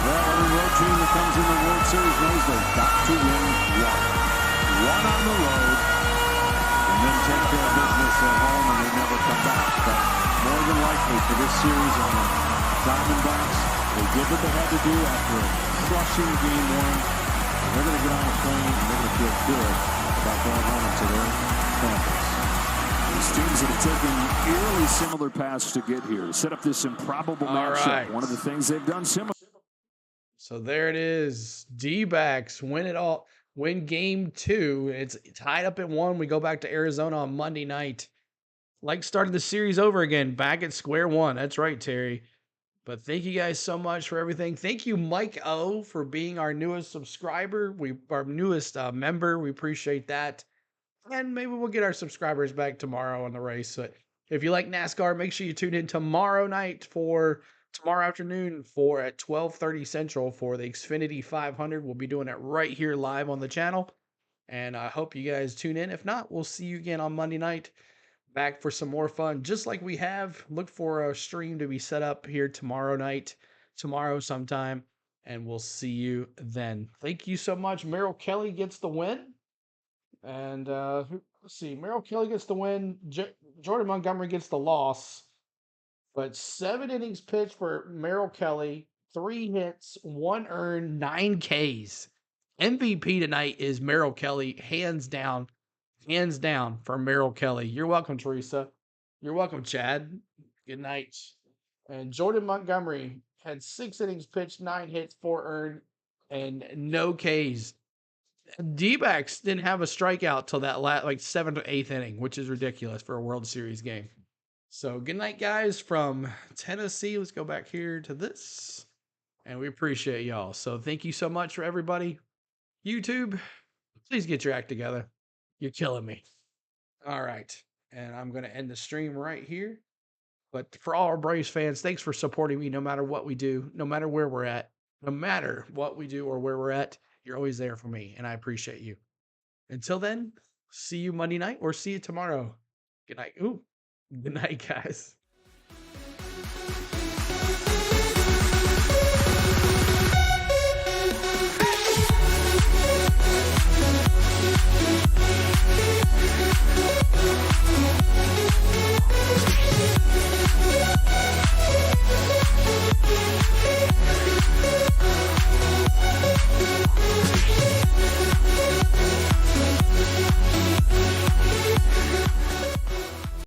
Well, every road team that comes in the World Series knows they've got to win one on the road, and then take care of business at home, and they never come back. But more than likely for this series on the Diamondbacks, they did what they had to do after a crushing game 1. And they're going to get on a plane, and they're going to feel good about going home to their campus. These teams that have taken eerily similar paths to get here, set up this improbable All matchup. right. One of the things they've done similar. So there it is. Dbacks win it all. Win game 2. It's tied up at 1. We go back to Arizona on Monday night. Like starting the series over again, back at square one. That's right, Terry. But thank you guys so much for everything. Thank you, Mike O, for being our newest subscriber. Our newest member. We appreciate that. And maybe we'll get our subscribers back tomorrow on the race. But if you like NASCAR, make sure you tune in tomorrow afternoon at 12:30 Central for the Xfinity 500. We'll be doing it right here live on the channel. And I hope you guys tune in. If not, we'll see you again on Monday night. Back for some more fun, just like we have. Look for a stream to be set up here tomorrow sometime, and we'll see you then. Thank you so much. Merril Kelly gets the win. And let's see, Merril Kelly gets the win. Jordan Montgomery gets the loss. But 7 innings pitched for Merril Kelly, 3 hits, 1 earned, 9 Ks. MVP tonight is Merril Kelly, hands down for Merril Kelly. You're welcome, Teresa. You're welcome, Chad. Good night. And Jordan Montgomery had 6 innings pitched, 9 hits, 4 earned, and no Ks. Dbacks didn't have a strikeout till that 7th or 8th inning, which is ridiculous for a World Series game. So good night, guys, from Tennessee. Let's go back here to this. And we appreciate y'all. So thank you so much for everybody. YouTube, please get your act together. You're killing me. All right. And I'm going to end the stream right here. But for all our Braves fans, thanks for supporting me no matter what we do, no matter where we're at, no matter what we do or where we're at. You're always there for me, and I appreciate you. Until then, see you Monday night or see you tomorrow. Good night. Good night, guys.